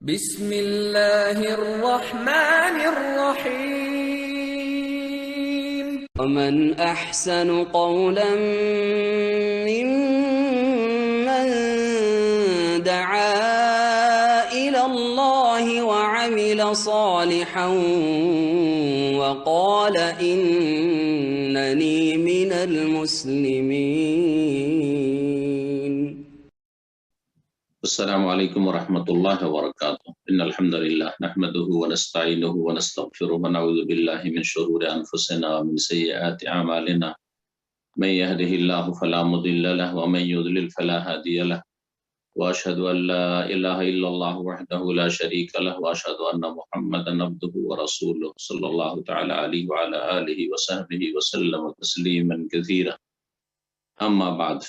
بسم الله الرحمن الرحيم ومن أحسن قولا ممن دعا إلى الله وعمل صالحا وقال إنني من المسلمين. السلام عليكم ورحمة الله وبركاته. إن الحمد لله نحمده ونستعينه ونستغفره ونعوذ بالله من شرور أنفسنا ومن سيئات أعمالنا من يهده الله فلا مضل له ومن يضلل فلا هادي له وأشهد أن لا إله إلا الله وحده لا شريك له وأشهد أن محمدا عبده ورسوله صلى الله تعالى عليه وعلى آله وصحبه وسلم تسليما كثيرا. أما بعد,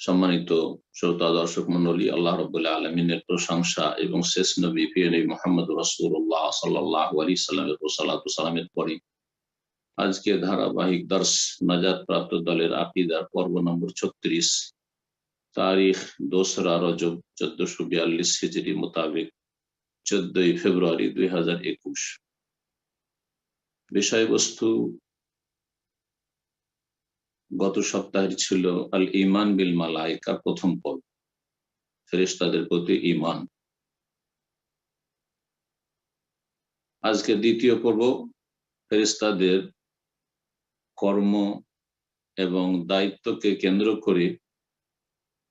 সম্মানিত শ্রোতা দর্শক মণ্ডলী, আল্লাহ রাব্বুল আলামিনের প্রশংসা এবং শেষ নবী প্রিয় নবী মুহাম্মদ রাসূলুল্লাহ সাল্লাল্লাহু আলাইহি সাল্লামের সালাতু সালামের পরে আজকে ধারাবাহিক দর্শ নাজাত প্রাপ্ত দলের আকীদার পর্ব নম্বর 36, তারিখ 2 রজব 1442 হিজরি মোতাবেক 14 ফেব্রুয়ারি 2021। বিষয়বস্তু গত সপ্তাহের ছিল আল ঈমান বিল মালায়েকা, প্রথম পর্ব, ফেরেশতাদের প্রতি ঈমান। আজকে দ্বিতীয় পর্ব, ফেরেশতাদের কর্ম এবং দায়িত্বকে কেন্দ্র করে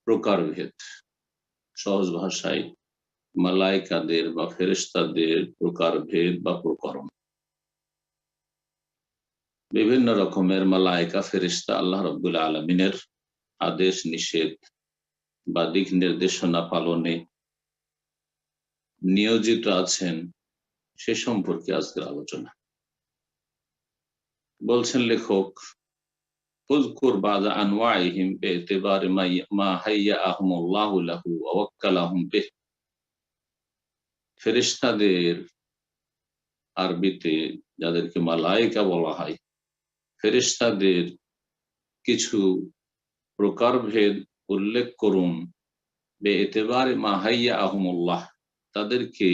প্রকারভেদ। সহজ ভাষায় মালায়েকাদের বা ফেরেশতাদের প্রকারভেদ বা প্রকরণ। বিভিন্ন রকমের মালায়েকা ফেরেশতা আল্লাহ রাব্বুল আলামিনের আদেশ নিষেধ বা দিক নির্দেশনা পালনে নিয়োজিত আছেন, সে সম্পর্কে আজকের আলোচনা। বলছেন লেখক, উযকুর বাযা আনওয়াইহিম বিইতিবারি মা হাইয়াহুমুল্লাহু লাহু ওয়া ওয়াক্কালাহুম বিহ। ফেরেশতাদের আরবিতে যাদেরকে মালায়েকা বলা হয়, ফেরেশতাদের কিছু প্রকারভেদ উল্লেখ করুন। বিইতিবারি মা হাইয়াহুমুল্লাহ, তাদেরকে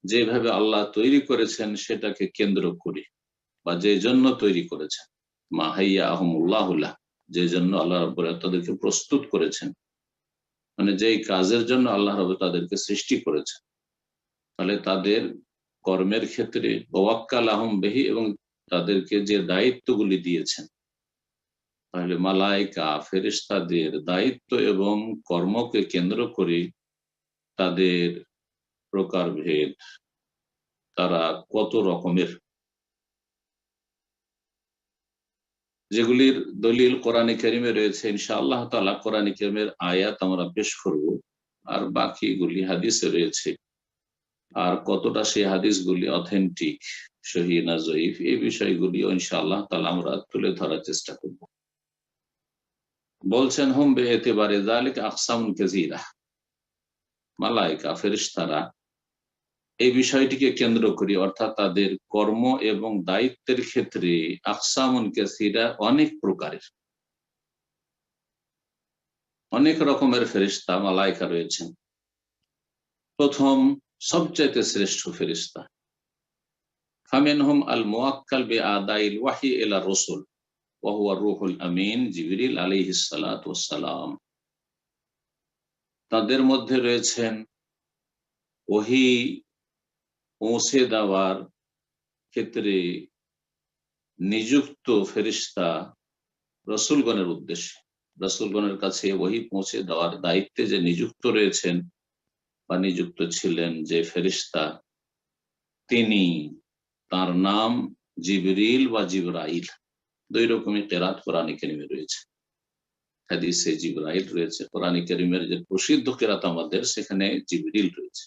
যেভাবে আল্লাহ তৈরি করেছেন সেটাকে কেন্দ্র করে, বা যে জন্য তৈরি করেছেন, মা হাইয়াহুমুল্লাহ, যে জন্য আল্লাহ রাব্বুল আলামিন তাদেরকে প্রস্তুত করেছেন, মানে যেই কাজের জন্য আল্লাহ রাব্বুল তাদেরকে সৃষ্টি করেছেন। তাহলে তাদের কর্মের ক্ষেত্রে ওয়াক্কালাহুম বিহি, এবং তাদেরকে যে দায়িত্বগুলি দিয়েছেন, তাহলে মালায়েকা ফেরেশতাদের দায়িত্ব এবং কর্মকে কেন্দ্র করে তাদের প্রকারভেদ, তারা কত রকমের, যেগুলির দলিল কোরআনে কারিমে রয়েছে। ইনশাআল্লাহ তাআলা কোরআনে কারিমের আয়াত আমরা পেশ করব, আর বাকিগুলি হাদিসে রয়েছে। আর কতটা সেই হাদিসগুলি অথেন্টিক, সহিহ না জয়ীফ, এই বিষয়গুলিও ইনশাআল্লাহ তাআলা আমরা তুলে ধরার চেষ্টা করব। বলছেন, হুম বিইতিবারি যালিকা আকসামুন কাসীরা, মালায়েকা ফেরেশতারা এই বিষয়টিকে কেন্দ্র করি, অর্থাৎ তাদের কর্ম এবং দায়িত্বের ক্ষেত্রে আকসামুন কাসীরা, অনেক প্রকারের, অনেক রকমের ফেরেশতা মালায়েকা রয়েছেন। প্রথম সবচাইতে শ্রেষ্ঠ ফেরেশতা, ফামিনহুম আল মুওয়াক্কাল বিআদাইল ওয়াহয়ি ইলা রাসূল ওয়া হুয়া রূহুল আমিন জিবরিল আলাইহিস সালাতু ওয়াস সালাম। তাদের মধ্যে রয়েছেন ওহী পৌঁছে দেওয়ার ক্ষেত্রে নিযুক্ত ফেরেশতা রাসূলগণের উদ্দেশ্যে, রাসূলগণের কাছে ওহী পৌঁছে দেওয়ার দায়িত্বে যে নিযুক্ত রয়েছেন বা নিযুক্ত ছিলেন যে ফেরেশতা, তিনি, তার নাম জিবরিল বা জিবরাইল। দুই রকমের কিরাত কোরআনে কারিমে রয়েছে। হাদিসে জিবরাইল রয়েছে, কোরআনে কারিমের যে প্রসিদ্ধ কিরাত আমাদের, সেখানে জিবরিল রয়েছে।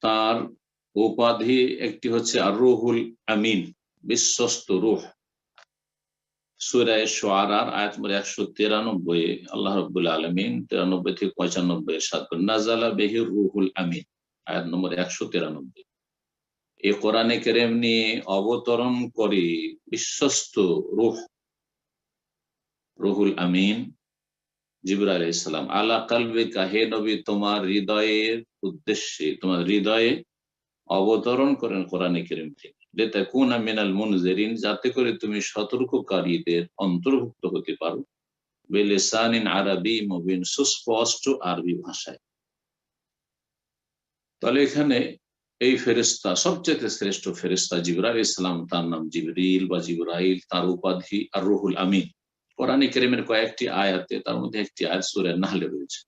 তার উপাধি একটি হচ্ছে আর রুহুল আমিন, বিশ্বস্ত রূহ। সূরা শুআরার আয়াত নম্বর 193 আল্লাহ রাব্বুল আলামিন 93 থেকে 95 ইরশাদ করেন, নাযালা বিহি রুহুল আমিন, আয়াত নম্বর 193। এই কোরআনে কারীম নিয়ে অবতরণ করে বিশ্বস্ত রূহ, রুহুল আমিন, জিবরাইল আলাইহিস সালাম, আলা কালবিকা, হে নবী তোমার হৃদয়ের উদ্দেশ্যে, তোমার হৃদয়ে অবতরণ করেন কোরআনে কারীম থেকে, লিতাকুনা মিনাল মুনজিরিন, যাতে করে তুমি সতর্ককারীদের অন্তর্ভুক্ত হতে পারো, বিলিসানিন আরবি মুবিন, সুস্পষ্ট আরবি ভাষায়। তাহলে এখানে এই ফেরেশতা সবচেয়ে শ্রেষ্ঠ ফেরেশতা জিবরাইল আলাইহিস সালাম, তার নাম জিবরিল বা জিবরাইল, তার উপাধি আর রুহুল আমিন। কোরআনে কারীমের কয়েকটি আয়াতে, তার মধ্যে একটি আয়াত সূরা নাহলে রয়েছে,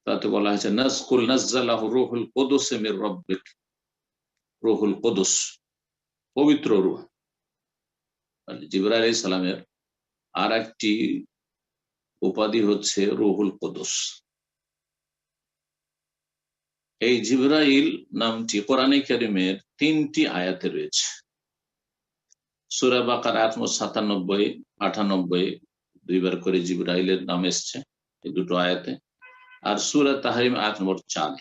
তাতে বলা হয়েছে নাজকুল নাজ্জালাহু রুহুল কুদুস মির রাব্বিক, রুহুল কুদুস পবিত্র রূহ। জিবরাইল আলাইহিস সালামের আর একটি উপাধি হচ্ছে রুহুল কুদুস। এই জিবরাইল নামটি কোরআনে কারীমের 3টি আয়াতে রয়েছে। সূরা বাকারা আয়াত 97, 98 দুইবার করে জিবরাইলের নাম এসেছে এই দুটো আয়াতে। আর সূরা তাহরিম আয়াত নম্বর 4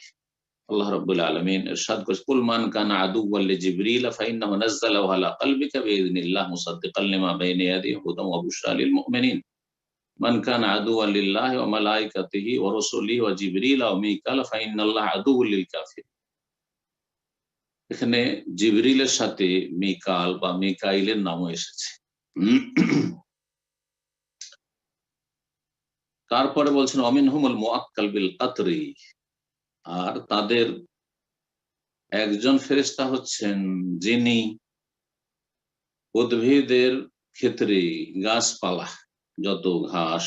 আল্লাহ রাব্বুল আলামিন ইরশাদ করেছেন, কুল মান কানা আদুওয়াল লিজিবরিল ফাইন্নাহু নাযালাহু আলা কলবিকা বিইذنিল্লাহ মুসাদ্দিকাল লিমা বাইনা ইয়াদিহি হুদাম ওয়া বুশরা লিল মুমিনিন মান কানা আদুওয়াল লিল্লাহি ওয়া মালাইকাতিহি ওয়া রাসূলিহি ওয়া জিবরিল ওয়া মিকাল ফাইন্নাল্লাহা আদুউল লিল কাফিরিন। এখানে জিবরিলের সাথে মিকাল বা মিকাইলের নামও এসেছে। তারপরে বলছেন অমিনহুমুল মুআক্কাল বিল কাতরি, আর তাদের একজন ফেরেশতা হচ্ছেন যিনি উদ্ভিদের ক্ষেত্রে গাছপালা, যত ঘাস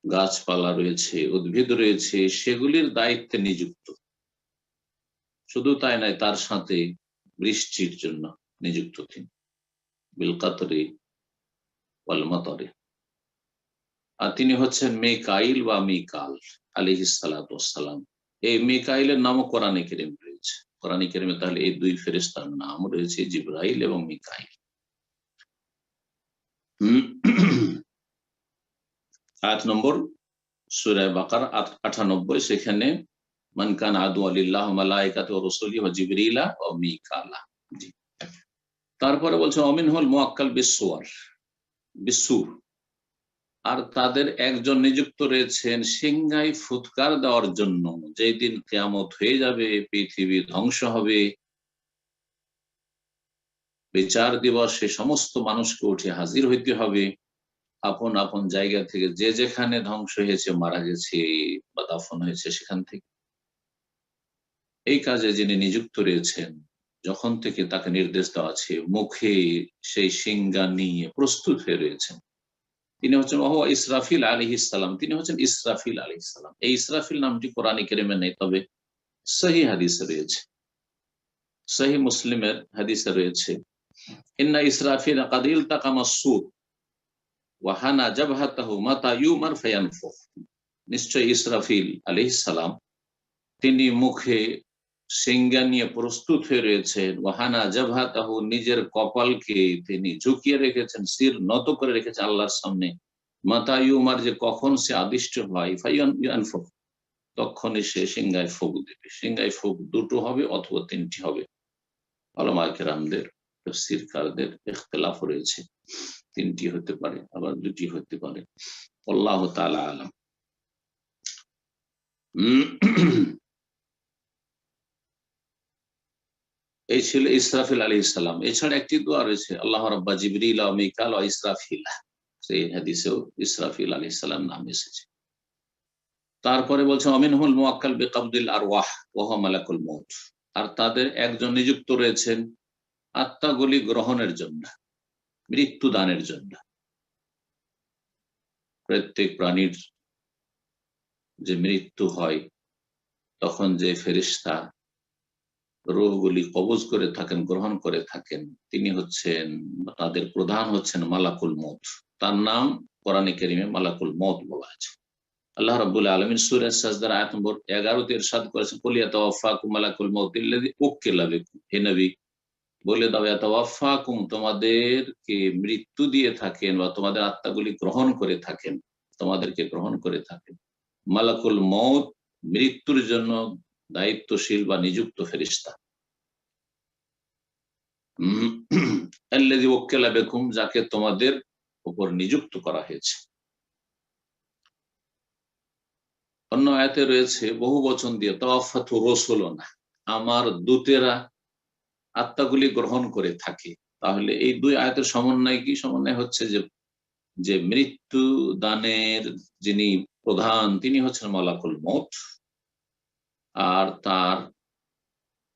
গাছপালা রয়েছে, উদ্ভিদ রয়েছে, সেগুলির দায়িত্বে নিযুক্ত। শুধু তাই নয়, তার সাথে বৃষ্টির জন্য নিযুক্ত তিনি, বিল কাতরি ওয়াল মাতারি। আর তিনি হচ্ছেন মিকাইল বা মিকাল আলাইহিস সালাতু ওয়াস সালাম। এই মিকাইলের নামও কোরআনে কারীম রয়েছে। কোরআনে কারীমে তাহলে এই দুই ফেরেশতার নাম রয়েছে, জিবরাইল এবং মিকাইল। আয়াত নম্বর সূরা বাকারা 98, সেখানে মান কানা আদুওয়াল লিল্লাহি ওয়া মালাইকাতিহি ওয়া রাসূলিহি ওয়া জিবরিলা ওয়া মিকালা। তারপরে বলছেন অমিনহুল মুআক্কাল বিসসুর, বিসসুর, আর তাদের একজন নিযুক্ত রয়েছেন সিংহায় ফুৎকার দেওয়ার জন্য, যেই দিন কিয়ামত হয়ে যাবে, পৃথিবী ধ্বংস হবে, বিচার দিবসে সমস্ত মানুষকে উঠে হাজির হইতে হবে আপন আপন জায়গা থেকে, যে যেখানে ধ্বংস হয়েছে, মারা গেছে বা দাফন হয়েছে সেখান থেকে। এই কাজে যিনি নিযুক্ত রয়েছেন, যখন থেকে তাকে নির্দেশ দেওয়া আছে, মুখে সেই সিংহা নিয়ে প্রস্তুত হয়ে রয়েছেন, তিনি হচ্ছেন ওয়া ইসরাফিল আলাইহিস সালাম। তিনি হচ্ছেন ইসরাফিল আলাইহিস সালাম। এই ইসরাফিল নামটি কোরআনে কারীমে নেই, তবে সহিহ হাদিসে রয়েছে। সহিহ মুসলিমের হাদিসে রয়েছে, ইন্না ইসরাফিল ক্বাদ ইলতাকামা আসসুর ওয়া হানা জাবহাতাহু মাতা ইউমার ফায়ানফুখ। নিশ্চয় ইসরাফিল আলাইহিস সালাম তিনি মুখে সিংহা নিয়ে প্রস্তুত হয়ে রয়েছেন, ওয়া হানা জাবহাতাহু, নিজের কপালকে তিনি ঝুঁকিয়ে রেখেছেন, শির নত করে রেখেছেন আল্লাহর সামনে, মাতা ইউমার, যে কখন সে আদিষ্ট হয়, ফায়ানফুখ, তখনই সে সিংহায় ফুঁক দেবে। সিংহায় ফুঁক দুটো হবে অথবা 3টি হবে। উলামায়ে কেরামদের, তাফসীরকারদের ইখতিলাফ রয়েছে, 3টি হতে পারে, আবার 2টি হতে পারে। আল্লাহু তাআলা আলাম। এই ছিল ইসরাফিল আলাইহিস সালাম। এছাড়া একটি দোয়া রয়েছে, আল্লাহ রাব্বা জিবরিল ওয়া মিকাল ওয়া ইসরাফিল, সেই হাদিসেও ইসরাফিল আলাইহিস সালাম নাম এসেছে। তারপরে বলছে অমিনহুল মুআক্কাল বিকাবদিল আরওয়াহ ওয়া হুয়া মালাকুল মউত, আর তাদের একজন নিযুক্ত রয়েছেন আত্মাগুলি গ্রহণের জন্য, মৃত্যু দানের জন্য। প্রত্যেক প্রাণীর যে মৃত্যু হয়, তখন যে ফেরেশতা রূহগুলি কবজ করে থাকেন, গ্রহণ করে থাকেন, তিনি হচ্ছেন, তাদের প্রধান হচ্ছেন মালাকুল মউত। তার নাম কোরআনে কারীমে মালাকুল মউত বলা আছে। আল্লাহ রাব্বুল আলামিন সূরা সাজদার আয়াত নম্বর 11 তে ইরশাদ করেছেন, কুল ইয়াতাওয়াফাকুম মালাকুল মউত আল্লাযী উক্কিলা বিকুম। হে নবী, বলে দাও, ইয়াতাওয়াফাকুম, তোমাদেরকে মৃত্যু দিয়ে থাকেন বা তোমাদের আত্মাগুলি গ্রহণ করে থাকেন, তোমাদেরকে গ্রহণ করে থাকেন মালাকুল মউত, মৃত্যুর জন্য দায়িত্বশীল বা নিযুক্ত ফেরেশতা। আল্লাযী উক্কিলা বিকুম, যাকে তোমাদের উপর নিযুক্ত করা হয়েছে। অন্য আয়াতে রয়েছে বহু বচন দিয়ে তাওয়াফাতু রাসূলুনা, আমার দূতেরা আত্মাগুলি গ্রহণ করে থাকে। তাহলে এই দুই আয়াতের সমন্বয় কি? সমন্বয় হচ্ছে যে যে মৃত্যু দানের যিনি প্রধান তিনি হচ্ছেন মালাকুল মউত, আর তার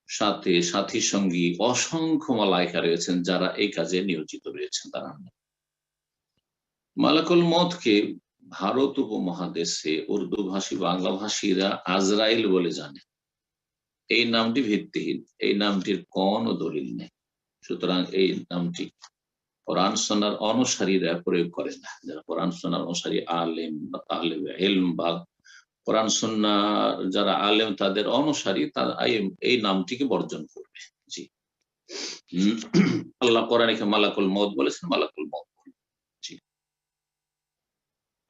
সাথে সাথী সঙ্গী অসংখ্য মালায়েকা রয়েছেন যারা এই কাজে নিয়োজিত রয়েছেন। তারা মালাকুল মউতকে ভারত উপমহাদেশে উর্দু ভাষী বাংলা ভাষীরা আজরাইল বলে জানে। এই নামটি ভিত্তিহীন, এই নামটির কোনো দলিল নেই। সুতরাং এই নামটি কোরআন সুন্নাহর অনুসারীরা প্রয়োগ করে না। যারা কোরআন সুন্নাহর অনুসারী আলেম বা তালেবে ইলম বা কোরআন সুন্নাহর যারা আলেম তাদের অনুসারী তারা এই নামটিকে বর্জন করবে। জি, আল্লাহ কোরআনে মালাকুল মউত বলেছেন, মালাকুল মউত। জি,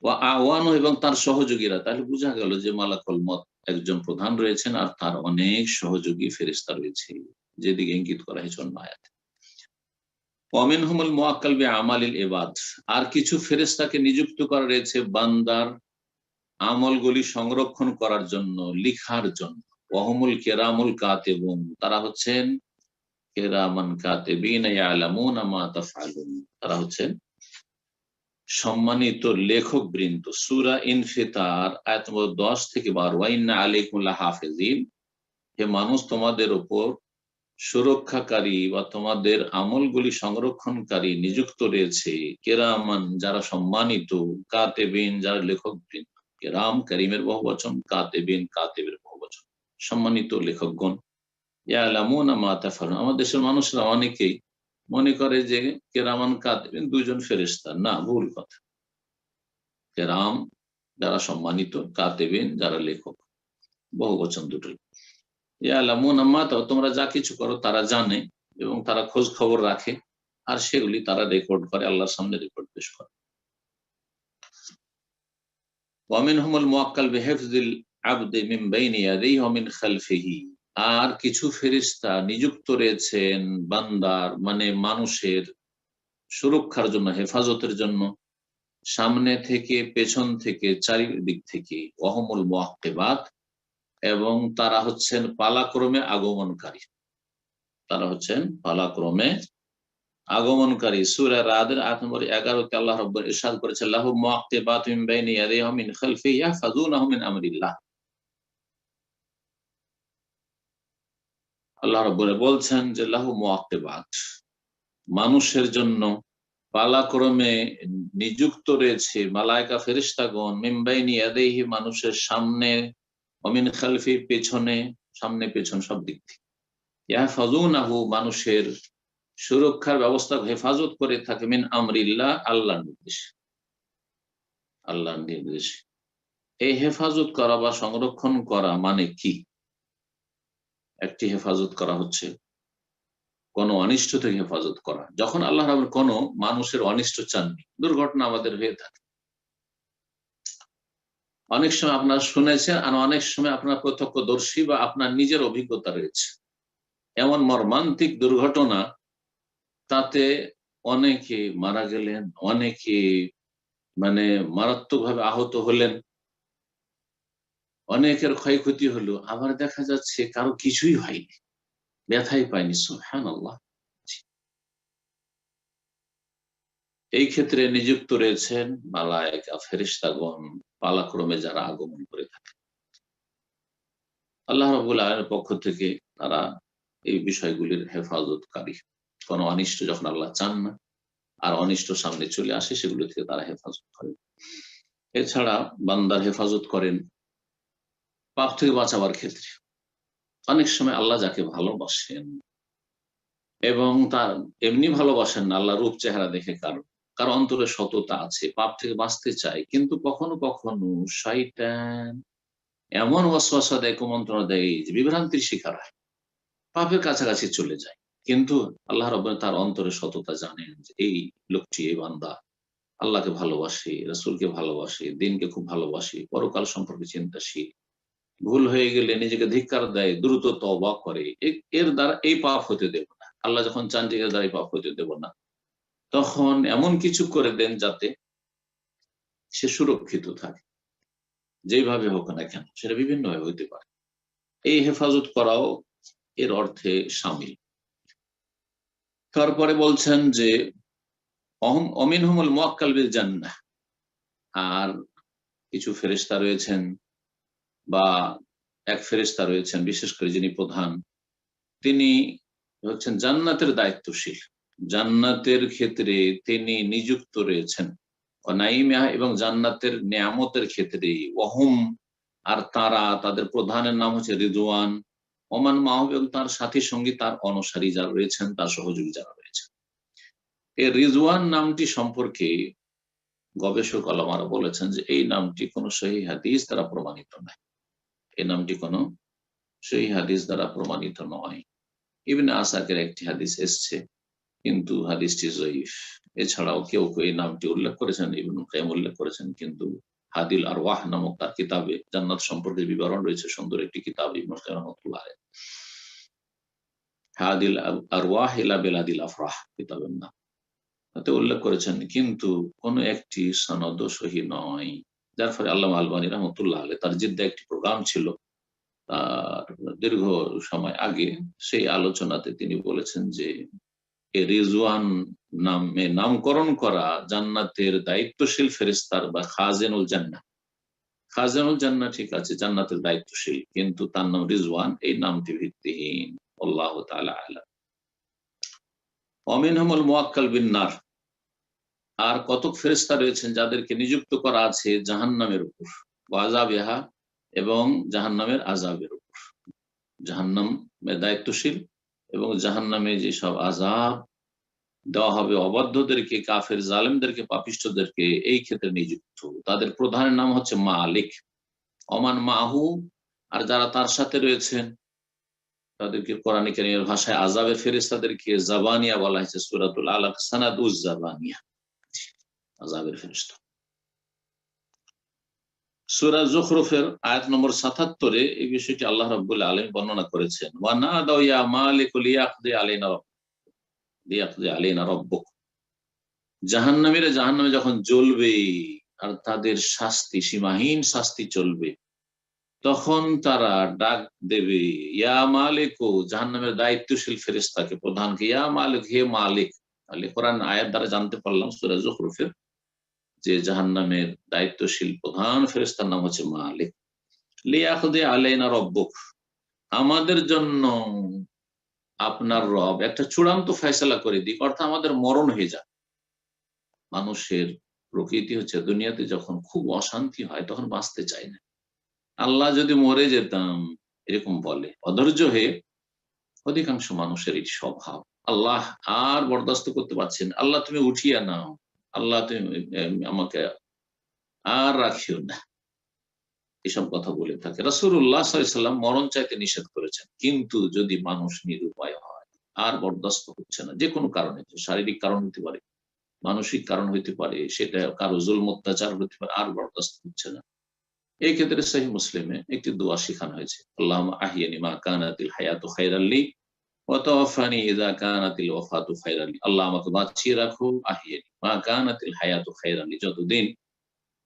ওয়া আওয়ানু এবং তার সহযোগীরা। তাহলে বোঝা গেল যে মালাকুল মউত একজন প্রধান রয়েছেন আর তার অনেক সহযোগী ফেরেশতা রয়েছে, যেদিকে ইঙ্গিত করা হয়েছে অন্য আয়াতে। ওয়ামিনহুমুল মুআক্কাল বিআমালিল ইবাদ, আর কিছু ফেরেশতাকে নিযুক্ত করা রয়েছে বান্দার আমলগুলি সংরক্ষণ করার জন্য, লিখার জন্য। ওয়াহুমুল কিরামুল কাতিবুন, তারা হচ্ছেন কিরামান কাতিবিন ইয়ালামুনা মা তাফআলুন, তারা হচ্ছেন সম্মানিত লেখক বৃন্দ। সূরা ইনফিতার আয়াত নম্বর 10 থেকে 12, ওয়া ইন্না আলাইকুম লাহাফিজিন, হে মানুষ তোমাদের উপর সুরক্ষাকারী বা তোমাদের আমলগুলি সংরক্ষণকারী নিযুক্ত রয়েছে কেরামান যারা সম্মানিত, কাতেবিন যারা লেখক বৃন্দ। কেরাম করিমের বহুবচন, কাতেবিন কাতেবের বহুবচন, সম্মানিত লেখকগণ। ইয়ালামুনা মা তাফআলুন, আমাদের দেশের মানুষরা অনেকেই মনে করে যে কেরামান কাতেবিন দুইজন ফেরেশতা। না, ভুল কথা। কেরাম যারা সম্মানিত, কাতেবিন যারা লেখক, বহুবচন দুটোই। ইয়ালামুনা মা, তোমরা যা কিছু করো তারা জানে এবং তারা খোঁজ খবর রাখে আর সেগুলি তারা রেকর্ড করে, আল্লাহর সামনে রেকর্ড পেশ করে। ওয়া মিনহুমুল মুআক্কাল বিহিফযিল আবদি মিন বাইনি ইয়াদাইহি ওয়া মিন খালফিহি, আর কিছু ফেরেশতা নিযুক্ত রয়েছেন বান্দার মানে মানুষের সুরক্ষার জন্য, হেফাজতের জন্য, সামনে থেকে, পেছন থেকে, চারিদিক থেকে। ওয়াহুমুল মুআক্কিবাত, এবং তারা হচ্ছেন পালাক্রমে আগমনকারী, তারা হচ্ছেন পালাক্রমে আগমনকারী। সূরা রাদের আয়াত নম্বর 11 তে আল্লাহ রাব্বুল ইরশাদ করেছেন লাহু মুআক্কিবাতুম মিন বাইনি ইয়াদাইহি ওয়া মিন খালফিহি ইয়াহফাযুনাহু মিন আমরিল্লাহ। আল্লাহ রাব্বুল বলছেন যে লাহু মুআক্কিবাত, মানুষের জন্য পালাক্রমে নিযুক্ত রয়েছে মালায়েকা ফেরেশতাগণ, মিন বাইনি ইয়াদাইহি মানুষের সামনে, ওয়া মিন খালফি পেছনে, সামনে পেছন সব দিক থেকে। ইয়াহফাযুনাহু মানুষের সুরক্ষার ব্যবস্থা, হেফাজত করে থাকে, মিন আমরিল্লাহ আল্লাহর নির্দেশ, আল্লাহর নির্দেশ। এই হেফাজত করা বা সংরক্ষণ করা মানে কি? একটি হেফাজত করা হচ্ছে কোন অনিষ্ট থেকে হেফাজত করা। যখন আল্লাহ রাব্বুল কোন মানুষের অনিষ্ট চাননি, দুর্ঘটনা আমাদের হয়ে থাকে, অনেক সময় আপনারা শুনেছেন আর অনেক সময় আপনার প্রত্যক্ষদর্শী বা আপনার নিজের অভিজ্ঞতা রয়েছে, এমন মর্মান্তিক দুর্ঘটনা তাতে অনেকে মারা গেলেন, অনেকে মানে মারাত্মকভাবে আহত হলেন, অনেকের ক্ষয়ক্ষতি হলো, আবার দেখা যাচ্ছে কারো কিছুই হয়নি, ব্যথাই পায়নি। সুবহানাল্লাহ। এই ক্ষেত্রে নিযুক্ত রয়েছেন মালায়েকা ফেরেশতাগণ, পালাক্রমে যারা আগমন করে থাকে। আল্লাহ রাব্বুল আলামিনের পক্ষ থেকে তারা এই বিষয়গুলির হেফাজতকারী। কোন অনিষ্ট যখন আল্লাহ চান না আর অনিষ্ট সামনে চলে আসে, সেগুলো থেকে তারা হেফাজত করেন। এছাড়া বান্দার হেফাজত করেন পাপ থেকে বাঁচাবার ক্ষেত্রে। অনেক সময় আল্লাহ যাকে ভালোবাসেন এবং তার এমনি ভালোবাসেন না, আল্লাহ রূপ চেহারা দেখে কারো অন্তরে সততা আছে, পাপ থেকে বাঁচতে চায়, কিন্তু কখনো কখনো শয়তান এমন ওয়াসওয়াসা দেয়, কুমন্ত্রণা দেয় যে বিভ্রান্তির শিকার হয়, পাপের কাছাকাছি চলে যায়। কিন্তু আল্লাহ রাব্বুল তার অন্তরে সততা জানেন যে এই লোকটি, এই বান্দা আল্লাহকে ভালোবাসে, রাসূলকে ভালোবাসে, দ্বীনকে খুব ভালোবাসে, পরকাল সম্পর্কে চিন্তাশীল, ভুল হয়ে গেলে নিজেকে ধিক্কার দেয়, দ্রুত তওবা করে, এর দ্বারা এই পাপ হতে দেব না। আল্লাহ যখন চান যে এর দ্বারা এই পাপ হতে দেব না, তখন এমন কিছু করে দেন যাতে সে সুরক্ষিত থাকে, যেইভাবে হোক না কেন, সেটা বিভিন্ন ভাবে হইতে পারে। এই হেফাজত করাও এর অর্থে শামিল। তারপরে বলছেন যে অমিনহুমুল মুআক্কাল বিল জান্নাহ, আর কিছু ফেরেশতা রয়েছেন বা এক ফেরেশতা রয়েছেন বিশেষ করে যিনি প্রধান, তিনি হচ্ছেন জান্নাতের দায়িত্বশীল। জান্নাতের ক্ষেত্রে তিনি নিযুক্ত রয়েছেন, নাইমিহা, এবং জান্নাতের নিয়ামতের ক্ষেত্রে ওয়াহুম, আর তারা, তাদের প্রধানের নাম হচ্ছে রিদওয়ান, ওমান মাহবুব, এবং তার সাথী সঙ্গী, তার অনুসারী যারা রয়েছেন, তার সহযোগী যারা রয়েছেন। এই রিজওয়ান নামটি সম্পর্কে গবেষক আলেমারা বলেছেন যে এই নামটি কোনো সহিহ হাদিস দ্বারা প্রমাণিত নয়। এই নামটি কোনো সহিহ হাদিস দ্বারা প্রমাণিত নয়। ইবনে আসাকের একটি হাদিস এসছে, কিন্তু হাদিসটি জয়ীফ। এছাড়াও কেউ কেউ এই নামটি উল্লেখ করেছেন, ইবনে কাইয়্যিম উল্লেখ করেছেন, কিন্তু হাদিল আরওয়াহ নামক তার কিতাবে জান্নাত সম্পর্কে বিবরণ রয়েছে, সুন্দর একটি কিতাব, ইবনে কাইয়্যিম রাহমাতুল্লাহ আলাইহি, হাদিল আরওয়াহ ইলা বিলাদিল আফরাহ কিতাবের নাম, তাতে উল্লেখ করেছেন, কিন্তু কোন একটি সনদ সহিহ নয়। যার ফলে আল্লামা আলবানী রাহমাতুল্লাহ আলাইহি তার জিদ্দা একটি প্রোগ্রাম ছিল তার দীর্ঘ সময় আগে, সেই আলোচনাতে তিনি বলেছেন যে রিজওয়ান নামে নামকরণ করা জান্নাতের দায়িত্বশীল ফেরেশতার বা খাজেনুল জান্নাহ, খাজেনুল জান্নাহ ঠিক আছে, জান্নাতের দায়িত্বশীল, কিন্তু তার নাম রিজওয়ান, এই নামটি ভিত্তিহীন। আল্লাহু তাআলা আ'লাম। ওয়ামিনহুমুল মুআক্কাল বিন নার, আর কতক ফেরেশতা রয়েছেন যাদেরকে নিযুক্ত করা আছে জাহান্নামের উপর, ওয়া আযাবিহা, এবং জাহান্নামের আযাবের উপর। জাহান্নামের দায়িত্বশীল এবং জাহান্নামে যেসব আযাব দেওয়া হবে অবাধ্যদেরকে, কাফের, জালেমদেরকে, পাপিষ্ঠদেরকে, এই ক্ষেত্রে নিযুক্ত। তাদের প্রধানের নাম হচ্ছে মালিক। ওমান মাহু, আর যারা তার সাথে রয়েছেন তাদেরকে কোরআন কারীমের ভাষায় আযাবের ফেরেশতাদেরকে জাবানিয়া বলা হয়েছে, সূরাতুল আলাক, সানাদুজ জাবানিয়া, আযাবের ফেরেশতা। সূরা যুখরুফের আয়াত নম্বর ৭৭-এ এই বিষয়টি আল্লাহ রাব্বুল আলামিন বর্ণনা করেছেন, ওয়া নাদাউ ইয়া মালিকু লিয়াকদি আলাইনা রাব্বুক। জাহান্নামীরা জাহান্নামে যখন জ্বলবে আর তাদের শাস্তি, সীমাহীন শাস্তি চলবে, তখন তারা ডাক দেবে, ইয়া মালিকু, জাহান্নামের দায়িত্বশীল ফেরেশতাকে, প্রধানকে, ইয়া মালিক, হে মালিক। তাহলে কোরআন আয়াত দ্বারা জানতে পারলাম সূরা যুখরুফের যে জাহান্নামের দায়িত্বশীল প্রধান ফেরেশতার নাম হচ্ছে মালিক। লিয়াকদি আলাইনা রাব্বুক, আমাদের জন্য আপনার রব একটা চূড়ান্ত ফয়সালা করে দিক, অর্থাৎ আমাদের মরণ হয়ে যাক। মানুষের প্রকৃতি হচ্ছে দুনিয়াতে যখন খুব অশান্তি হয় তখন বাঁচতে চায় না। আল্লাহ যদি মরে যেতাম, এরকম বলে, অধৈর্য হয়ে অধিকাংশ মানুষের এই স্বভাব। আল্লাহ আর বরদাস্ত করতে পারছেন, আল্লাহ তুমি উঠিয়ে নাও, আল্লাহ তুমি আমাকে আর রাখিও না, এসব কথা বলে থাকে। রাসূলুল্লাহ সাল্লাল্লাহু আলাইহি ওয়াসাল্লাম মরণ চাইতে নিষেধ করেছেন, কিন্তু যদি মানুষ নিরুপায় হয়, আর বরদাস্ত হচ্ছে না, যে কোনো কারণে, শারীরিক কারণ হতে পারে, মানসিক কারণ হইতে পারে, সেটা কারো জুলম অত্যাচার হতে পারে, আর বরদাস্ত হচ্ছে না, এই ক্ষেত্রে সহিহ মুসলিমে একটি দোয়া শেখানো হয়েছে, আল্লাহুম্মা আহিয়ানি মা কানাতিল হায়াতু খায়রাল লি ওয়া তাওয়াফানি ইযা কানাতিল ওয়াফাতু খায়রাল লি। আল্লাহ আমাকে বাঁচিয়ে রাখো, আহিয়ানি মা কানাতিল হায়াতু খায়রাল লি,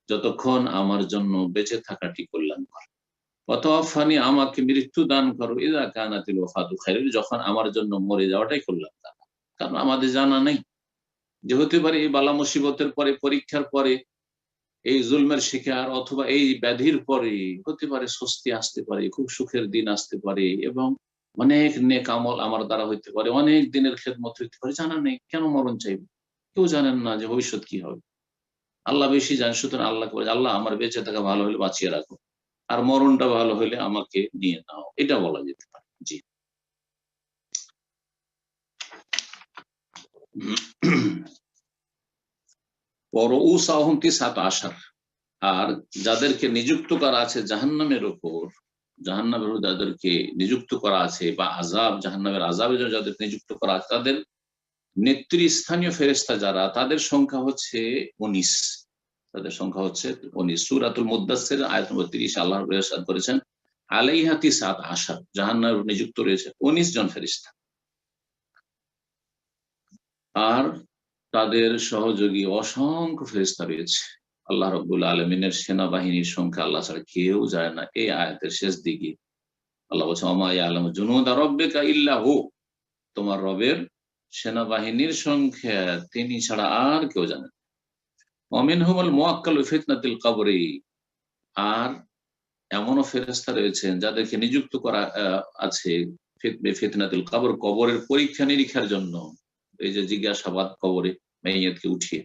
যতক্ষণ আমার জন্য বেঁচে থাকাটি কল্যাণকর, ওয়া তাওয়াফানি, আমাকে মৃত্যু দান করো, ইযা কানাতিল ওয়াফাতু খায়রাল লি, যখন আমার জন্য মরে যাওয়াটাই কল্যাণকর। কারণ আমাদের জানা নেই যে হতে পারে এই বালা মুসিবতের পরে, পরীক্ষার পরে, এই জুলমের শিকার অথবা এই ব্যাধির পরে হতে পারে স্বস্তি আসতে পারে, খুব সুখের দিন আসতে পারে, এবং অনেক নেক আমল আমার দ্বারা হইতে পারে, অনেক দিনের খেদমত হইতে পারে। জানা নেই, কেন মরণ চাইবে? কেউ জানেন না যে ভবিষ্যৎ কি হবে, আল্লাহ বেশি জানেন। সুতরাং আল্লাহকে বলে, আল্লাহ আমার বেঁচে থাকা ভালো হলে বাঁচিয়ে রাখো, আর মরণটা ভালো হলে আমাকে নিয়ে নাও, এটা বলা যেতে পারে। জি। ওয়ারউসাহুম 19, আর যাদেরকে নিযুক্ত করা আছে জাহান্নামের উপর, জাহান্নামের উপর যাদেরকে নিযুক্ত করা আছে, বা আযাব, জাহান্নামের আযাবের জন্য যাদের নিযুক্ত করা আছে, তাদের নেতৃস্থানীয় ফেরেশতা যারা, তাদের সংখ্যা হচ্ছে 19। তাদের সংখ্যা হচ্ছে 19। সূরাতুল মুদ্দাসসির আয়াত নম্বর 30 আল্লাহ রাব্বুল আলামিন ইরশাদ করেছেন, আলাইহা 19, জাহান্নামের উপর নিযুক্ত রয়েছে 19 জন ফেরেশতা। আর তাদের সহযোগী অসংখ্য ফেরেশতা রয়েছে। আল্লাহ রাব্বুল আলামিনের সেনাবাহিনীর সংখ্যা আল্লাহ ছাড়া কেউ যায় না। এই আয়াতের শেষ দিকে আল্লাহ বলছেন ওমা ইয়ালামু জুনুদা রাব্বিকা ইল্লা হু, তোমার রবের সেনাবাহিনীর সংখ্যা তিনি ছাড়া আর কেউ জানে না। ওয়া মিনহুমুল মুআক্কালু ফিতনাতিল কবরি, আর এমনও ফেরেশতা রয়েছেন যাদেরকে নিযুক্ত করা আছে ফিতনাতুল কবর, কবরের পরীক্ষা নিরীক্ষার জন্য। এই যে জিজ্ঞাসাবাদ কবরে মাইয়াতকে উঠিয়ে,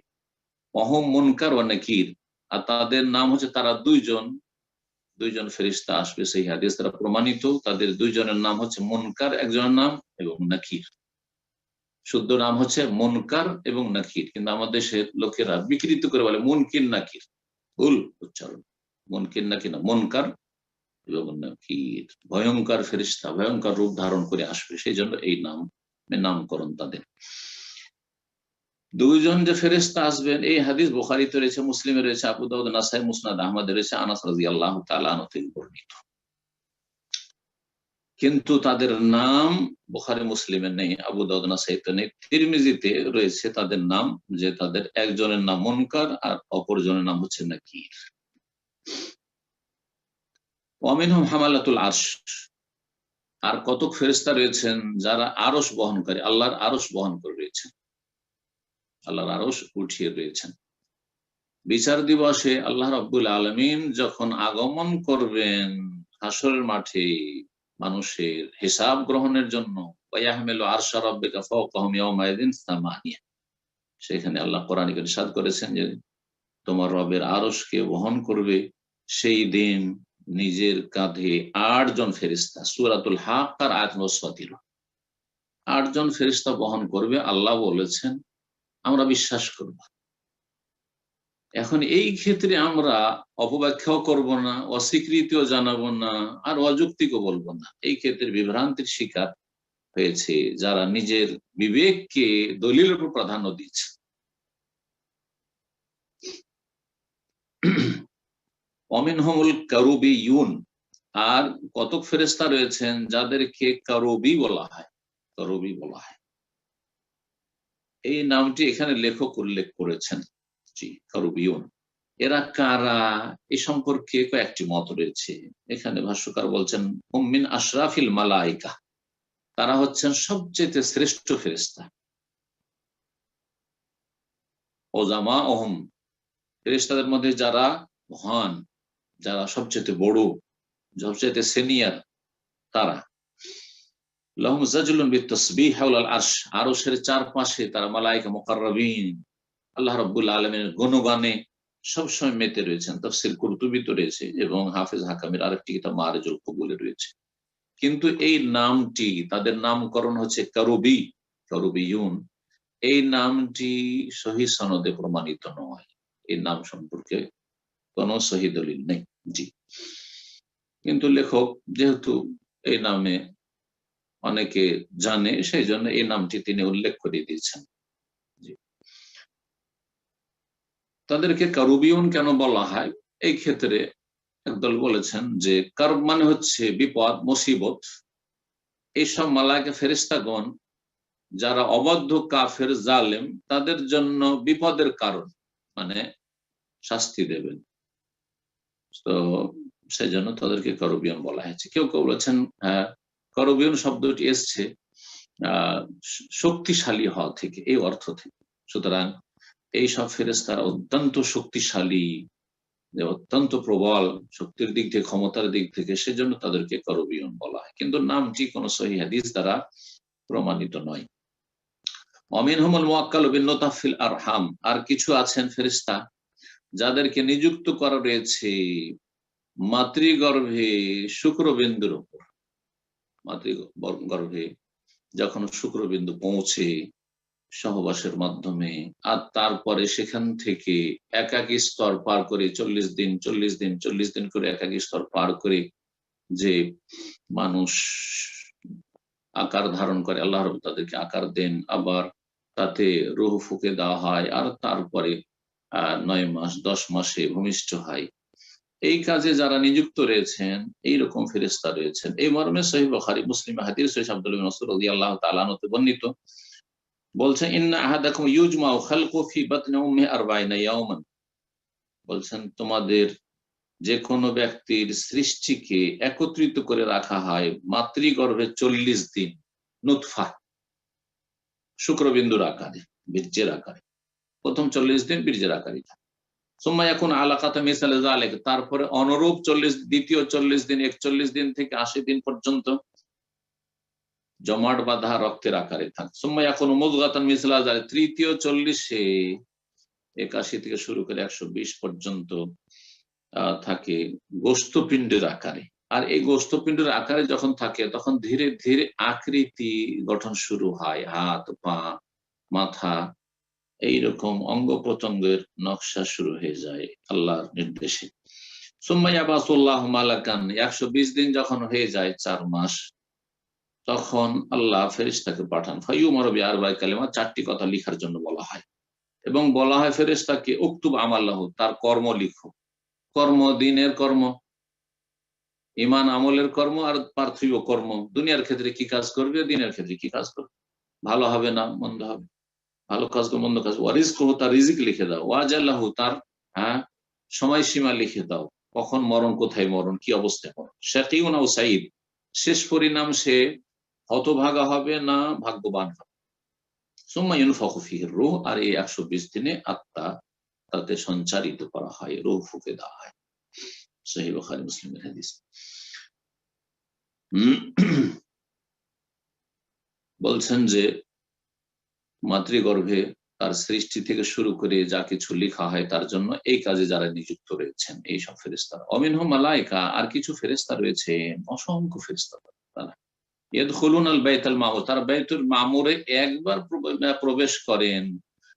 অহম মুনকার ও নাকির, আর তাদের নাম হচ্ছে, তারা দুইজন ফেরেশতা আসবে সেই হাদিস দ্বারা প্রমাণিত। তাদের দুইজনের নাম হচ্ছে মুনকার একজনের নাম, এবং নাকির। শুদ্ধ নাম হচ্ছে মুনকার এবং নাকির, কিন্তু আমাদের দেশের লোকেরা বিকৃত করে বলে মুনকির নাকির, ভুল উচ্চারণ। মুনকির নাকির না, মুনকার এবং নাকির। ভয়ঙ্কর ফেরেশতা, ভয়ঙ্কর রূপ ধারণ করে আসবে, সেই জন্য এই নামকরণ তাদের। দুইজন যে ফেরেশতা আসবেন এই হাদিস বুখারীতে রয়েছে, মুসলিমে রয়েছে, আবু দাউদ, নাসাই, মুসনাদ আহমদে রয়েছে, আনাস রাদিয়াল্লাহু তাআলা আনহু থেকে বর্ণিত। কিন্তু তাদের নাম বুখারী মুসলিমে নেই, আবু দাউদ, নাসাইতে নেই, তিরমিজিতে রয়েছে তাদের নাম, যে তাদের একজনের নাম মুনকার আর অপরজনের নাম হচ্ছে নাকির। ওয়া মিনহুম হামালাতুল আরশ, আর কতক ফেরেশতা রয়েছেন যারা আরশ বহনকারী, আল্লাহর আরশ বহন করে রয়েছেন, আল্লাহর আরশ উঠিয়ে রয়েছেন। বিচার দিবসে আল্লাহ রাব্বুল আলামিন যখন আগমন করবেন হাসরের মাঠে মানুষের হিসাব গ্রহণের জন্য, ওয়ায়াহমিলু আরশা রাব্বিকা ফাওকাহুম ইয়াওমাইযিন সামানিয়া, সেখানে আল্লাহ কোরআনে ইরশাদ করেছেন যে তোমার রবের আরশকে বহন করবে সেই দিন নিজের কাঁধে 8 জন ফেরেশতা। সূরাতুল হাক্কার আয়াত নম্বর 17। 8 জন ফেরেশতা বহন করবে, আল্লাহ বলেছেন, আমরা বিশ্বাস করব। এখন এই ক্ষেত্রে আমরা অপব্যাখ্যাও করব না, অস্বীকৃতিও জানাবো না, আর অযৌক্তিকও বলবো না। এই ক্ষেত্রে বিভ্রান্তির শিকার হয়েছে যারা নিজের বিবেককে দলিলের উপর প্রাধান্য দিচ্ছে। অমিনহুমুল কারুবিয়ুন, আর কতক ফেরেশতা রয়েছেন যাদেরকে কারুবি বলা হয়, কারুবি বলা হয়। এই নামটি এখানে লেখক উল্লেখ করেছেন, জি, কারুবিয়ুন। এরা কারা, এ সম্পর্কে কয়েকটি মত রয়েছে। এখানে ভাষ্যকার বলছেন হুম মিন আশরাফিল মালাইকা, তারা হচ্ছেন সবচেয়ে শ্রেষ্ঠ ফেরেশতা। ওজামা ওহম, ফেরেশতাদের মধ্যে যারা মহান, যারা সবচেয়ে বড়, সবচেয়ে সিনিয়র, তারা। লাহুম জাজলুন বিতাসবিহ হাওলাল আরশ, আরশের চারপাশে তারা মালায়েকা মুকাররাবিন আল্লাহ রাব্বুল আলামিনের গুণগানে সবসময় মেতে রয়েছেন। তাফসীর কুরতুবীতে রয়েছে এবং হাফেজ হাকামের আরেকটি কিতাব মারিজুল কবুলে রয়েছে। কিন্তু এই নামটি, তাদের নামকরণ হচ্ছে কারুবি, কারুবিয়ুন, এই নামটি সহিহ সনদে প্রমাণিত নয়। এই নাম সম্পর্কে কোন সহিহ দলিল নেই, জি। কিন্তু লেখক যেহেতু এই নামে অনেকে জানে, সেই জন্য এই নামটি তিনি উল্লেখ করে দিয়েছেন। তাদেরকে কারুবিয়ুন কেন বলা হয়, এই ক্ষেত্রে একদল বলেছেন যে কারব মানে হচ্ছে বিপদ, মুসিবত। এইসব মালায়েকা ফেরেশতাগণ যারা অবাধ্য, কাফের, জালেম, তাদের জন্য বিপদের কারণ, মানে শাস্তি দেবেন, তো সেই জন্য তাদেরকে কারুবিয়ুন বলা হয়েছে। কেউ কেউ বলেছেন কারুবিয়ুন শব্দটি এসছে শক্তিশালী হওয়া থেকে, এই অর্থ থেকে। সুতরাং এই সব ফেরেশতারা অত্যন্ত শক্তিশালী, অত্যন্ত প্রবল শক্তির দিক থেকে, ক্ষমতার দিক থেকে, সেজন্য তাদেরকে কারুবিয়ুন বলা হয়। কিন্তু নামটি কোন সহিহ হাদিস দ্বারা প্রমাণিত নয়। অমিনহুমুল মুআক্কালু বিন-নুতফা ফিল আরহাম, আর কিছু আছেন ফেরেশতা যাদেরকে নিযুক্ত করা রয়েছে মাতৃগর্ভে শুক্রবিন্দুর উপর। মাতৃগর্ভে যখন শুক্রবিন্দু পৌঁছে সহবাসের মাধ্যমে, আর তারপরে সেখান থেকে এক এক স্তর পার করে 40 দিন করে এক এক স্তর পার করে যে মানুষ আকার ধারণ করে, আল্লাহ রাব্বুল তাদেরকে আকার দেন, আবার তাতে রূহ ফুঁকে দেওয়া হয়, আর তারপরে 9 মাস 10 মাসে ভূমিষ্ঠ হয়। এই কাজে যারা নিযুক্ত রয়েছেন, এইরকম ফেরেশতা রয়েছেন। এই মর্মে সহিহ বুখারী, মুসলিম হাদিস রয়েছে, আব্দুল্লাহ ইবনে মাসউদ রাদিয়াল্লাহু তাআলা আনহু বর্ণিত, বলছেন ইন্না আহাদাকুম ইউজমাউ খালকু ফি বাতনি উম্মিহি 40 ইয়াওমান, বলছেন তোমাদের যে কোনো ব্যক্তির সৃষ্টিকে একত্রিত করে রাখা হয় মাতৃগর্ভে 40 দিন, নুতফা শুক্রবিন্দুর আকারে, বীর্যের আকারে। প্রথম 40 দিন বীর্যের আকারে থাকে। সুম্মা ইয়াকুন আলাকাতা মিসালে যালিক, তারপরে অনুরূপ 40, দ্বিতীয় 40 দিন, 41 দিন থেকে 80 দিন পর্যন্ত জমাট বাঁধা রক্তের আকারে থাকে। সুম্মা ইয়াকুন মুদগাতান মিসলা যালিক, তৃতীয় 40-এ 81 থেকে শুরু করে 120 পর্যন্ত থাকে গোস্তপিণ্ডের আকারে। আর এই গোস্তপিণ্ডের আকারে যখন থাকে তখন ধীরে ধীরে আকৃতি গঠন শুরু হয়, হাত, পা, মাথা, এইরকম অঙ্গ প্রত্যঙ্গের নকশা শুরু হয়ে যায় আল্লাহর নির্দেশে। সুম্মা ইয়াবাসুল্লাহু মালাকান, 120 দিন যখন হয়ে যায়, 4 মাস, তখন আল্লাহ ফেরেশতাকে পাঠান। ফায়ুমারু বিআরবা'i কালিমাত, 4টি কথা লিখার জন্য বলা হয় এবং বলা হয় ফেরেশতাকে উকতুব আমালাহু, তার কর্ম লিখো। কর্ম, দিনের কর্ম, ঈমান আমলের কর্ম, আর পার্থিব কর্ম, দুনিয়ার ক্ষেত্রে কি কাজ করবে, দিনের ক্ষেত্রে কি কাজ করবে, ভালো হবে না মন্দ হবে, ভালো কাজ করবে মন্দ কাজ। ওয়ারিজকুহু, তার রিজিক লিখে দাও। ওয়াজালাহু, তার সময়সীমা লিখে দাও, কখন মরণ, কোথায় মরণ, কি অবস্থায় মরণ। শাকিউন আও সাঈদ, শেষ পরিণাম সে হতভাগা হবে না ভাগ্যবান হবে। সুম্মা ইউনফাখু ফীহির রূহ, আর এই 120 দিনে আত্মা তাতে সঞ্চারিত করা হয়, রূহ ফুঁকে দেওয়া হয়। সহিহ বুখারী মুসলিমের হাদিস। বলছেন যে মাতৃগর্ভে তার সৃষ্টি থেকে শুরু করে যা কিছু লেখা হয় তার জন্য এই কাজে যারা নিযুক্ত রয়েছেন এইসব ফেরেশতা। অমিনহুম মালায়েকা, আর কিছু ফেরেশতা রয়েছে, অসংখ্য ফেরেশতা, তারা ইয়াদখুলুনাল বাইতাল মামুর, তারা বাইতুল মামুরে একবার প্রবেশ করেন,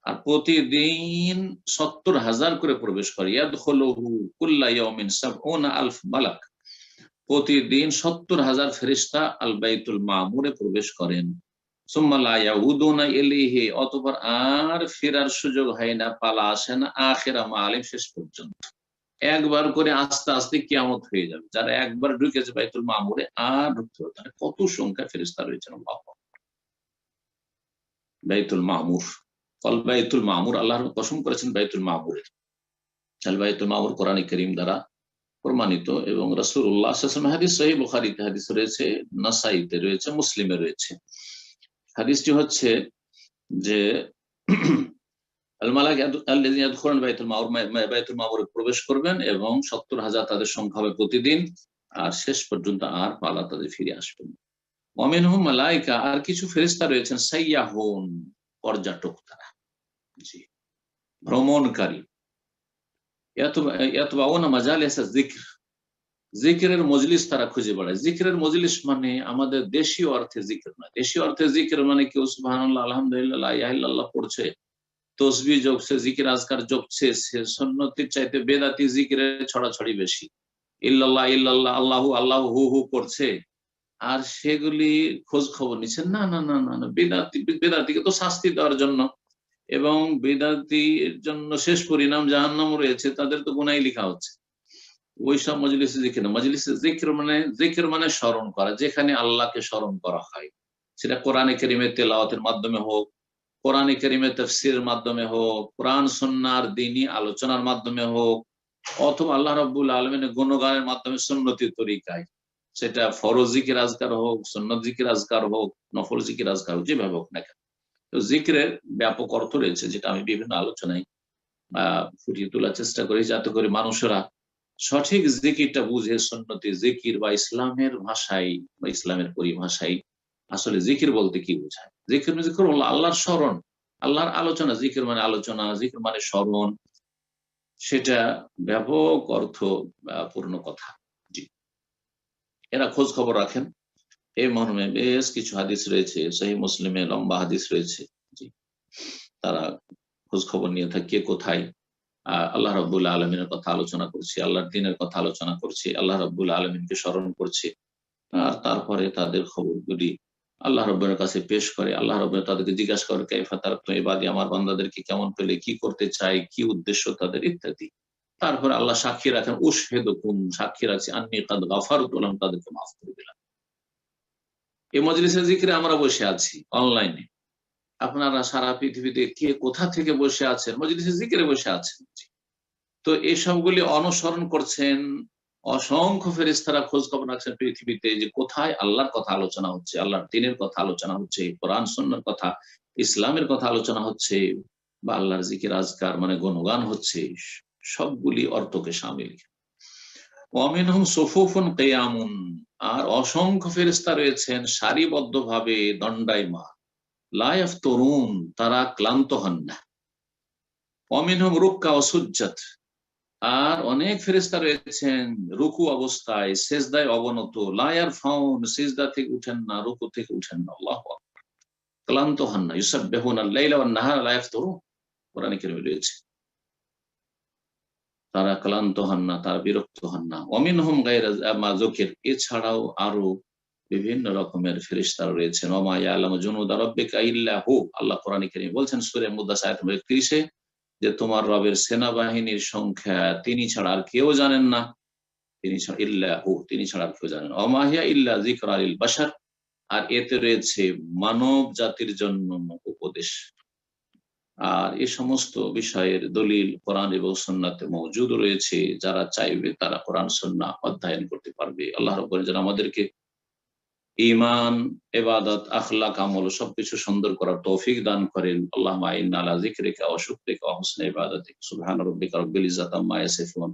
আর প্রতিদিন 70,000 করে প্রবেশ করে। ইয়াদখুলুহু কুল্লা ইয়াউমিন 70,000 মালাক, প্রতিদিন 70,000 ফেরেশতা আল বাইতুল মামুরে প্রবেশ করেন। সুম্মা লা ইয়াউদুনা ইলাইহি, অতঃপর আর ফেরার সুযোগ হয় না, পালা আসে না আখিরা মাআলিম, শেষ পর্যন্ত। একবার করে আস্তে আস্তে কিয়ামত হয়ে যাবে, যারা একবার ঢুকেছে বাইতুল মামুরে আর ঢুকতে পারবে না। কত সংখ্যা ফেরেশতা রয়েছেন আল্লাহু আকবার। বাইতুল মামুর, বাইতুল মামুর, আল্লাহর কসম করেছেন বাইতুল মামুরের। বাইতুল মামুর কোরআনে কারীম দ্বারা প্রমাণিত, এবং রাসূলুল্লাহ সাল্লাল্লাহু আলাইহি ওয়াসাল্লাম হাদিস, সহিহ বুখারীতে হাদিস রয়েছে, নাসাঈতে রয়েছে, মুসলিমে রয়েছে। হাদিসটি হচ্ছে যে আল মালাক আল্লাযী ইয়াদখুলুনা বাইতুল মামুর, বাইতুল মামুরে প্রবেশ করবেন এবং 70,000 তাদের সংখ্যা হবে প্রতিদিন, আর শেষ পর্যন্ত আর পালা তাদের ফিরে আসবে না। ওয়া মিনহুম মালায়েকা, আর কিছু ফেরেশতা রয়েছেন সাইয়াহুন, পর্যটক তারা, জি, ভ্রমণকারী। ইয়াতবাউনা মাজালিসা যিকর, জিকিরের মজলিস তারা খুঁজে বেড়ায়। জিকিরের মজলিস মানে আমাদের দেশীয় অর্থে জিকির নয়। দেশীয় অর্থে জিকির মানে কেউ সুবহানাল্লাহ, আলহামদুলিল্লাহ, লা ইলাহা ইল্লাল্লাহ পড়ছে, তসবিহ জপছে, জিকির আজকার জপছে, সে সুন্নতির চাইতে বেদাতি জিকিরের ছড়াছড়ি বেশি। ইল্লাল্লাহ ইল্লাল্লাহ, আল্লাহু আল্লাহু হু হু করছে, আর সেগুলি খোঁজ খবর নিচ্ছে। না না না না না, বেদাতিকে তো শাস্তি দেওয়ার জন্য, এবং বেদাতির জন্য শেষ পরিণাম জাহান্নাম রয়েছে, তাদের তো গুনাহ লিখা হচ্ছে। ওইসব মজলিসে জিকির না। মজলিসে জিকির মানে স্মরণ করা, যেখানে আল্লাহকে স্মরণ করা হয়, সেটা কোরআনে কারীমের তেলাওয়াতের মাধ্যমে হোক, কোরআনে কারীমের তাফসীরের মাধ্যমে হোক, কোরআন সুন্নাহর দ্বীনি আলোচনার মাধ্যমে হোক, অথবা আল্লাহ রাব্বুল আলামিনের গুণগানের মাধ্যমে সুন্নতি তরিকায়, সেটা ফরজ জিকির আজকার হোক, সুন্নত জিকির আজকার হোক, নফল জিকির আজকার হোক, যেভাবে হোক না কেন। তো জিকিরের ব্যাপক অর্থ রয়েছে, যেটা আমি বিভিন্ন আলোচনায় ফুটিয়ে তোলার চেষ্টা করি, যাতে করে মানুষেরা সঠিক জিকিরটা বুঝে, সুন্নতি জিকির বা ইসলামের ভাষায় বা ইসলামের পরিভাষায় আসলে জিকির বলতে কি বোঝায়। জিকির হলো আল্লাহর স্মরণ, আল্লাহর আলোচনা। জিকির মানে আলোচনা, জিকির মানে স্মরণ, সেটা ব্যাপক অর্থ পূর্ণ কথা। জি, এরা খোঁজ খবর রাখেন। এই মর্মে বেশ কিছু হাদিস রয়েছে, সহিহ মুসলিমে লম্বা হাদিস রয়েছে। জি, তারা খোঁজ খবর নিয়ে থাকে কে কোথায় আল্লাহ রাব্বুল আলামিনের কথা আলোচনা করছে, আল্লাহর দ্বীনের কথা আলোচনা করছে, আল্লাহ রাব্বুল আলামিনকে স্মরণ করছে, আর তারপরে তাদের খবরগুলি আল্লাহ রাব্বুলের কাছে পেশ করে। আল্লাহ রাব্বুল তাদেরকে জিজ্ঞাসা করে, কাইফা তারাকতু ইবাদি, আমার বান্দাদেরকে কেমন পেলে, কি করতে চাই, কি উদ্দেশ্য তাদের, ইত্যাদি। তারপরে আল্লাহ সাক্ষী রাখেন, উশহিদুকুম, সাক্ষী রাখছি, আন্নী কাদ গাফারতু লাহুম, তাদেরকে মাফ করে দিলাম। এই মজলিসে জিকিরে আমরা বসে আছি অনলাইনে, আপনারা সারা পৃথিবীতে কে কোথা থেকে বসে আছেন, মজলিসে জিকিরে বসে আছেন, তো এই সবগুলি অনুসরণ করছেন। অসংখ্য ফেরেশতারা খোঁজ খবর রাখছেন পৃথিবীতে যে কোথায় আল্লাহর কথা আলোচনা হচ্ছে, আল্লাহর দ্বীনের কথা আলোচনা হচ্ছে, কোরআন সুন্নাহর কথা, ইসলামের কথা আলোচনা হচ্ছে, বা আল্লাহর জিকির আজকার মানে গুণগান হচ্ছে। সবগুলি অর্থকে শামিল। ওয়ামিনহুম সুফুফুন কিয়ামুন, আর অসংখ্য ফেরেশতা রয়েছেন সারিবদ্ধভাবে দণ্ডায়মান। লা ইয়াফতুরুন, তারা ক্লান্ত হন না। ওয়ামিনহুম রুক্কা ওয়া সুজ্জাদ, আর অনেক ফেরেশতা রয়েছেন রুকু অবস্থায়, সেজদায় অবনত। লা ইয়ারফাউন, সিজদা থেকে উঠেন না, রুকু থেকে উঠেন না। আল্লাহু আকবার। ক্লান্ত হন না। ইউসাব্বিহুনাল লাইলা ওয়ান নাহারা লা ইয়াফতুরুন, কোরআনে কারিমে রয়েছে। তারা ক্লান্ত হন না, তারা বিরক্ত হন না। ওয়ামিনহুম গায়রা মা যুকির, এছাড়াও আরো বিভিন্ন রকমের ফেরেশতা রয়েছেন। ওয়া মা ইয়ালামু জুনুদা রাব্বিকা ইল্লা হু, আল্লাহ কোরআনে কারিমে বলছেন সূরা মুদাসসির আয়াত নম্বর 31-এ, যে তোমার রবের সেনাবাহিনীর সংখ্যা তিনি ছাড়া আর কেউ জানেন না। তিনি ছাড়া ইল্লা হু, তিনি ছাড়া আর কেউ জানেন না। ওয়া মা হিয়া ইল্লা যিকরা লিল বাশার, আর এতে রয়েছে মানব জাতির জন্য উপদেশ। আর এই সমস্ত বিষয়ের দলিল কোরআন এবং সুন্নাতে মওজুদ রয়েছে। যারা চাইবে তারা কোরআন সুন্নাহ অধ্যয়ন করতে পারবে। আল্লাহ রাব্বুল যেন আমাদেরকে ঈমান, ইবাদত, আখলাক, আমল সবকিছু সুন্দর করার তৌফিক দান করেন। আল্লাহুম্মা ইন্না আলা যিকরিকা ওয়া শুকরিকা ওয়া হুসনি ইবাদাতিক। সুবহান রাব্বিকা রাব্বিল ইজ্জাতি আম্মা ইয়াসিফুন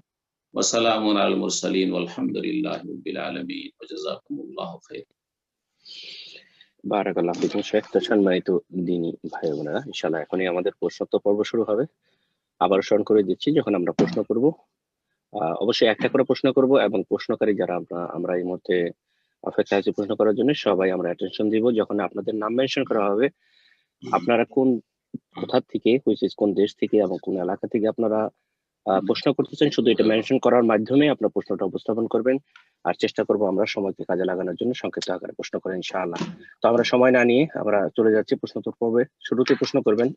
ওয়া সালামুন আলাল মুরসালিন ওয়ালহামদুলিল্লাহি রাব্বিল আলামিন ওয়া জাযাকুমুল্লাহু খাইর। বারাকাল্লাহ ফিকুম শেখ। তো সম্মানিত দিনী ভাই বোনেরা, ইনশাআল্লাহ এখনই আমাদের প্রশ্নোত্তর পর্ব শুরু হবে। আবার স্মরণ করে দিচ্ছি, যখন আমরা প্রশ্ন করব অবশ্যই একটা করে প্রশ্ন করব, এবং প্রশ্নকারী যারা আমরা এই মুহূর্তে অপেক্ষা আছি প্রশ্ন করার জন্য, সবাই আমরা অ্যাটেনশন দিব। যখন আপনাদের নাম মেনশন করা হবে, আপনারা কোথা থেকে, কোন দেশ থেকে এবং কোন এলাকা থেকে আপনারা প্রশ্ন করতেছেন, শুধু এটা মেনশন করার মাধ্যমে আপনার প্রশ্নটা উপস্থাপন করবেন। আর চেষ্টা করব আমরা সময়কে কাজে লাগানোর জন্য সংক্ষিপ্ত আকারে প্রশ্ন করেন ইনশাআল্লাহ। তো আমরা সময় না নিয়ে আমরা চলে যাচ্ছি প্রশ্নোত্তর পর্বে। শুরুতে প্রশ্ন করবেন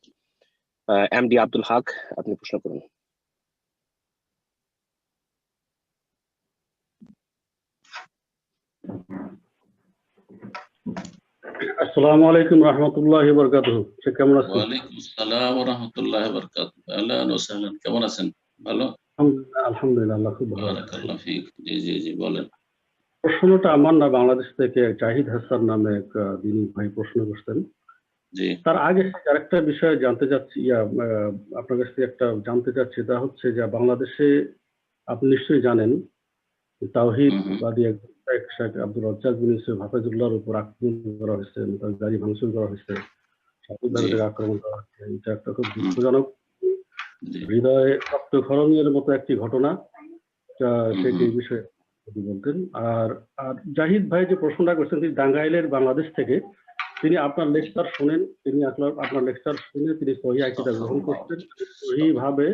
এমডি আব্দুল হক, আপনি প্রশ্ন করুন। আসসালামু আলাইকুম রাহমাতুল্লাহি ওয়া বারাকাতুহু। শেখ কেমন আছেন? ওয়া আলাইকুম আসসালাম ওয়া রাহমাতুল্লাহি ওয়া বারাকাতুহু। আহলান ওয়া সাহলান, কেমন আছেন? ভালো? আলহামদুলিল্লাহ, আল্লাহ খুব ভালো। বারাকাল্লাহু ফিক। জি বলেন। প্রশ্নটা আমার না, বাংলাদেশ থেকে জাহিদ হাসান নামে এক দিনী ভাই প্রশ্ন করছেন। জি। তার আগে আরেকটা বিষয় জানতে চাচ্ছি, আপনার কাছ থেকে একটা জানতে চাচ্ছি, তা হচ্ছে যে বাংলাদেশে আপনি নিশ্চয়ই জানেন তাওহীদবাদী একজন শেখ আব্দুর রাজ্জাক বিন ইউসুফ হাফেজুল্লাহর উপর আক্রমণ করা হয়েছে, তার গাড়ি ভাঙচুর করা হয়েছে, আক্রমণ করা হয়েছে। এটা একটা খুব দুঃখজনক, হৃদয়ে রক্তক্ষরণের মতো একটি ঘটনা। সেটি এই বিষয়ে বলতেন। আর জাহিদ ভাই যে প্রশ্নটা করছেন, তিনি টাঙ্গাইলের বাংলাদেশ থেকে, তিনি আপনার লেকচার শুনেন, আপনার লেকচার শুনে তিনি সহিহ আকীদা গ্রহণ করতেন। সহিভাবে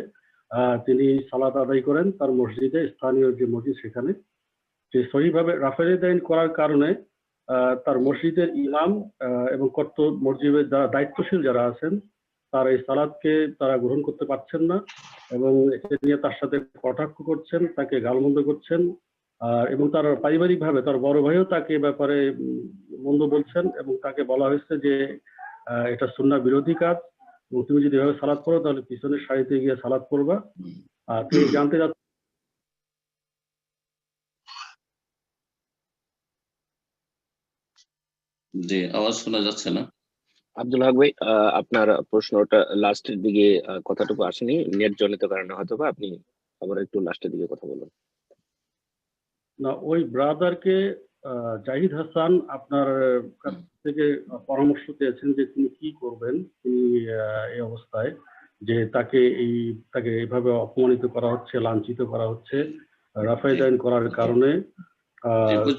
তিনি সালাত আদায় করেন তার মসজিদে, স্থানীয় যে মসজিদ সেখানে। যে সহিভাবে রাফেলে দাইন করার কারণে তার মসজিদের ইমাম এবং মসজিদের যারা দায়িত্বশীল যারা আছেন, তার এই সালাদকে তারা গ্রহণ করতে পারছেন না, এবং এটা নিয়ে তার সাথে কটাক্ষ করছেন, তাকে গালমন্দ করছেন। এবং তার পারিবারিকভাবে তার বড় ভাইও তাকে ব্যাপারে মন্দ বলছেন, এবং তাকে বলা হয়েছে যে এটা সুন্নাহ বিরোধী কাজ, এবং তুমি যদি এভাবে সালাদ করো তাহলে পিছনের সারিতে গিয়ে সালাদ করবা। তিনি জানতে চাচ্ছেন। জি, আওয়াজ শোনা যাচ্ছে না? আব্দুল হক ভাই, আপনার প্রশ্নটা লাস্টের দিকে কথাটুকু আসেনি, নেট জনিত কারণে হয়তো বা, আপনি আবার একটু লাস্টের দিকে কথা বলুন। না, ওই ব্রাদারকে জাহিদ হাসান আপনার কাছ থেকে পরামর্শ চেয়েছেন যে তিনি কি করবেন তিনি এই অবস্থায়, যে তাকে এইভাবে অপমানিত করা হচ্ছে, লাঞ্ছিত করা হচ্ছে রাফায়ে দাইন করার কারণে,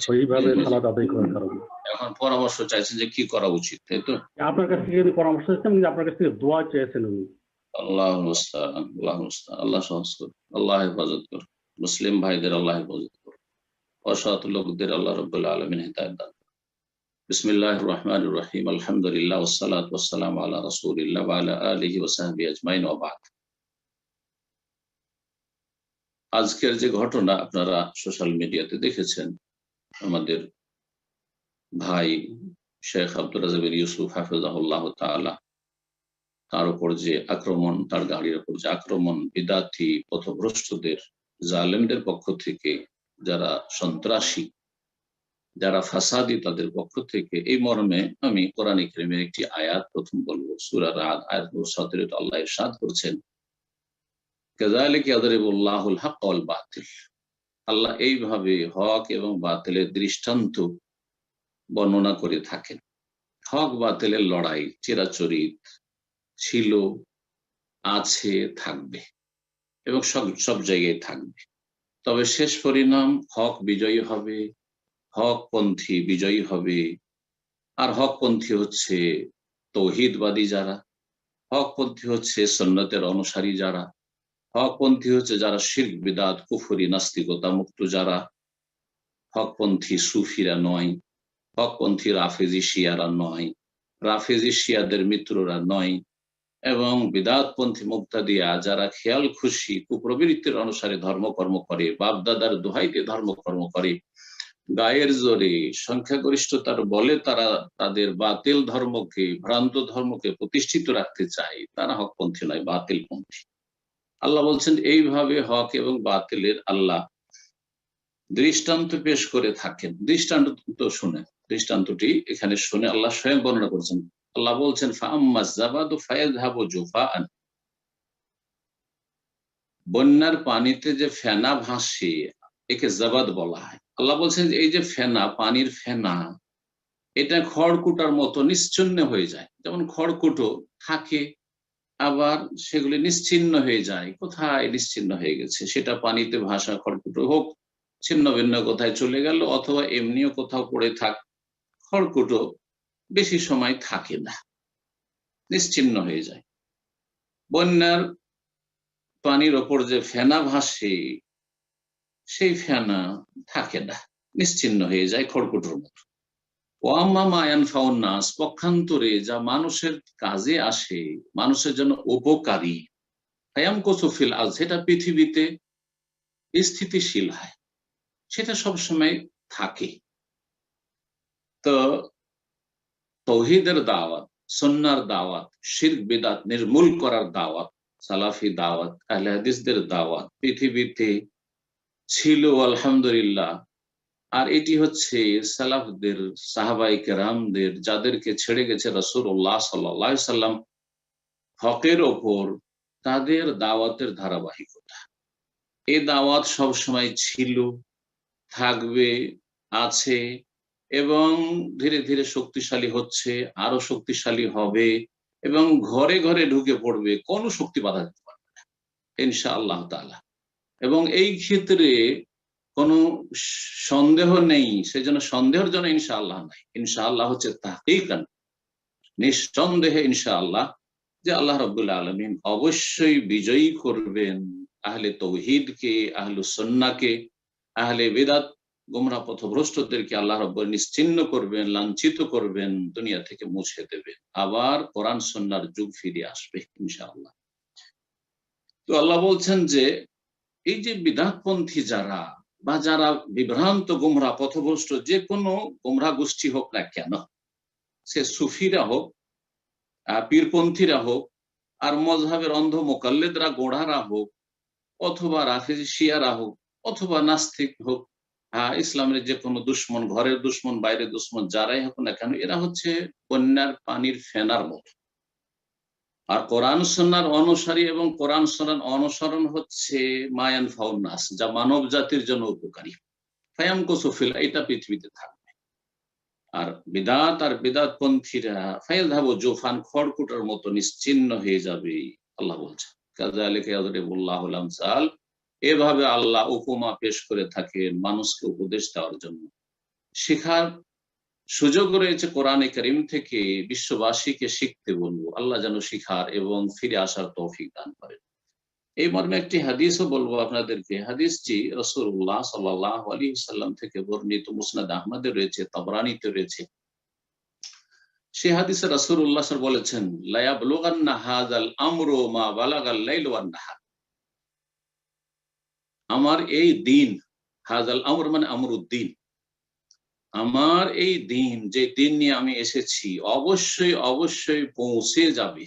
সহিভাবে সালাত আদায় করার কারণে। এখন পরামর্শ চাইছেন যে কি করা উচিত, তাই তো? আপনার কাছ থেকে পরামর্শ চাইছেন, আপনার কাছ থেকে দোয়া চেয়েছেন উনি। আল্লাহু মুস্তাআন, আল্লাহু মুস্তাআন। আল্লাহ সহজ করুন, আল্লাহ হেফাজত করুন, মুসলিম ভাইদের আল্লাহ হেফাজত করুন, অসৎ লোকদের আল্লাহ রাব্বুল আলামিন হিদায়াত দান। বিসমিল্লাহির রহমানির রহিম, আলহামদুলিল্লাহ ওয়াসসালাতু ওয়াসসালামু আলা রাসূলিল্লাহ ওয়া আলা আলিহি ওয়া সাহবিহি আজমাইন ওয়া বা'দ। আজকের যে ঘটনা আপনারা সোশ্যাল মিডিয়াতে দেখেছেন, আমাদের ভাই শেখ আব্দুর রাজ্জাক বিন ইউসুফ হাফিজাহুল্লাহ তাআলা তার উপর যে আক্রমণ, তার গাড়ির উপর যে আক্রমণ বিদাতি পথভ্রষ্টদের, জালেমদের পক্ষ থেকে, যারা সন্ত্রাসী, যারা ফাসাদি, তাদের পক্ষ থেকে, এই মর্মে আমি কোরআন কারীমের একটি আয়াত প্রথম বলবো। সূরা রাদ আয়াত 17 আল্লাহ ইরশাদ করছেন, কাযালিকা ইয়াদরিবুল্লাহুল হক ওয়াল বাতিল। আল্লাহ এইভাবে হক এবং বাতিলের দৃষ্টান্ত বর্ণনা করে থাকেন। হক বাতিলের লড়াই চিরাচরিত ছিল, আছে, থাকবে এবং সব জায়গায় থাকবে। তবে শেষ পরিণাম হক বিজয়ী হবে, হকপন্থী বিজয়ী হবে। আর হকপন্থী হচ্ছে তৌহিদবাদী যারা, হকপন্থী হচ্ছে সুন্নতের অনুসারী যারা, হকপন্থী হচ্ছে যারা শিরক বিদআত কুফরি নাস্তিকতা মুক্ত যারা, হকপন্থী সুফিরা নয়, হকপন্থী রাফেজি শিয়ারা নয়, রাফেজি শিয়াদের মিত্ররা নয়, এবং বিদআতপন্থী মুবতাদিয়া যারা খেয়াল খুশি কুপ্রবৃত্তির অনুসারে ধর্মকর্ম করে, বাপদাদার দোহাই দিয়ে ধর্মকর্ম করে, গায়ের জোরে সংখ্যাগরিষ্ঠতার বলে তারা তাদের বাতিল ধর্মকে, ভ্রান্ত ধর্মকে প্রতিষ্ঠিত রাখতে চায়, তারা হকপন্থী নয়, বাতিলপন্থী। আল্লাহ বলছেন এইভাবে হক এবং বাতিলের আল্লাহ দৃষ্টান্ত পেশ করে থাকেন। দৃষ্টান্ত তো শুনে, দৃষ্টান্তটি এখানে শুনে আল্লাহ স্বয়ং বর্ণনা করছেন। আল্লাহ বলছেন, ফাআম্মা যাবাদু ফায়াযহাবু জুফাআন। বন্যার পানিতে যে ফেনা ভাসে একে জাবাদ বলা হয়। আল্লাহ বলছেন এই যে ফেনা, পানির ফেনা, এটা খড়কুটার মতো নিশ্চিহ্ন হয়ে যায়। যেমন খড়কুটো থাকে, আবার সেগুলি নিশ্চিহ্ন হয়ে যায়। কোথায় নিশ্চিহ্ন হয়ে গেছে? সেটা পানিতে ভাসা খড়কুটো হোক, ছিন্ন ভিন্ন কোথায় চলে গেল, অথবা এমনিও কোথাও পড়ে থাক, খড়কুটো বেশি সময় থাকে না, নিশ্চিহ্ন হয়ে যায়। বন্যার পানির ওপর যে ফেনা ভাসে, সেই ফেনা থাকে না, নিশ্চিহ্ন হয়ে যায় খড়কুটোর মতো। ওয়াম্মা মা ইয়ানফাউন নাস, পক্ষান্তরে যা মানুষের কাজে আসে, মানুষের জন্য উপকারী, ফায়ামকুসু ফিল আরদ, সেটা পৃথিবীতে স্থিতিশীল হয়, সেটা সবসময় থাকে। তো তৌহিদের দাওয়াত, সুন্নাহর দাওয়াত, শিরক বিদআত নির্মূল করার দাওয়াত, সালাফি দাওয়াত, আহলে হাদিসদের দাওয়াত পৃথিবীতে ছিল আলহামদুলিল্লাহ। আর এটি হচ্ছে সালাফদের, সাহাবায়ে কেরামদের, যাদেরকে ছেড়ে গেছে রাসূলুল্লাহ সাল্লাল্লাহু আলাইহি সাল্লাম হকের ওপর, তাদের দাওয়াতের ধারাবাহিকতা। এই দাওয়াত সব সময় ছিল, থাকবে, আছে এবং ধীরে ধীরে শক্তিশালী হচ্ছে, আরো শক্তিশালী হবে এবং ঘরে ঘরে ঢুকে পড়বে, কোনো শক্তি বাধা দিতে পারবে না ইনশাআল্লাহ তাআলা। এবং এই ক্ষেত্রে কোনো সন্দেহ নেই, সেজন্য সন্দেহের জন্য ইনশাআল্লাহ নাই। ইনশাআল্লাহ হচ্ছে তাহকীকান, নিঃসন্দেহে ইনশাআল্লাহ, যে আল্লাহ রাব্বুল আলামিন অবশ্যই বিজয়ী করবেন আহলে তৌহিদকে, আহলুস সুন্নাহকে, আহলে বিদআত গোমরাহ পথভ্রষ্টদেরকে আল্লাহ রাব্বুল নিশ্চিহ্ন করবেন, লাঞ্ছিত করবেন, দুনিয়া থেকে মুছে দেবেন। আবার কোরআন সুন্নাহর যুগ ফিরে আসবে ইনশাআল্লাহ। তো আল্লাহ বলছেন যে এই যে বিদআতপন্থী যারা, বা যারা বিভ্রান্ত গোমরাহ পথভ্রষ্ট, যে কোনো গোমরাহ গোষ্ঠী হোক না কেন, সে সুফিরা হোক, পীরপন্থীরা হোক, আর মযহাবের অন্ধ মুকাল্লিদরা, গোঁড়ারা হোক, অথবা রাফেজি শিয়ারা হোক, অথবা নাস্তিক হোক, ইসলামের যে কোনো দুশ্মন, ঘরের দুশ্মন, বাইরের দুশ্মন, যারাই হোক না কেন, এরা হচ্ছে বন্যার পানির ফেনার মতো। আর কোরআন সুন্নাহর অনুসারী এবং কোরআন সুন্নাহর অনুসরণ হচ্ছে মা ইয়ানফাউন নাস, যা মানব জাতির জন্য উপকারী। ফায়ামকুসু ফিল, এটা পৃথিবীতে থাকবে। আর বিদআত আর বিদআতপন্থীরা ফায়াযহাবু জুফান, খড়কুটার মতো নিশ্চিহ্ন হয়ে যাবে। আল্লাহ বলছেন কাযালিকা ইয়াদরিবুল্লাহুল আমসাল, এভাবে আল্লাহ উপমা পেশ করে থাকেন মানুষকে উপদেশ দেওয়ার জন্য। শেখার সুযোগ রয়েছে কোরআনে কারীম থেকে, বিশ্ববাসীকে শিখতে বলবো। আল্লাহ যেন শিখার এবং ফিরে আসার তৌফিক দান করেন। এই মর্মে একটি হাদিসও বলবো আপনাদেরকে। হাদিসটি রাসূলুল্লাহ সাল্লাল্লাহু আলাইহি ওয়াসাল্লাম থেকে বর্ণিত, মুসনাদ আহমদে রয়েছে, তাবরানীতে রয়েছে। সেই হাদিসে রাসূলুল্লাহ সাল্লাল্লাহু আলাইহি ওয়াসাল্লাম বলেছেন, লা ইয়াবলুগান্না হাযাল আমরু মা বালাগাল লাইল ওয়ান নাহার। আমার এই দিন, হাযাল আমর মানে আমরুদ্দিন, আমার এই দিন, যে দিন নিয়ে আমি এসেছি, অবশ্যই অবশ্যই পৌঁছে যাবে,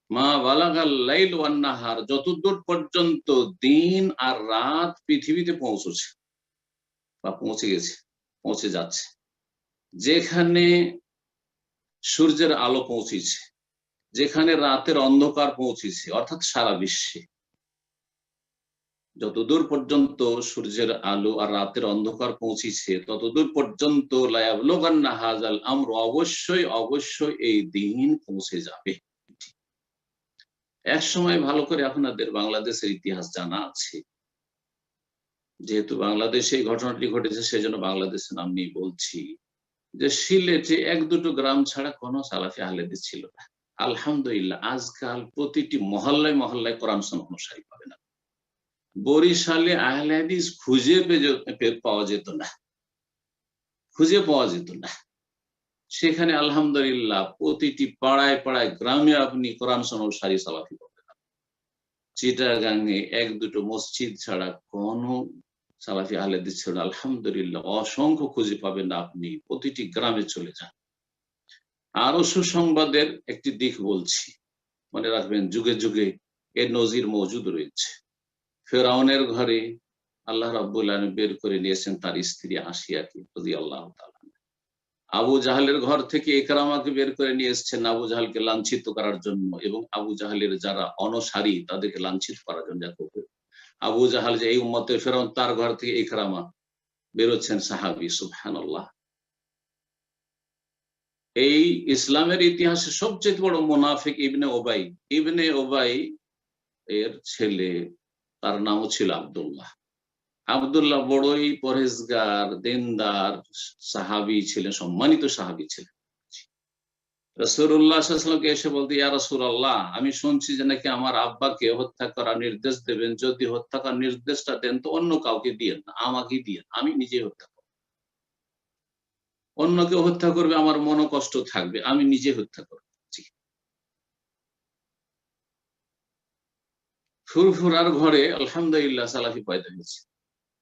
মা বালাগাল লাইল ওয়ান নাহার, যতদূর পর্যন্ত দিন আর রাত পৃথিবীতে পৌঁছেছে বা পৌঁছে গেছে, পৌঁছে যাচ্ছে, যেখানে সূর্যের আলো পৌঁছেছে, যেখানে রাতের অন্ধকার পৌঁছেছে, অর্থাৎ সারা বিশ্বে যতদূর পর্যন্ত সূর্যের আলো আর রাতের অন্ধকার পৌঁছেছে ততদূর পর্যন্ত লায়াবলুগান্না হাযাল আমর, অবশ্যই অবশ্যই এই দিন পৌঁছে যাবে। এক সময় ভালো করে আপনাদের বাংলাদেশের ইতিহাস জানা আছে, যেহেতু বাংলাদেশে এই ঘটনাটি ঘটেছে সেজন্য বাংলাদেশের নাম নিয়ে বলছি, যে সিলেটে এক দুটো গ্রাম ছাড়া কোনো সালাফি আহলে হাদিস ছিল না। আলহামদুলিল্লাহ আজকাল প্রতিটি মহল্লায় মহল্লায় কোরআন সুন্নাহ অনুসারী পাবে না। বরিশালে আহলে হাদিস খুঁজে পাওয়া যেত না, খুঁজে পাওয়া যেত না। সেখানে আলহামদুলিল্লাহ প্রতিটি পাড়ায় পাড়ায় গ্রামে আপনি কোরআন সুন্নাহ অনুসারী সালাফি পাবেন না। চিটাগাঙে এক দুটো মসজিদ ছাড়া কোনো সালাফি আহলে হাদিস ছিল না। আলহামদুলিল্লাহ অসংখ্য খুঁজে পাবেন না, আপনি প্রতিটি গ্রামে চলে যান। আরো সুসংবাদের একটি দিক বলছি, মনে রাখবেন যুগে যুগে এর নজির মজুদ রয়েছে। ফেরাউনের ঘরে আল্লাহ রাব্বুল আলামিন বের করে নিয়েছেন তার স্ত্রী আসিয়াকে রাদিয়াল্লাহু তাআলা। আবু জাহালের ঘর থেকে ইকরামাকে বের করে নিয়ে এসেছেন আবু জাহালকে লাঞ্ছিত করার জন্য, এবং আবু জাহালের যারা অনুসারী তাদেরকে লাঞ্ছিত করার জন্য। আবু জাহাল যে এই উম্মতের ফেরাউন, তার ঘর থেকে ইকরামা বেরোচ্ছেন সাহাবী। সুবহানাল্লাহ। এই ইসলামের ইতিহাসে সবচেয়ে বড় মুনাফিক ইবনে ওবাই। ইবনে ওবাই এর ছেলে, তার নামও ছিল আব্দুল্লাহ। আব্দুল্লাহ বড়ই পরহেজগার, দিনদার সাহাবী ছিলেন, সম্মানিত সাহাবী ছিলেন। রাসূলুল্লাহ সাল্লাল্লাহু আলাইহি ওয়াসাল্লামকে এসে বলতে, ইয়া রাসূলুল্লাহ, আমি শুনছি যে নাকি আমার আব্বাকে হত্যা করার নির্দেশ দেবেন, যদি হত্যা করার নির্দেশটা দেন তো অন্য কাউকে দিয়েন না, আমাকে দিয়েন, আমি নিজে হত্যা করব। অন্য কেউ হত্যা করবে আমার মনোকষ্ট থাকবে, আমি নিজে হত্যা করব। ফুরফুরার ঘরে আলহামদুলিল্লাহ সালাফি পয়দা হয়েছে।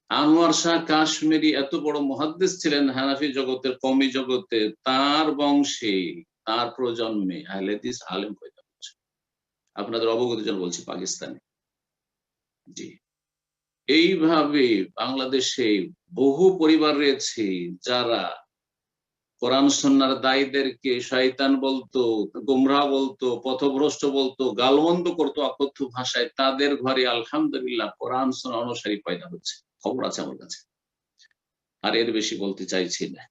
আনোয়ার শাহ কাশ্মীরি এত বড় মুহাদ্দিস ছিলেন হানাফি জগতের, কওমি জগতে, তার বংশে তার প্রজন্মে আহলে হাদিস আলেম পয়দা হচ্ছে। আপনাদের অবগতির জন্য বলছি, পাকিস্তানে। জি, এইভাবে বাংলাদেশে বহু পরিবার রয়েছে যারা কোরআন সুন্নাহর দায়ীদেরকে শয়তান বলতো, গোমরাহ বলতো, পথভ্রষ্ট বলতো, গালমন্দ করতো অকথ্য ভাষায়। তাদের ঘরে আলহামদুলিল্লাহ কোরআন সুন্নাহ অনুসারী পয়দা হচ্ছে, খবর আছে আমার কাছে। আর এর বেশি বলতে চাইছি না।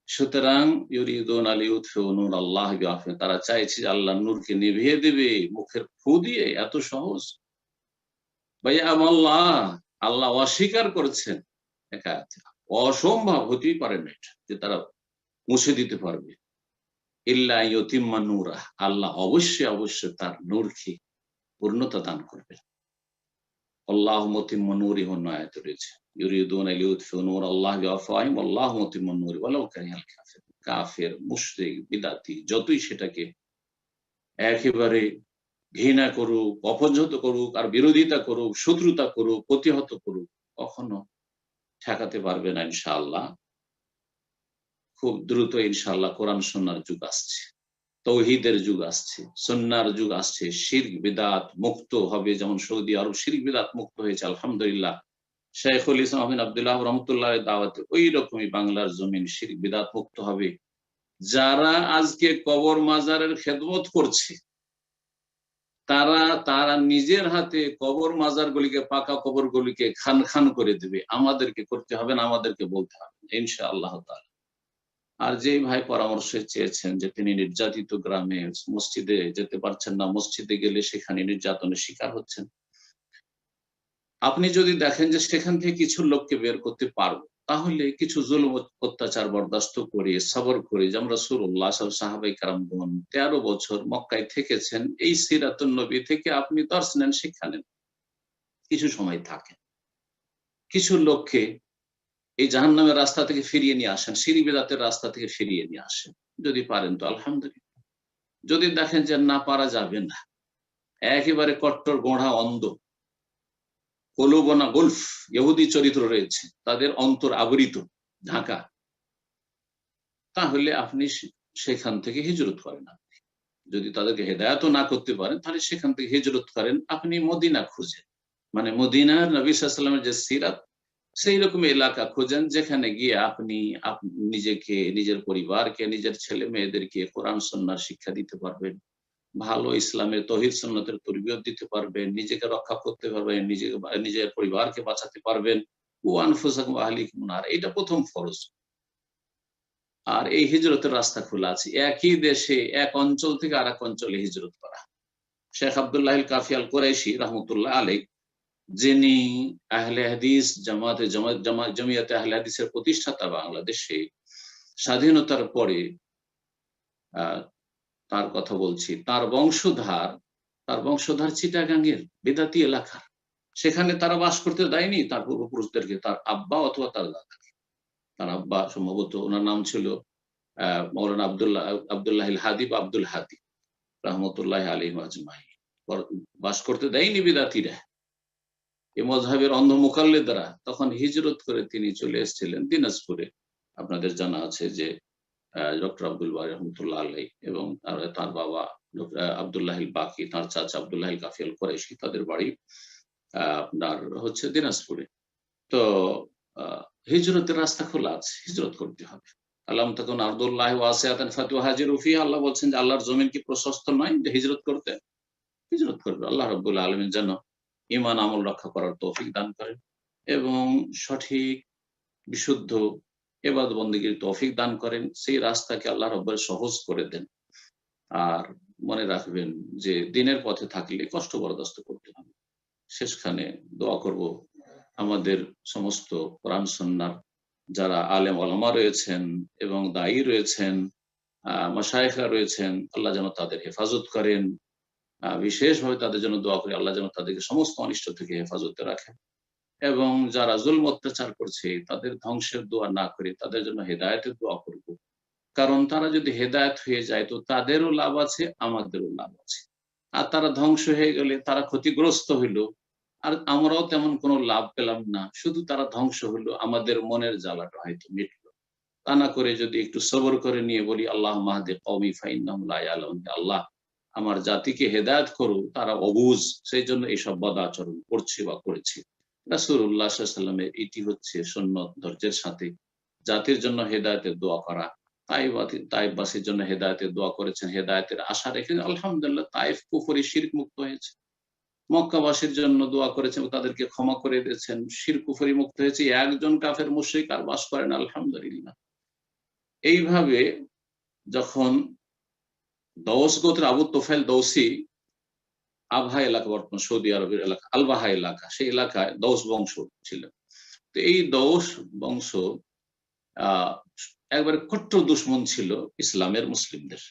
সুতরাং ইউরিদুনা লিইউতফিউ নূরাল্লাহি বিআফওয়াহিহিম, তারা চাইছে যে আল্লাহর নূরকে নিভিয়ে দেবে মুখের ফু দিয়ে। এত সহজ ভাইয়া? আল্লাহ আল্লাহ অস্বীকার করছেন, অসম্ভব, হতেই পারে না এটা যে তারা মুছে দিতে পারবে। ইল্লা ইউতিম্মা নূরা, আল্লাহ অবশ্যই অবশ্যই তার নূরকে পূর্ণতা দান করবেন। আল্লাহু মুতিম্মু নূরিহি আয়াত রয়েছে, ইউরিদুনা লিইউতফিউ নূরাল্লাহি বিআফওয়াহিহিম আল্লাহু মুতিম্মু নূরি ওয়ালাউ কারিহাল কাফিরুন। কাফের, মুশরিক, বিদআতি যতই সেটাকে একেবারে ঘৃণা করুক, অপছন্দ করুক, আর বিরোধিতা করুক, শত্রুতা করুক, প্রতিহত করুক, কখনো ঠেকাতে পারবে না ইনশাআল্লাহ। খুব দ্রুত ইনশাআল্লাহ কোরআন সুন্নাহর যুগ আসছে, তাওহীদের যুগ আসছে, সুন্নাহর যুগ আসছে। শিরক বিদআত মুক্ত হবে, যেমন সৌদি আরব শিরক বিদআত মুক্ত হয়েছে আলহামদুলিল্লাহ। শাইখুল ইসলাম বিন আব্দুল্লাহ রাহমাতুল্লাহির দাওয়াতে ওই রকমই বাংলার জমিন শিরক বিদআত মুক্ত হবে। যারা আজকে কবর মাজারের খেদমত করছে, তারা নিজের হাতে কবর মাজারগুলিকে, পাকা কবরগুলিকে খান খান করে দেবে। আমাদেরকে করতে হবে না, আমাদেরকে বলতে হবে ইনশাআল্লাহ তাআলা। আর যে ভাই পরামর্শ চেয়েছেন যে তিনি নির্যাতিত গ্রামে মসজিদে যেতে পারছেন না, মসজিদে গেলে সেখানে নির্যাতনের শিকার হচ্ছেন, আপনি যদি দেখেন যে সেখান থেকে কিছু লোককে বের করতে পারবো, তাহলে কিছু জুলুম অত্যাচার বরদাস্ত করে, সবর করে, যেমন রাসূলুল্লাহ সাহাবায়ে কেরামগণ 13 বছর মক্কায় থেকেছেন, এই সিরাতুন নবী থেকে আপনি দর্শ নেন, শিক্ষা নেন, কিছু সময় থাকেন, কিছু লোককে এই জাহান্নামের রাস্তা থেকে ফিরিয়ে নিয়ে আসেন, শিরক বিদআতের রাস্তা থেকে ফিরিয়ে নিয়ে আসেন। যদি পারেন তো আলহামদুলিল্লাহ, যদি দেখেন যে না পারা যাবে না, একেবারে কট্টর গোঁড়া অন্ধ, কলুবনা গুলফ ইহুদি চরিত্র রয়েছে, তাদের অন্তর আবৃত, ঢাকা, তাহলে আপনি সেখান থেকে হিজরত করেন। যদি তাদেরকে হেদায়েত না করতে পারেন তাহলে সেখান থেকে হিজরত করেন, আপনি মদিনা খুঁজেন, মানে মদিনার নবী সাল্লাল্লাহু আলাইহি ওয়াসাল্লামের যে সিরাত সেই রকম এলাকা খোঁজেন যেখানে গিয়ে আপনি নিজেকে, নিজের পরিবারকে, নিজের ছেলে মেয়েদেরকে কোরআন সুন্নাহর শিক্ষা দিতে পারবেন, ভালো ইসলামের তৌহিদ সুন্নাতের তরবিয়ত দিতে পারবেন, নিজেকে রক্ষা করতে পারবেন, নিজের পরিবারকে বাঁচাতে পারবেন। ওয়া আনফুসাকুম ওয়া আহলিকুম নার, এটা প্রথম ফরজ। আর এই হিজরতের রাস্তা খোলা আছে, একই দেশে এক অঞ্চল থেকে আরেক অঞ্চলে হিজরত করা। শেখ আব্দুল্লাহ আল কাফি আল কুরাইশি রাহমাতুল্লাহ আলাইহি, যিনি আহলে হাদিস জমিয়তে আহলে হাদিসের প্রতিষ্ঠাতা বাংলাদেশে, স্বাধীনতার পরে তার কথা বলছি, তার বংশধর চিটাগাঙ্গের বেদাতি এলাকার, সেখানে তারা বাস করতে দেয়নি তার পূর্বপুরুষদেরকে, তার আব্বা অথবা তার দাদা। তার আব্বা সম্ভবত, ওনার নাম ছিল মৌলানা আব্দুল্লাহ হাদি বা আব্দুল হাদি রহমতুল্লাহ আলাইহি আজমাইন। বাস করতে দেয়নি বিদাতিরা, এই মযহাবের অন্ধ মুকাল্লিদরা। তখন হিজরত করে তিনি চলে এসেছিলেন দিনাজপুরে। আপনাদের জানা আছে যে ডক্টর আব্দুল বারী রহমতুল্লাহ আলাইহি এবং তার বাবা আব্দুল্লাহ বাকি, তার চাচা আব্দুল্লাহ কাফি আল কুরাইশি, তাদের বাড়ি আপনার হচ্ছে দিনাজপুরে। তো হিজরতের রাস্তা খোলা আছে, হিজরত করতে হবে। আল্লাহ তাকুন আরদুল্লাহ ওয়াসিআতান ফাতুহাজিরু ফিহা, আল্লাহ বলছেন যে আল্লাহর জমিন কি প্রশস্ত নয় যে হিজরত করতে? হিজরত করবে। আল্লাহ রাব্বুল আলামিন যেন ঈমান আমল রক্ষা করার তৌফিক দান করেন এবং সঠিক বিশুদ্ধ ইবাদত বন্দেগীর তৌফিক দান করেন, সেই রাস্তাকে আল্লাহ রাব্বুল সহজ করে দেন। আর মনে রাখবেন যে দিনের পথে থাকলে কষ্ট বরদাস্ত করতে হবে। শেষখানে দোয়া করব আমাদের সমস্ত কোরআন সুন্নাহর যারা আলেম ওলামা রয়েছেন এবং দায়ী রয়েছেন, মাশায়েখরা রয়েছেন, আল্লাহ যেন তাদের হেফাজত করেন। বিশেষভাবে তাদের জন্য দোয়া করি, আল্লাহ যেন তাদেরকে সমস্ত অনিষ্ট থেকে হেফাজতে রাখেন এবং যারা জুলম অত্যাচার করছে তাদের ধ্বংসের দোয়া না করে তাদের জন্য হেদায়েতের দোয়া করব। কারণ তারা যদি হেদায়েত হয়ে যায় তো তাদেরও লাভ আছে, আমাদেরও লাভ আছে। আর তারা ধ্বংস হয়ে গেলে তারা ক্ষতিগ্রস্ত হইলো, আর আমরাও তেমন কোনো লাভ পেলাম না, শুধু তারা ধ্বংস হলো, আমাদের মনের জ্বালাটা হয়তো মিটলো। তা না করে যদি একটু সবর করে নিয়ে বলি আল্লাহ মাহদি কওমি ফাইন্নাহুম লা ইয়ালামুন, আল্লাহ আমার জাতিকে হেদায়েত করো, তারা অবুঝ, সেই জন্য এইসব বদ আচরণ করছে বা করেছে। রাসূলুল্লাহ সাল্লাল্লাহু আলাইহি ওয়াসাল্লামের এটি হচ্ছে সুন্নত, ধৈর্যের সাথে জাতির জন্য হেদায়েতের দোয়া করা। তাইফবাসীর জন্য হেদায়েতের দোয়া করেছেন, হেদায়েতের আশা রেখে আলহামদুলিল্লাহ তাইফ কুফরি শিরক মুক্ত হয়েছে। মক্কাবাসীর জন্য দোয়া করেছেন, তাদেরকে ক্ষমা করে দিয়েছেন, শিরক কুফরি মুক্ত হয়েছে, একজন কাফের মুশরিক আর বাস করেন, আলহামদুলিল্লাহ। এইভাবে যখন দৌস গোত্র আবু তোফাইল দৌসি, আবহা এলাকা, বর্তমান সৌদি আরবের এলাকা আলবাহা এলাকা, সেই এলাকায় দৌস বংশ ছিল। তো এই দৌস বংশ একবারে কট্টর দুশমন ছিল ইসলামের, মুসলিমদের,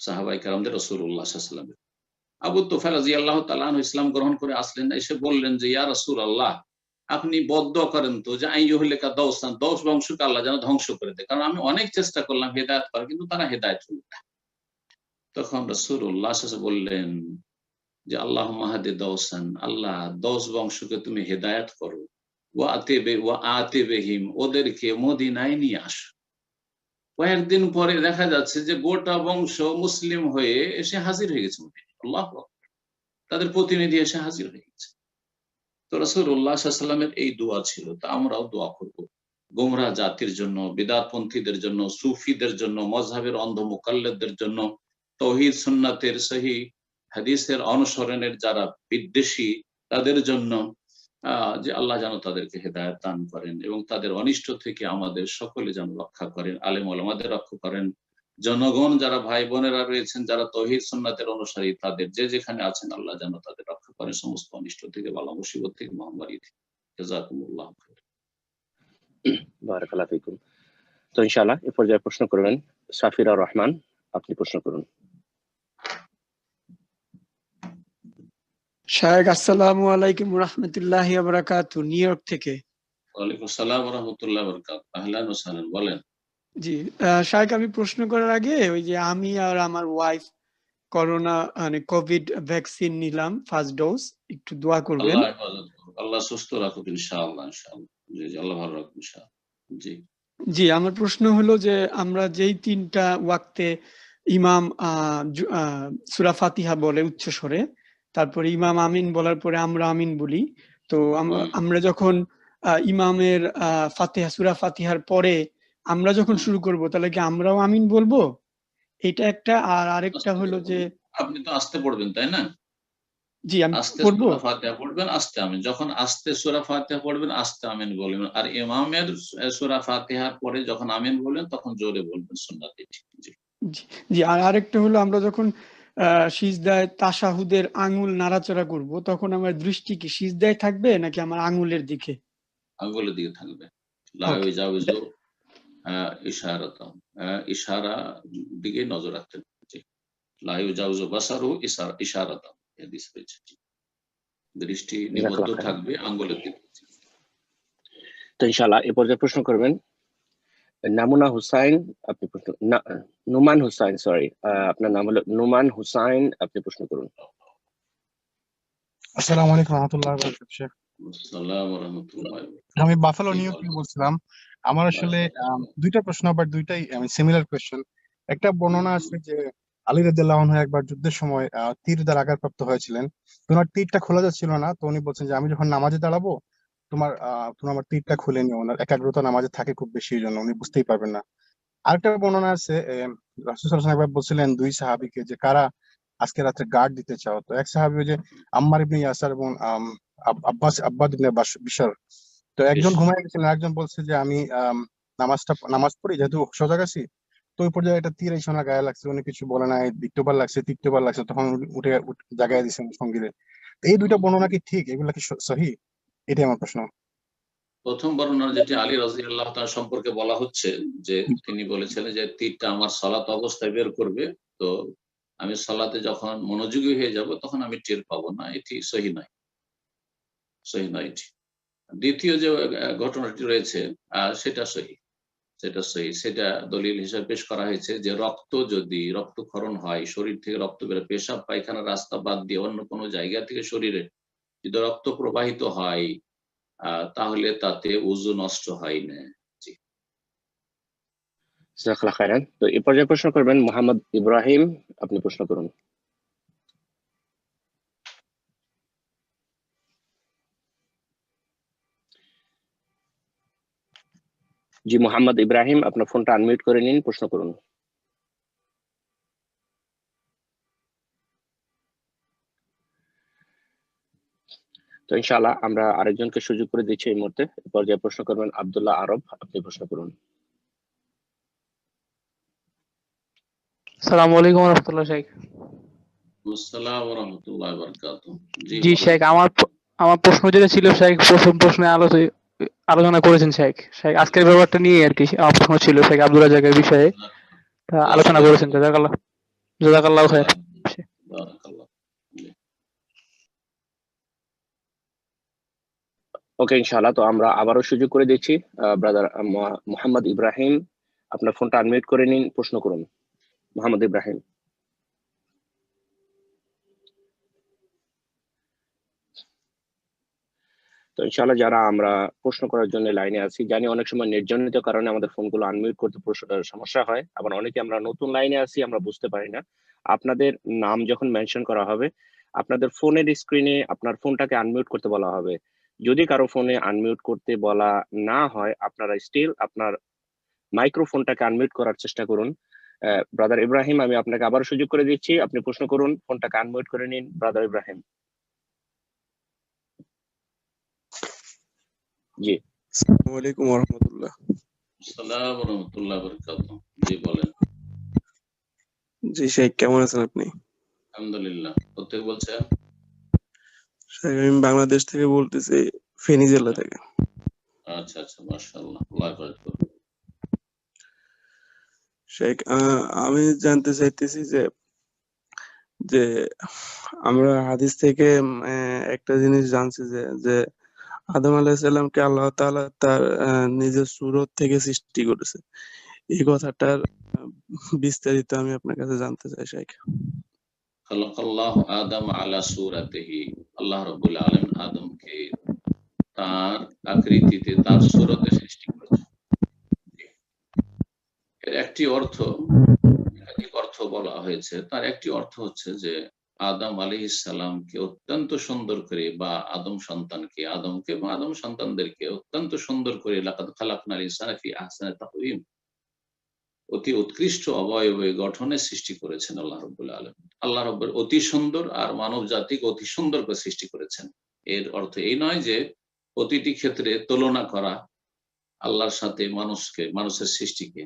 সাহাবায়ে কেরামদের, রাসূলুল্লাহ সাল্লাল্লাহু আলাইহি ওয়াসাল্লামের। আবু তোফাইল রাদিয়াল্লাহু তাআলা আনহু ইসলাম গ্রহণ করে আসলেন, এসে বললেন যে ইয়া রাসূলুল্লাহ, আপনি বদদোয়া করেন তো যে আইয়ুহলিকা দৌসান, দৌস বংশকে আল্লাহ যেন ধ্বংস করে দেয়, কারণ আমি অনেক চেষ্টা করলাম হেদায়েত করার, কিন্তু তারা হেদায়েত হলো না। তখন রাসূলুল্লাহ সাল্লাল্লাহু আলাইহি ওয়াসাল্লাম বললেন যে আল্লাহুম্মা হাদি দৌসান, আল্লাহ দৌস বংশকে তুমি হেদায়েত করো, ওয়া আতিবিহিম, ওদেরকে মদিনায় নিয়ে আসো। কয়েকদিন পরে দেখা যাচ্ছে যে গোটা বংশ মুসলিম হয়ে এসে হাজির হয়ে গেছে মদিনায়। আল্লাহু আকবার, তাদের প্রতিনিধি এসে হাজির হয়ে গেছে। তো রাসূলুল্লাহ সাল্লাল্লাহু আলাইহি ওয়াসাল্লামের এই দোয়া ছিল, তা আমরাও দোয়া করব গোমরাহ জাতির জন্য, বিদআতপন্থীদের জন্য, সুফিদের জন্য, মযহাবের অন্ধ মুকাল্লিদদের জন্য, তাওহীদ সুন্নাতের সহিহ হাদিসের অনুসরণের যারা বিদ্বেষী তাদের জন্য, যে আল্লাহ যেন তাদেরকে হেদায়েত দান করেন এবং তাদের অনিষ্ট থেকে আমাদের সকলে যেন রক্ষা করেন, আলেম ওলামাদের রক্ষা করেন, জনগণ যারা ভাই বোনেরা রয়েছেন যারা তাওহীদ সুন্নাতের অনুসারী তাদের যে যেখানে আছেন আল্লাহ যেন তাদের রক্ষা করেন সমস্ত অনিষ্ট থেকে, বালা মুসিবত থেকে, মহামারী থেকে। জাযাকুমুল্লাহ খাইর। বারাকাল্লাহু ফিকুম। তো ইনশাআল্লাহ এই পর্যায়ে প্রশ্ন করবেন সাফিরা রহমান, আপনি প্রশ্ন করুন। শায়েখ আসসালামু আলাইকুম রাহমাতুল্লাহি ওয়া বারাকাতুহু, নিউ ইয়র্ক থেকে। ওয়ালাইকুম আসসালাম ওয়া রাহমাতুল্লাহি ওয়া বারাকাতুহু। আহলান ওয়া সাহলান, বলেন। জি, শায়েখ আমি প্রশ্ন করার আগে ওই যে আমি আর আমার ওয়াইফ করোনা মানে কোভিড ভ্যাকসিন নিলাম ফার্স্ট ডোজ, একটু দোয়া করবেন। আল্লাহ হেফাজত করুক, আল্লাহ সুস্থ রাখুক ইনশাআল্লাহ, ইনশাআল্লাহ। জি, আল্লাহ ভালো রাখুক ইনশাআল্লাহ। জি জি, আমার প্রশ্ন হলো যে আমরা যেই 3টা ওয়াক্তে ইমাম সূরা ফাতিহা বলে উচ্চ স্বরে, তারপরে ইমাম আমিন বলার পরে আমরা আমিন বলি। তো আমরা যখন ইমামের ফাতিহা সূরা ফাতিহার পরে আমরা যখন শুরু করব, তাহলে কি আমরাও আমিন বলবো? এটা একটা। আর আরেকটা হলো যে আপনি তো আস্তে পড়বেন, তাই না? জি, আমি আস্তে পড়বো। সূরা ফাতিহা পড়বেন, আস্তে আমিন। যখন আস্তে সূরা ফাতিহা পড়বেন, আস্তে আমিন বলবেন। আর ইমামের সূরা ফাতিহার পরে যখন আমিন বলবেন, তখন জোরে বলবেন, সুন্নাত এটি। জি জি, আর আরেকটা হলো আমরা যখন সিজদায় তাশাহুদের আঙ্গুল নাড়াচাড়া করব, তখন আমার দৃষ্টি কি সিজদায় থাকবে নাকি আমার আঙ্গুলের দিকে? আঙ্গুলের দিকে থাকবে। লা ওকে। ইউজাউযু ইশারাতাম, ইশারা দিকে নজর রাখতে হবে। জি। লা ইউজাউযু বাসারু ইশারাতাম, হাদিস রয়েছে। জি। দৃষ্টি নিবদ্ধ জাযাকাল্লাহ খাইরান। থাকবে আঙ্গুলের দিকে। তো ইনশাআল্লাহ এ পর্যায়ে প্রশ্ন করবেন নামুনা হুসাইন, আপনি প্রশ্ন নুমান হুসাইন, সরি, আপনার নাম হলো নুমান হুসাইন, আপনি প্রশ্ন করুন। আসসালামু আলাইকুম রাহমাতুল্লাহি ওয়া বারাকাতুহু শেখ। আসসালামু আলাইকুম ওয়া রাহমাতুল্লাহি ওয়া বারাকাতুহু। আমি বাফালো জি, নিউ বলেন। থেকে বলছিলাম। আমার আসলে বারাকাতুহু। দুইটা প্রশ্ন, আবার দুইটাই সিমিলার কোয়েশ্চেন। একটা বর্ণনা আছে যে আলী রাদিয়াল্লাহু আনহু একবার যুদ্ধের সময় তীর দ্বারা আঘাতপ্রাপ্ত হয়েছিলেন। তো ওনার তীরটা খোলা যাচ্ছিল না, তো উনি বলছেন যে আমি যখন নামাজে দাঁড়াবো, তুমি আমার তীরটা খুলে নিও। ওনার একাগ্রতা নামাজে থাকে খুব বেশি, এই জন্য উনি বুঝতেই পারবেন না। আরেকটা বর্ণনা আছে রাসূল সাল্লাল্লাহু আলাইহি ওয়াসাল্লাম একবার বলছিলেন দুই সাহাবীকে যে কারা আজকে রাত্রে গার্ড দিতে চাও। তো এক সাহাবী ওই যে আম্মার ইবনে ইয়াসার এবং আব্বাদ ইবনে বিশর। তো একজন ঘুমায় গেছিলেন, একজন বলছে যে আমি নামাজ পড়ি, যেহেতু সজাগ আছি। তো ওই পর্যায়ে একটা তীর এসে ওনার গায়ে লাগছে, উনি কিছু বলে নাই, দ্বিতীয়বার লাগছে, তৃতীয়বার লাগছে, তখন উনি উঠে জাগায় দিয়েছেন সঙ্গীদের। তো এই দুইটা বর্ণনা কি ঠিক? এগুলা কি সহিহ? এটাই আমার প্রশ্ন। প্রথম বর্ণনা যেটি আলী রাদিয়াল্লাহু তাআলা সম্পর্কে বলা হচ্ছে, যে তিনি বলেছিলেন যে তীরটা আমার সালাত অবস্থায় বের করবে, তো আমি সালাতে যখন মনোযোগী হয়ে যাব তখন আমি টের পাবো না। এটি সহিহ নয়, সহিহ নয় এটি। দ্বিতীয় যে ঘটনাটি রয়েছে সেটা সহিহ, সেটা দলিল হিসেবে পেশ করা হয়েছে যে যদি রক্তক্ষরণ হয়, শরীর থেকে রক্ত বের, পেশাব পায়খানার রাস্তা বাদ দিয়ে অন্য কোনো জায়গা থেকে শরীরে যদি রক্ত প্রবাহিত হয়, তাহলে তাতে ওযু নষ্ট হয় না। জি। জাযাকাল্লাহ খাইরান। তো এই পর্যায়ে প্রশ্ন করবেন মোহাম্মদ ইব্রাহিম, আপনি প্রশ্ন করুন। জি মোহাম্মদ ইব্রাহিম, আপনার ফোনটা আনমিউট করে নিন, প্রশ্ন করুন। তো ইনশাআল্লাহ আমরা আরেকজনকে সুযোগ করে দিচ্ছি এই মুহূর্তে। এই পর্যায়ে প্রশ্ন করবেন আব্দুল্লাহ আরব, আপনি প্রশ্ন করুন। আসসালামু আলাইকুম ওয়া রাহমাতুল্লাহ শেখ। আসসালামু ওয়া রাহমাতুল্লাহি ওয়া বারাকাতুহু। জি জি বলেন। শেখ, আমার প্রশ্ন যেটা ছিল শেখ, প্রথম প্রশ্নে আলোচনা করেছেন শেখ। আজকের ব্যাপারটা নিয়ে আর কি আমার প্রশ্ন ছিল শেখ, আব্দুল রাজ্জাকের বিষয়ে আলোচনা করেছেন। জাযাকাল্লাহ খাইর। বারাকাল্লাহ। জি। ওকে ইনশাআল্লাহ, তো আমরা আবারও সুযোগ করে দিচ্ছি ব্রাদার মোহাম্মদ ইব্রাহিম, আপনার ফোনটা আনমিউট করে নিন, প্রশ্ন করুন মোহাম্মদ ইব্রাহিম। তো ইনশাআল্লাহ যারা আমরা প্রশ্ন করার জন্য লাইনে আছি, জানি অনেক সময় নেটজনিত কারণে আমাদের ফোনগুলো আনমিউট করতে সমস্যা হয়, আবার অনেকে আমরা নতুন লাইনে আছি, আমরা বুঝতে পারি না। আপনাদের নাম যখন মেনশন করা হবে, আপনাদের ফোনের স্ক্রিনে আপনার ফোনটাকে আনমিউট করতে বলা হবে। যদি কারো ফোনে আনমিউট করতে বলা না হয়, আপনারা স্টিল আপনার মাইক্রোফোনটাকে আনমিউট করার চেষ্টা করুন। ব্রাদার ইব্রাহিম, আমি আপনাকে আবার সুযোগ করে দিচ্ছি, আপনি প্রশ্ন করুন, ফোনটাকে আনমিউট করে নিন ব্রাদার ইব্রাহিম। জি। আসসালামু আলাইকুম ওয়া রাহমাতুল্লাহ। আসসালামু ওয়া রাহমাতুল্লাহি ওয়া বারাকাতুহু। জি বলেন। জি শেখ, কেমন আছেন আপনি? আলহামদুলিল্লাহ। কোথেকে বলছেন? শেখ আমি বাংলাদেশ থেকে বলতেছি, ফেনী জেলা থেকে। আচ্ছা আচ্ছা, মাশাআল্লাহ, আল্লাহ বারাক করুন। শেখ আমি জানতে চাইতেছি যে আমরা হাদিস থেকে একটা জিনিস জানছি যে আদম আলাইহিস সালামকে আল্লাহ তাআলা তার নিজের সূরত থেকে সৃষ্টি করেছে। এই কথাটার বিস্তারিত আমি আপনার কাছে জানতে চাই শেখ। খালাকাল্লাহু আদম আলা সূরাতিহি, আল্লাহ রাব্বুল আলামিন আদমকে তার আকৃতিতে, তার সূরতে সৃষ্টি করেছেন। এর একটি অর্থ, একাধিক অর্থ বলা হয়েছে তার একটি অর্থ হচ্ছে যে আদম আলাইহিস সালামকে অত্যন্ত সুন্দর করে, বা আদম সন্তানকে, আদমকে এবং আদম সন্তানদেরকে অত্যন্ত সুন্দর করে লাকাদ খালাকনাল ইনসানা ফি আহসানি তাকওয়িম, অতি উৎকৃষ্ট অবয়বে গঠনে সৃষ্টি করেছেন আল্লাহ রাব্বুল আলামিন। আল্লাহ রাব্বুল অতি সুন্দর আর মানব জাতিকে অতি সুন্দর করে সৃষ্টি করেছেন। এর অর্থ এই নয় যে প্রতিটি ক্ষেত্রে তুলনা করা আল্লাহর সাথে মানুষকে, মানুষের সৃষ্টিকে।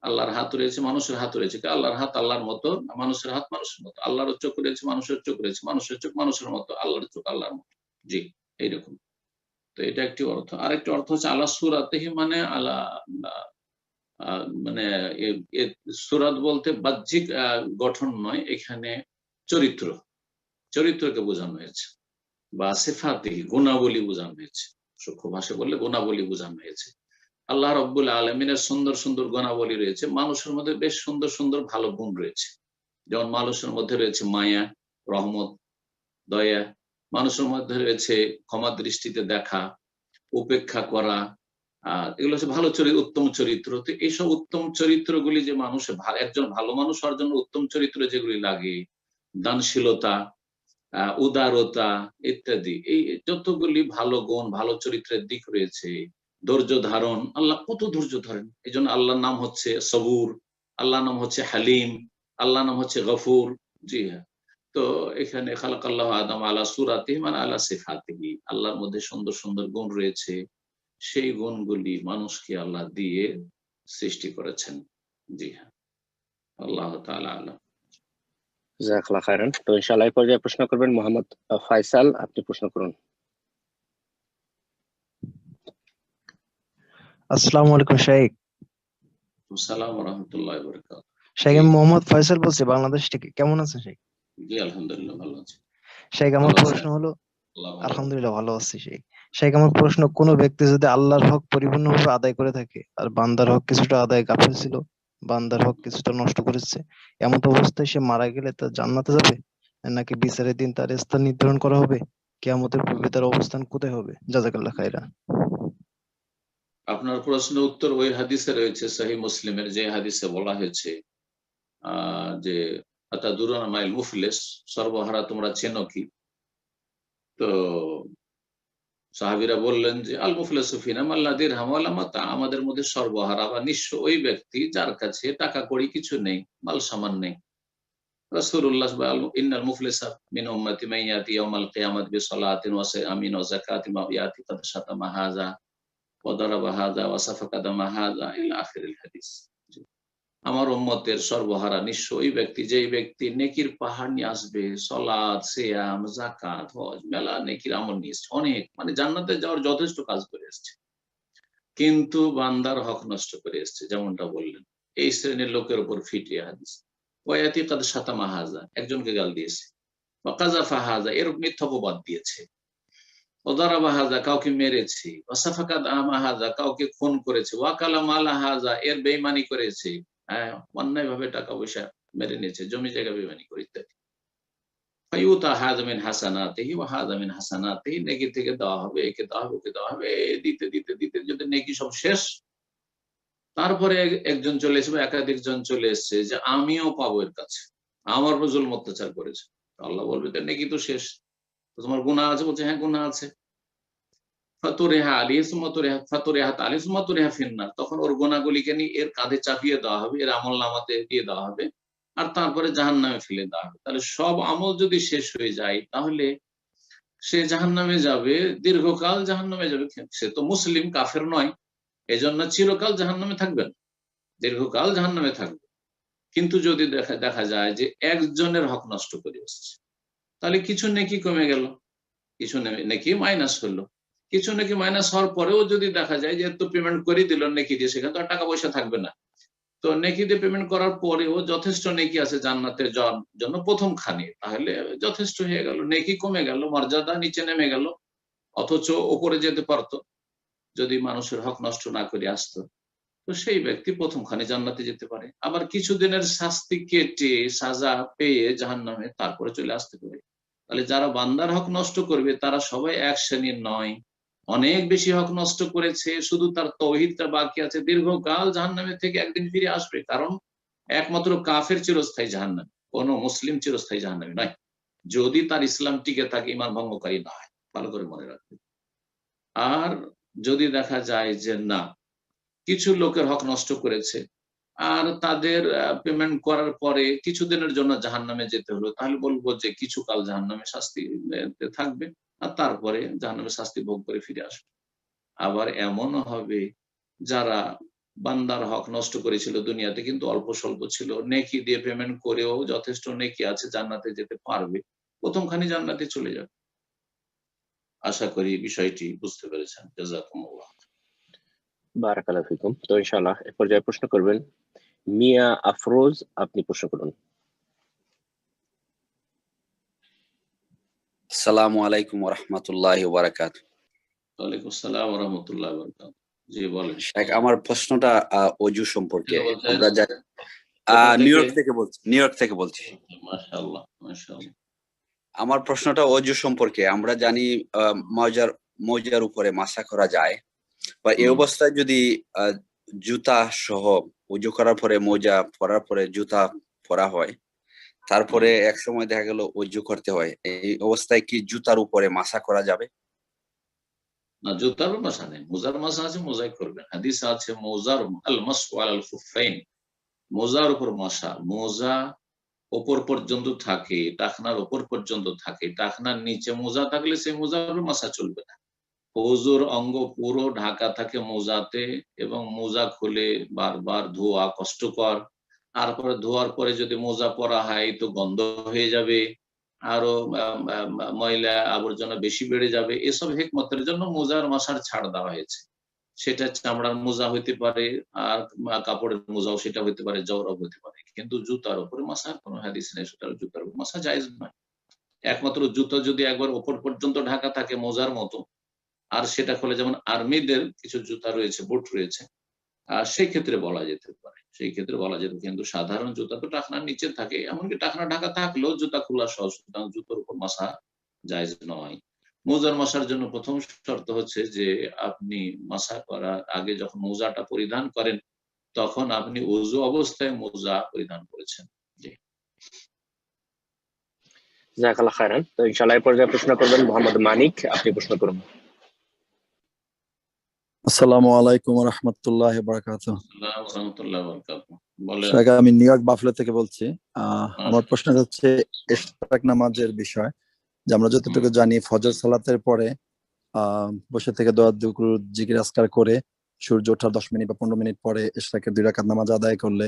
আল্লাহর হাত রয়েছে, মানুষের হাত রয়েছে, আল্লাহর হাত আল্লাহর মতো, মানুষের হাত মানুষের মতো। আল্লাহর চোখ রয়েছে, মানুষের চোখ রয়েছে, মানুষের চোখ মানুষের মতো, আল্লাহর চোখ আল্লাহর মতো। জি, এইরকম। তো এটা একটি অর্থ। আরেকটি অর্থ হচ্ছে আলা সূরাতিহি, মানে আলা মানে সূরাত বলতে বাহ্যিক গঠন নয়, এখানে চরিত্র, চরিত্রকে বোঝানো হয়েছে, বা সিফাতিহি গুণাবলী বোঝানো হয়েছে। সূক্ষ্ম ভাষায় বললে গুণাবলী বোঝানো হয়েছে। আল্লাহ রাব্বুল আলামিনের সুন্দর সুন্দর গুণাবলী রয়েছে, মানুষের মধ্যে বেশ সুন্দর সুন্দর ভালো গুণ রয়েছে। যেমন মানুষের মধ্যে রয়েছে মায়া, রহমত, দয়া, মানুষের মধ্যে রয়েছে ক্ষমা দৃষ্টিতে দেখা, উপেক্ষা করা, এগুলো হচ্ছে ভালো চরিত্র, উত্তম চরিত্র। তো এইসব উত্তম চরিত্রগুলি যে মানুষের, একজন ভালো মানুষ হওয়ার জন্য উত্তম চরিত্র যেগুলি লাগে, দানশীলতা, উদারতা ইত্যাদি, এই যতগুলি ভালো গুণ, ভালো চরিত্রের দিক রয়েছে, ধৈর্য ধারণ, আল্লাহ কত ধৈর্য ধরেন। এই জন্য আল্লাহর নাম হচ্ছে সবুর, আল্লাহর নাম হচ্ছে হালিম, আল্লাহর নাম হচ্ছে গফুর। জি হ্যাঁ। তো এখানে খালাকাল্লাহু আদম আলা সূরাতিহি মানে আলা সিফাতিহি, আল্লাহর মধ্যে সুন্দর সুন্দর গুণ রয়েছে, সেই গুণগুলি মানুষকে আল্লাহ দিয়ে সৃষ্টি করেছেন। জি হ্যাঁ, আল্লাহ তাআলা আলাম। জাযাকাল্লাহু খাইরান। তো ইনশাআল্লাহ এই পর্যায়ে প্রশ্ন করবেন মোহাম্মদ ফয়সাল, আপনি প্রশ্ন করুন। আসসালামু আলাইকুম শাইখ। আসসালামু ওয়া রাহমাতুল্লাহি ওয়া বারাকাতুহু। শাইখ, আমি মোহাম্মদ ফয়সাল বলছি বাংলাদেশ থেকে। কেমন আছেন শাইখ? জি আলহামদুলিল্লাহ ভালো আছি। শাইখ, আমার ভালো আছেন? প্রশ্ন হলো, আল্লাহ ভালো। আলহামদুলিল্লাহ ভালো আছি শাইখ। শাইখ, আমার প্রশ্ন, কোন ব্যক্তি যদি আল্লাহর হক পরিপূর্ণভাবে আদায় করে থাকে আর বান্দার হক কিছুটা আদায় গাফিল ছিল, বান্দার হক কিছুটা নষ্ট করেছে, এমন অবস্থায় সে মারা গেলে তার জান্নাতে যাবে, নাকি বিচারের দিন তার স্থান নির্ধারণ করা হবে? কিয়ামতের পূর্বে তার অবস্থান কোথায় হবে? জাযাকাল্লাহ খাইরান। আপনার প্রশ্নের উত্তর ওই হাদিসে রয়েছে, সহিহ মুসলিমের, যে হাদিসে বলা হয়েছে যে আতাদুরুনা মাইল মুফলিস, সর্বহারা তোমরা চেনো কি? তো সাহাবীরা বললেন যে আল মুফলিসু ফিনা মান লা দিরহাম ওয়া লা মাতা, আমাদের মধ্যে সর্বহারা বা নিঃস্ব ওই ব্যক্তি যার কাছে টাকা কড়ি কিছু নেই, মাল সামান নেই। রাসূলুল্লাহ ইন্নাল মুফলিসা মিন উম্মতি মান ইয়াতি ইয়াউমাল কিয়ামাতি বিসালাতিন ওয়া সিয়ামিন ওয়া যাকাতিন ওয়া ইয়াতি কাদ শাতামা হাযা ওয়া দারাবা হাযা ওয়া সাফাকা দামা হাযা ইলা আখিরিল হাদিস। আমার উম্মতের সর্বহারা নিঃস্ব ওই ব্যক্তি, যেই ব্যক্তি নেকির পাহাড় নিয়ে আসবে, সালাত, সিয়াম, যাকাত, হজ, মেলা নেকির আমল নিয়ে এসছে, অনেক, মানে জান্নাতে যাওয়ার যথেষ্ট কাজ করে এসছে, কিন্তু বান্দার হক নষ্ট করে এসছে, যেমনটা বললেন, এই শ্রেণীর লোকের উপর ফিটিয়ে হাদিস। ওয়ায়াতি কাদ শাতামা হাযা, একজনকে গাল দিয়েছে, ওয়া কাযাফা হাযা, এর মিথ্যা অপবাদ দিয়েছে, ওয়া দারাবা হাযা, কাউকে মেরেছে, ওয়া সাফাকা দামা হাযা, কাউকে খুন করেছে, ওয়া কালা মালা হাযা, এর বেঈমানি করেছে, অন্যায় ভাবে টাকা পয়সা মেরে নিয়েছে, জমি জায়গা বেঈমানি করে ইত্যাদি। ফায়ুতা হাযা মিন হাসানাতিহি ওয়া হাযা মিন হাসানাতিহি, নেকি থেকে দেওয়া হবে, একে দেওয়া হবে, ওকে দেওয়া হবে, দিতে দিতে দিতে যদি নেকি সব শেষ, তারপরে একজন চলে এসে, একাধিক জন চলে এসছে যে আমিও পাবো এর কাছে, আমার উপর জুলম অত্যাচার করেছে। আল্লাহ বলবে তো নেকি তো শেষ, তোমার গুনাহ আছে? বলছে হ্যাঁ গুনাহ আছে। ফাতুরিহা আলাইহি সুম্মা ফাতুরিহাত আলাইহি সুম্মা তুরিহা ফিন্নার, তখন ওর গুনাহগুলিকে নিয়ে এর কাঁধে চাপিয়ে দেওয়া হবে, এর আমলনামাতে দিয়ে দেওয়া হবে, আর তারপরে জাহান্নামে ফেলে দেওয়া হবে। তাহলে সব আমল যদি শেষ হয়ে যায়, তাহলে সে জাহান্নামে যাবে, দীর্ঘকাল জাহান্নামে যাবে। সে তো মুসলিম, কাফের নয়, এজন্য চিরকাল জাহান্নামে থাকবেন, দীর্ঘকাল জাহান্নামে থাকবে। কিন্তু যদি দেখা যায় যে একজনের হক নষ্ট করে এসছে, তাহলে কিছু নেকি কমে গেল, কিছু নেকি মাইনাস হলো, কিছু নাকি মাইনাস হওয়ার পরেও যদি দেখা যায় যে তো পেমেন্ট করে দিল নেকি দিয়ে, সেখানে তো আর টাকা পয়সা থাকবে না। তো নেকি দিয়ে পেমেন্ট করার পরেও যথেষ্ট নেকি আছে জান্নাতের জন্য প্রথম খানি, তাহলে যথেষ্ট হয়ে গেল, নেকি কমে গেল, মর্যাদা নিচে নেমে গেল, অথচ ওপরে যেতে পারতো যদি মানুষের হক নষ্ট না করে আসতো। তো সেই ব্যক্তি প্রথম খানি জান্নাতে যেতে পারে, আবার কিছুদিনের শাস্তি কেটে সাজা পেয়ে জাহান্নামে তারপরে চলে আসতে পারে। তাহলে যারা বান্দার হক নষ্ট করবে তারা সবাই এক শ্রেণীর নয়, অনেক বেশি হক নষ্ট করেছে, শুধু তার তাওহীদটা বাকি আছে, দীর্ঘকাল জাহান্নামে থেকে একদিন ফিরে আসবে। কারণ একমাত্র কাফের চিরস্থায়ী জাহান্নামী, কোন মুসলিম চিরস্থায়ী জাহান্নামী নয়, যদি তার ইসলাম টিকে থাকে, ঈমান ভঙ্গকারী না হয়। ভালো করে মনে রাখবেন। আর যদি দেখা যায় যে না, কিছু লোকের হক নষ্ট করেছে আর তাদের পেমেন্ট করার পরে কিছুদিনের জন্য জাহান্নামে যেতে হলো, তাহলে বলবো যে কিছু কাল জাহান্নামে শাস্তি থাকবে আর তারপরে জাহান্নামে শাস্তি ভোগ করে ফিরে আসবে। আবার এমনও হবে যারা বান্দার হক নষ্ট করেছিল দুনিয়াতে, কিন্তু অল্প স্বল্প ছিল, নেকি দিয়ে পেমেন্ট করেও যথেষ্ট নেকি আছে, জান্নাতে যেতে পারবে, প্রথমখানি জান্নাতে চলে যাবে। আশা করি বিষয়টি বুঝতে পেরেছেন। জাযাকুমুল্লাহ। বারাকাল্লাহু ফিকুম। তো ইনশাআল্লাহ এ পর্যায়ে প্রশ্ন করবেন মিয়া আফরোজ, আপনি প্রশ্ন করুন। আসসালামু আলাইকুম ওয়া রাহমাতুল্লাহি ওয়া বারাকাতুহু। ওয়ালাইকুম আসসালাম ওয়া রাহমাতুল্লাহি ওয়া বারাকাতুহু। জি বলেন। শাইখ, আমার প্রশ্নটা অজু সম্পর্কে। কে বলছেন? আমরা জানি নিউ ইয়র্ক থেকে বলছি। মাশাআল্লাহ, মাশাআল্লাহ। আমার প্রশ্নটা অজু সম্পর্কে। আমরা জানি মৌজার উপরে মাসা করা যায়, বা এই অবস্থায় যদি জুতা সহ উজু করার পরে মোজা পরার পরে জুতা পরা হয়, তারপরে এক সময় দেখা গেল উজু করতে হয়, এই অবস্থায় কি জুতার উপরে মাসা করা যাবে? না, জুতার মাসা নেই, মোজার মাসা আছে, মোজাই করবেন। হাদিস আছে মোজার আল মাসু আলাল খুফাইন, মোজার উপর মাসা। মোজা ওপর পর্যন্ত থাকে, টাকনার ওপর পর্যন্ত থাকে, টাকনার নিচে মোজা থাকলে সেই মোজার উপর মাসা চলবে না। হুজুর অঙ্গ পুরো ঢাকা থাকে মোজাতে, এবং মোজা খুলে বারবার ধোয়া কষ্টকর। তারপরে ধোয়ার পরে যদি মোজা পরা হয় তো গন্ধ হয়ে যাবে, আরো ময়লা আবর্জনা বেশি বেড়ে যাবে। এসব হিকমতের জন্য মোজার মাসার ছাড় দেওয়া হয়েছে। সেটা চামড়ার মোজা হইতে পারে, আর কাপড়ের মোজাও সেটা হইতে পারে, জওরাব হইতে পারে। কিন্তু জুতার উপরে মাসার কোনো হাদিস নেই, সুতরাং জুতার উপর মাসা জায়েজ নয়। একমাত্র জুতো যদি একবার ওপর পর্যন্ত ঢাকা থাকে মোজার মতো, আর সেটা খুলে, যেমন আর্মিদের কিছু জুতা রয়েছে, বুট রয়েছে, আর সেই ক্ষেত্রে বলা যেতে পারে, সেই ক্ষেত্রে বলা যেত। কিন্তু সাধারণ জুতা তো টাকনার নিচে থাকে, এমনকি টাকনা ঢাকা থাকলেও জুতা খোলা সহজ, সুতরাং জুতোর উপর মাসা জায়েজ নয়। মোজার মাসার জন্য প্রথম শর্ত হচ্ছে যে আপনি মাসা করার আগে যখন মোজাটা পরিধান করেন, তখন আপনি ওযু অবস্থায় মোজা পরিধান করেছেন। জি। জাযাকাল্লাহু খাইরান। তো ইনশাআল্লাহ এই পর্যায়ে প্রশ্ন করবেন মোহাম্মদ মানিক, আপনি প্রশ্ন করুন। আসসালামু আলাইকুম ওয়া রাহমাতুল্লাহি ওয়া বারাকাতুহু। আসসালামু আলাইকুম ওয়া রাহমাতুল্লাহি ওয়া বারাকাতুহু। বলেন। শাইখ, আমি নিউ ইয়র্ক বাফলো থেকে বলছি। আমার প্রশ্নটা হচ্ছে ইশরাক নামাজের বিষয়। যে আমরা যতটুকু জানি ফজর সালাতের পরে বসে থেকে দোয়া দুরুদ জিকির আজকার করে সূর্য ওঠার 10 মিনিট বা 15 মিনিট পরে ইশরাকের 2 রাকাত নামাজ আদায় করলে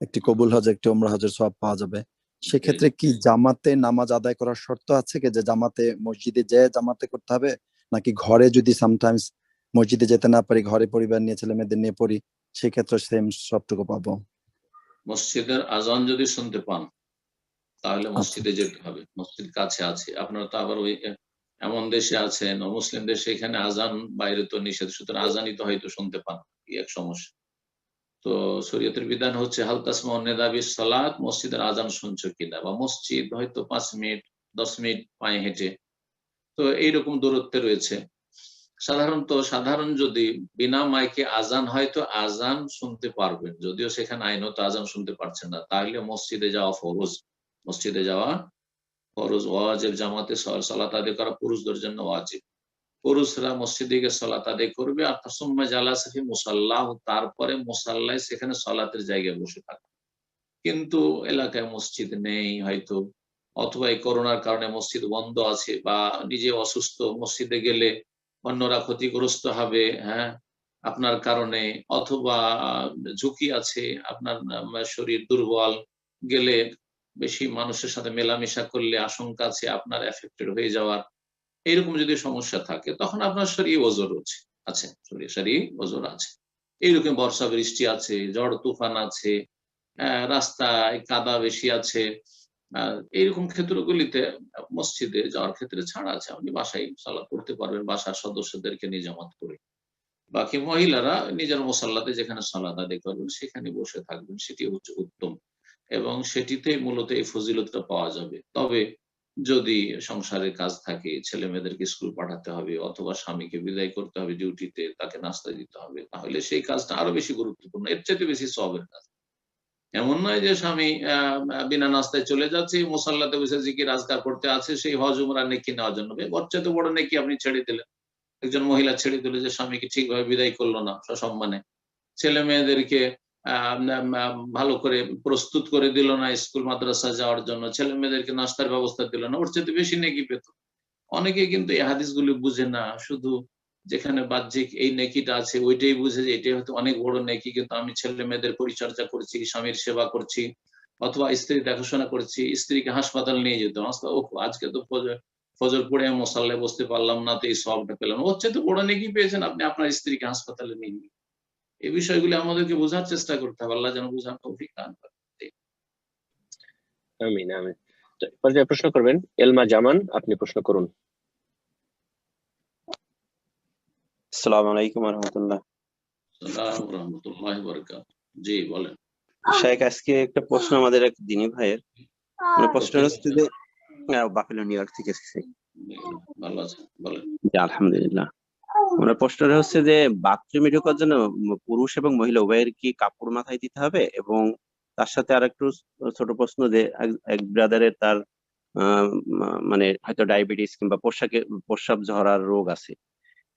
একটি কবুল হজ, একটি উমরা হজের সওয়াব পাওয়া যাবে। সেক্ষেত্রে কি জামাতে নামাজ আদায় করার শর্ত আছে কি, যে জামাতে মসজিদে যেয়ে জামাতে করতে হবে, নাকি ঘরে যদি সামটাইমস মসজিদে যেতে না পারি, ঘরে পরিবার নিয়ে ছেলে মেয়েদের নিয়ে পড়ি, সেক্ষেত্রে সেম সবটুকু পাবো? মসজিদের আজান যদি শুনতে পান তাহলে মসজিদে যেতে হবে, মসজিদ কাছে আছে। আপনারা তো আবার ওই এমন দেশে আছেন, মুসলিম দেশে, এখানে আজান বাইরে তো নিষেধ, সুতরাং আজানই তো হয়তো শুনতে পান, কি এক সমস্যা। তো শরীয়তের বিধান হচ্ছে হাল তাসমাউন নিদা বিস সালাত, মসজিদের আজান শুনছো কিনা, বা মসজিদ হয়তো 5 মিনিট 10 মিনিট পায়ে হেঁটে, তো এইরকম দূরত্বে রয়েছে। সাধারণ যদি বিনা মাইকে আজান হয় তো আজান শুনতে পারবেন, যদিও সেখানে আইনত আজান শুনতে পারছেন না, তাহলে মসজিদে যাওয়া ফরজ, মসজিদে যাওয়া ফরজ, ওয়াজিব। জামাতে সালাত আদায় করা পুরুষদের জন্য ওয়াজিব, পুরুষরা মসজিদে গিয়ে সালাত আদায় করবে। আর তাসুম্মা জালাসা ফি মুসাল্লাহ, তারপরে মুসাল্লায় সেখানে সালাতের জায়গায় বসে থাকবে। কিন্তু এলাকায় মসজিদ নেই হয়তো, অথবা এই করোনার কারণে মসজিদ বন্ধ আছে, বা নিজে অসুস্থ, মসজিদে গেলে অন্যরা ক্ষতিগ্রস্ত হবে, হ্যাঁ, আপনার কারণে, অথবা ঝুঁকি আছে, আপনার শরীর দুর্বল, গেলে বেশি মানুষের সাথে মেলামেশা করলে আশঙ্কা আছে আপনার এফেক্টেড হয়ে যাওয়ার, এইরকম যদি সমস্যা থাকে, তখন আপনার শরীর ওজর আছে, শরীর ওজর আছে। এইরকম বর্ষা বৃষ্টি আছে, ঝড় তুফান আছে, রাস্তায় কাদা বেশি আছে, এইরকম ক্ষেত্রগুলিতে মসজিদে যাওয়ার ক্ষেত্রে ছাড় আছে। আপনি বাসায় সালাত করতে পারবেন, বাসার সদস্যদেরকে নিয়ে জামাত করে। বাকি মহিলারা নিজের মুসাল্লাতে যেখানে সালাত আদায় করবেন সেখানে বসে থাকবেন, সেটি হচ্ছে উত্তম, এবং সেটিতে মূলত এই ফজিলতটা পাওয়া যাবে। তবে যদি সংসারের কাজ থাকে, ছেলে মেয়েদেরকে স্কুল পাঠাতে হবে, অথবা স্বামীকে বিদায় করতে হবে ডিউটিতে, তাকে নাস্তা দিতে হবে, তাহলে সেই কাজটা আরো বেশি গুরুত্বপূর্ণ, এর চাইতে বেশি সওয়াবের কাজ। এমন নয় যে স্বামী বিনা নাস্তায় চলে যাচ্ছে, মুসাল্লাতে বসে জিকির আজকার করতে আছে সেই হজ উমরা নেকি নেওয়ার জন্য। বচ্চা তো বড় নেকি আপনি ছেড়ে দিলেন, একজন মহিলা ছেড়ে দিল যে স্বামীকে ঠিকভাবে বিদায় করলো না সসম্মানে, ছেলে মেয়েদেরকে ভালো করে প্রস্তুত করে দিল না স্কুল মাদ্রাসা যাওয়ার জন্য, ছেলে মেয়েদেরকে নাস্তার ব্যবস্থা দিল না, ওর চেয়ে বেশি নেকি পেত। অনেকে কিন্তু এই হাদিসগুলি বুঝে না, শুধু যেখানে বাহ্যিক এই নেকিটা আছে ওইটাই বুঝে যে এটাই হয়তো অনেক বড় নেকি, কিন্তু আমি ছেলে মেয়েদের পরিচর্যা করছি, স্বামীর সেবা করছি, অথবা স্ত্রী দেখাশোনা করছি, স্ত্রীকে হাসপাতাল নিয়ে যেতাম, আজকে তো ফজর পড়ে মশাল্লায় বসতে পারলাম না, তো এই সবটা পেলাম, হচ্ছে তো বড় নেকি পেয়েছেন আপনি আপনার স্ত্রীকে হাসপাতালে নিয়ে গিয়ে। এই বিষয়গুলি আমাদেরকে বোঝার চেষ্টা করতে হবে, আল্লাহ যেন বোঝার তৌফিক দান করেন। আমিন আমিন। তো পর্যায়ে প্রশ্ন করবেন এলমা জামান, আপনি প্রশ্ন করুন। আসসালামু আলাইকুম ওয়া রাহমাতুল্লাহ। আসসালামু আলাইকুম ওয়া রাহমাতুল্লাহি ওয়া বারাকাতুহু। জি বলেন। শাইখ, আজকে একটা প্রশ্ন আমাদের এক দিনী ভাইয়ের, মানে প্রশ্নটা হচ্ছে যে বাফেলো নিউ ইয়র্ক থেকে এসেছি। ভালো আছেন, বলেন। জি আলহামদুলিল্লাহ। মানে প্রশ্নটা হচ্ছে যে বাথরুমে ঢোকার জন্য পুরুষ এবং মহিলা উভয়ের কি কাপড় মাথায় দিতে হবে, এবং তার সাথে আর একটু ছোট প্রশ্ন যে এক ব্রাদারের তার মানে হয়তো ডায়াবেটিস কিংবা প্রস্রাব ঝরার রোগ আছে,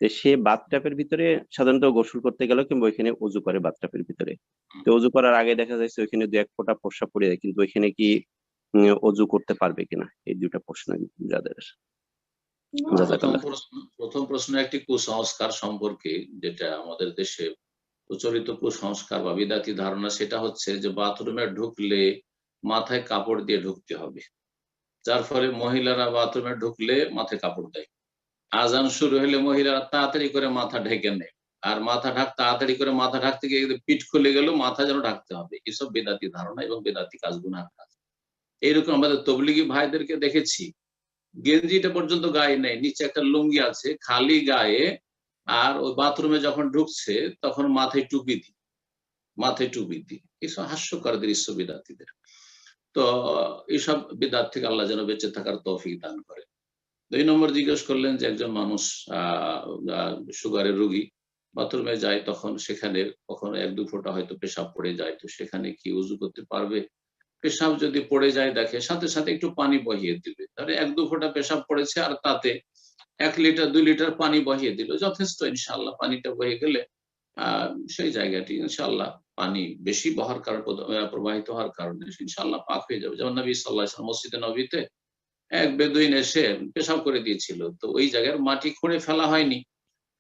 তো সে বাথটাবের ভিতরে সাধারণত গোসল করতে গেল কিংবা ওইখানে অজু করে বাথটাবের ভিতরে, তো অজু করার আগে দেখা যাচ্ছে ওইখানে 2-1 ফোঁটা প্রস্রাব পড়ে যায়, কিন্তু ওইখানে কি অজু করতে পারবে কিনা? এই দুইটা প্রশ্ন ব্রাদারের। প্রথম প্রশ্ন একটি কুসংস্কার সম্পর্কে, যেটা আমাদের দেশে প্রচলিত কুসংস্কার বা বিদাতি ধারণা, সেটা হচ্ছে যে বাথরুমে ঢুকলে মাথায় কাপড় দিয়ে ঢুকতে হবে, যার ফলে মহিলারা বাথরুমে ঢুকলে মাথায় কাপড় দেয়, আজান শুরু হলে মহিলারা তাড়াতাড়ি করে মাথা ঢেকে নেয়, আর তাড়াতাড়ি করে মাথা ঢাকতে গিয়ে পিঠ খুলে গেল, মাথা যেন ঢাকতে হবে। এসব বেদাতি ধারণা এবং বেদাতি কাজ, গুনার কাজ। এইরকম আমাদের তবলিগি ভাইদেরকে দেখেছি, গেঞ্জিটা পর্যন্ত গায়ে নেই, নিচে একটা লুঙ্গি আছে খালি গায়ে, আর ওই বাথরুমে যখন ঢুকছে তখন মাথায় টুপি দি। এসব হাস্যকর দৃশ্য বিদাতিদের। তো এইসব বিদাত থেকে আল্লাহ যেন বেঁচে থাকার তৌফিক দান করে। 2 নম্বর জিজ্ঞেস করলেন যে একজন মানুষ সুগারের রোগী বাথরুমে যায়, তখন সেখানে কখনো 1-2 ফোঁটা হয়তো পেশাব পড়ে যায়, তো সেখানে কি উজু করতে পারবে? পেশাব যদি পড়ে যায় দেখে সাথে সাথে একটু পানি বহিয়ে দিবে, তাহলে 1-2 ফোঁটা পেশাব পড়েছে আর তাতে 1 লিটার 2 লিটার পানি বহিয়ে দিল, যথেষ্ট ইনশাআল্লাহ। পানিটা বয়ে গেলে সেই জায়গাটি ইনশাআল্লাহ পানি বেশি প্রবাহিত হওয়ার কারণে ইনশাআল্লাহ পাক হয়ে যাবে। যেমন নবী সাল্লাল্লাহু আলাইহি ওয়াসাল্লাম মসজিদে নববীতে এক বেদুইন এসে পেশাব করে দিয়েছিল, তো ওই জায়গার মাটি খুঁড়ে ফেলা হয়নি,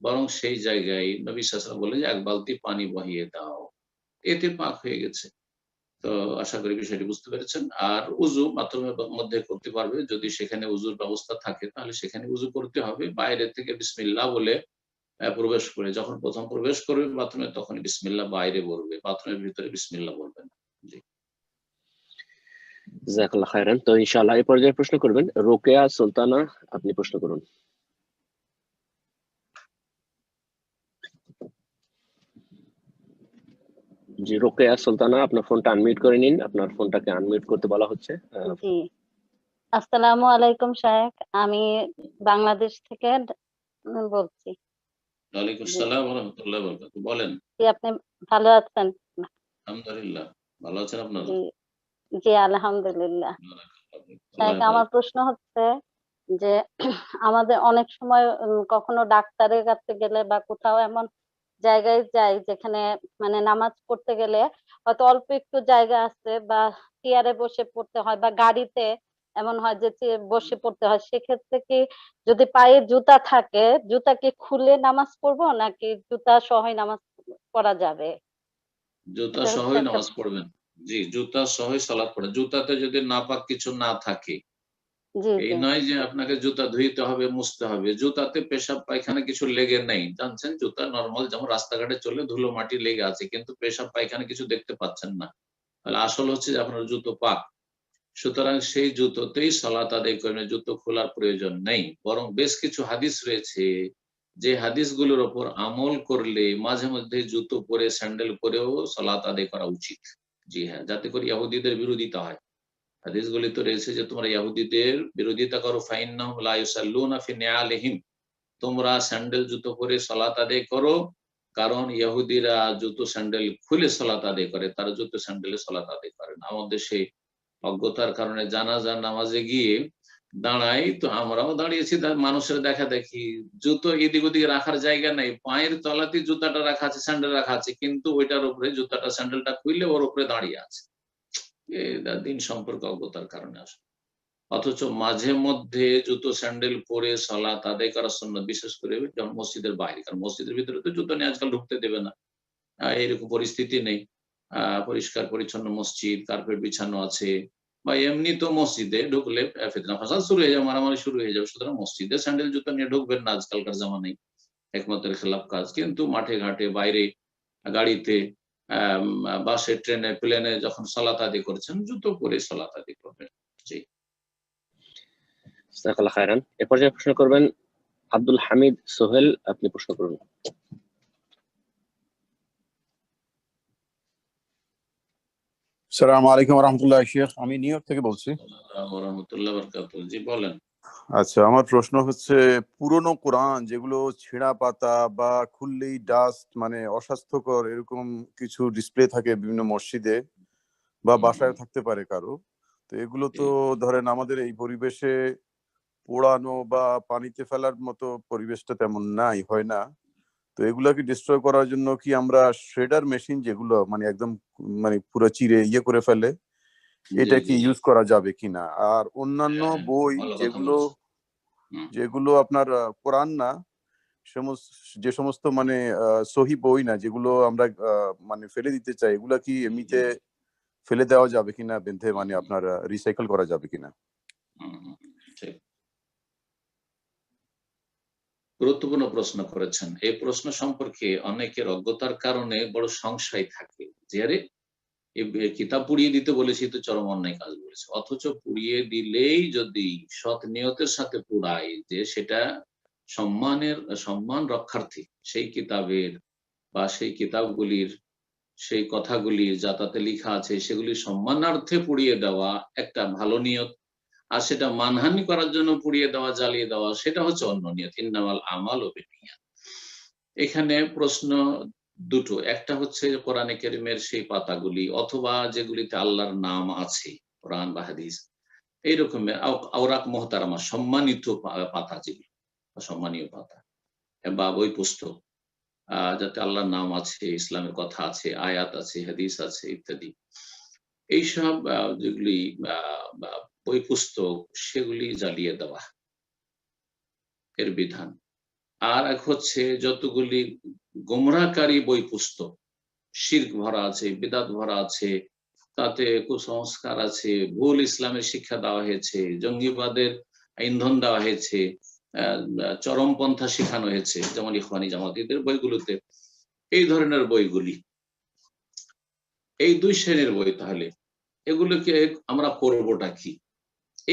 বরং সেই জায়গায় নবী সাল্লাল্লাহু আলাইহি ওয়াসাল্লাম বললেন যে 1 বালতি পানি বহিয়ে দাও, এতে পাক হয়ে গেছে। তো আশা করি বিষয়টি বুঝতে পেরেছেন। আর উজু বাথরুমের মধ্যে করতে পারবে, যদি সেখানে উজুর ব্যবস্থা থাকে তাহলে সেখানে উজু করতে হবে। বাইরে থেকে বিসমিল্লাহ বলে প্রবেশ করে, যখন প্রথম প্রবেশ করবে বাথরুমে তখন বিসমিল্লাহ বাইরে বলবে, বাথরুমের ভিতরে বিসমিল্লাহ বলবে না। জি জাযাকাল্লাহ খায়রান। তো ইনশাআল্লাহ এই পর্যায়ে প্রশ্ন করবেন রোকেয়া সুলতানা, আপনি প্রশ্ন করুন। জি রোকেয়া সুলতানা, আপনার ফোনটা আনমিউট করে নিন, আপনার ফোনটাকে আনমিউট করতে বলা হচ্ছে। জি আসসালামু আলাইকুম শায়েখ, আমি বাংলাদেশ থেকে বলছি। ওয়ালাইকুম আসসালাম ওয়া রাহমাতুল্লাহি ওয়া বারাকাতুহু। বলেন। জি আপনি ভালো আছেন? আলহামদুলিল্লাহ, ভালো আছেন আপনারা? জি জি আলহামদুলিল্লাহ। শায়েখ আমার প্রশ্ন হচ্ছে যে আমাদের অনেক সময় কখনো ডাক্তারের কাছে গেলে বা কোথাও এমন জায়গায় যাই যেখানে মানে নামাজ পড়তে গেলে হয়তো অল্প একটু জায়গা আছে, বা চেয়ারে বসে পড়তে হয়, বা গাড়িতে এমন হয় যে বসে পড়তে হয়, সেক্ষেত্রে কি যদি পায়ে জুতা থাকে, জুতা কি খুলে নামাজ পড়বো নাকি জুতা সহই নামাজ পড়া যাবে? জুতা সহই নামাজ পড়বেন। জি জুতা সহই সালাত পড়ে। জুতাতে যদি নাপাক কিছু না থাকে, এই নয় যে আপনাকে জুতা ধুইতে হবে, মুছতে হবে। জুতাতে পেশাব পায়খানা কিছু লেগে নেই, জানছেন? জুতা নরমাল যেমন রাস্তাঘাটে চলে ধুলো মাটি লেগে আছে, কিন্তু পেশাব পায়খানা কিছু দেখতে পাচ্ছেন না, তাহলে আসল হচ্ছে যে আপনার জুতো পাক। সুতরাং সেই জুতোতেই সালাত আদায় করবেন, জুতো খোলার প্রয়োজন নেই। বরং বেশ কিছু হাদিস রয়েছে যে হাদিসগুলোর উপর আমল করলে মাঝে মধ্যে জুতো পরে স্যান্ডেল পরেও সালাত আদায় করা উচিত। জি হ্যাঁ, যাতে করে ইহুদিদের বিরোধিতা হয়। হাদিসগুলি তো রয়েছে যে তোমরা ইহুদিদের বিরোধিতা করো, ফাইন্নাহুম লা ইউসাল্লুনা ফি নিআলিহিম, তোমরা স্যান্ডেল জুতো পরে সালাত আদায় করো, কারণ ইহুদিরা জুতো স্যান্ডেল খুলে সালাত আদায় করে, তারা জুতো স্যান্ডেলে সালাত আদায় করে না। আমাদের সেই অজ্ঞতার কারণে জানাজার নামাজে গিয়ে দাঁড়াই, তো আমরাও দাঁড়িয়েছি, মানুষের দেখা দেখি জুতো এদিক ওদিকে রাখার জায়গা নেই, পায়ের তলাতে জুতাটা রাখা আছে, স্যান্ডেল রাখা আছে, কিন্তু ওইটার উপরে জুতাটা স্যান্ডেলটা খুললে ওর উপরে দাঁড়িয়ে আছে। দিন সম্পর্কে অজ্ঞতার কারণে আসে। অথচ মাঝে মধ্যে জুতো স্যান্ডেল পরে সালাত আদায় করার সুন্নাত, বিশেষ করে যখন মসজিদের বাইরে, কারণ মসজিদের ভিতরে তো জুতো নিয়ে আজকাল ঢুকতে দেবে না, এরকম পরিস্থিতি নেই। পরিষ্কার পরিচ্ছন্ন মসজিদ, কার্পেট বিছানো আছে, বা এমনি তো মসজিদে ঢুকলে ফিতনা ফাসাদ শুরু হয়ে যাবে, মারামারি শুরু হয়ে যাবে। সুতরাং মসজিদে স্যান্ডেল জুতো নিয়ে ঢুকবেন না আজকালকার জামানায়, একমাত্রের খেলাফ কাজ। কিন্তু মাঠে ঘাটে, বাইরে, গাড়িতে, বাসে, ট্রেনে, প্লেনে যখন সালাত আদায় করছেন জুতো পরে সালাত আদায় করবেন। জি, জাযাকাল্লাহ খায়রান। এ পর্যায়ে প্রশ্ন করবেন আব্দুল হামিদ সোহেল, আপনি প্রশ্ন করুন। আসসালামু আলাইকুম ওয়া রাহমাতুল্লাহি শেখ, আমি নিউ ইয়র্ক থেকে বলছি। ওয়া রাহমাতুল্লাহি ওয়া বারাকাতুহু। জি বলেন। আচ্ছা, আমার প্রশ্ন হচ্ছে পুরনো কোরআন যেগুলো ছেঁড়া পাতা বা খুললেই ডাস্ট, মানে অস্বাস্থ্যকর এরকম কিছু ডিসপ্লে থাকে বিভিন্ন মসজিদে বা বাসায় থাকতে পারে কারো, তো এগুলো তো ধরেন আমাদের এই পরিবেশে পোড়ানো বা পানিতে ফেলার মতো পরিবেশটা তেমন নাই, হয় না। তো এগুলাকে ডিস্ট্রয় করার জন্য কি আমরা শ্রেডার মেশিন যেগুলো মানে একদম মানে পুরো চিরে ইয়ে করে ফেলে, এটা কি ইউজ করা যাবে কিনা? আর অন্যান্য বই যেগুলো আপনার কোরআন না, যে সমস্ত মানে সহি বই না, যেগুলো আমরা মানে ফেলে দিতে চাই, এগুলা কি এমনিতে ফেলে দেওয়া যাবে কিনা, বেঁধে মানে আপনার রিসাইকেল করা যাবে কিনা? গুরুত্বপূর্ণ প্রশ্ন করেছেন। এই প্রশ্ন সম্পর্কে অনেকের অজ্ঞতার কারণে বড় সংশয় থাকে যে আরে কিতাব পুড়িয়ে দিতে বলেছি তো চরম অন্যায় কাজ বলেছে, অথচ পুড়িয়ে দিলেই যদি সৎ নিয়তের সাথে পুড়ায় যে সেটা সম্মান রক্ষার্থী, সেই কিতাবের বা সেই কিতাবগুলির সেই কথাগুলি যা তাতে লেখা আছে সেগুলি সম্মানার্থে পুড়িয়ে দেওয়া একটা ভালো নিয়ত, আর সেটা মানহানি করার জন্য পুড়িয়ে দেওয়া, জ্বালিয়ে দেওয়া, সেটা হচ্ছে অন্য নিয়ত। ইন্নামাল আমালু বিন্নিয়াত। এখানে প্রশ্ন দুটো, একটা হচ্ছে কোরআনে কারীমের সেই পাতাগুলি অথবা যেগুলিতে আল্লাহর নাম আছে, কোরআন বা হাদিস, এইরকম আওরাক মুহতারামা, সম্মানিত পাতা, যেগুলি সম্মানীয় পাতা বা বই পুস্তক, যাতে আল্লাহর নাম আছে, ইসলামের কথা আছে, আয়াত আছে, হাদিস আছে ইত্যাদি, এইসব যেগুলি বই পুস্তক, সেগুলি জ্বালিয়ে দেওয়া এর বিধান। আর এক হচ্ছে যতগুলি গোমরাহকারী বই পুস্তক, শিরক ভরা আছে, বিদআত ভরা আছে, তাতে কুসংস্কার আছে, ভুল ইসলামের শিক্ষা দেওয়া হয়েছে, জঙ্গিবাদের ইন্ধন দেওয়া হয়েছে, চরমপন্থা শেখানো হয়েছে, যেমন ইখওয়ানি জামাতীদের বইগুলোতে, এই ধরনের বইগুলি, এই দুই শ্রেণীর বই। তাহলে এগুলোকে আমরা করবোটা কি?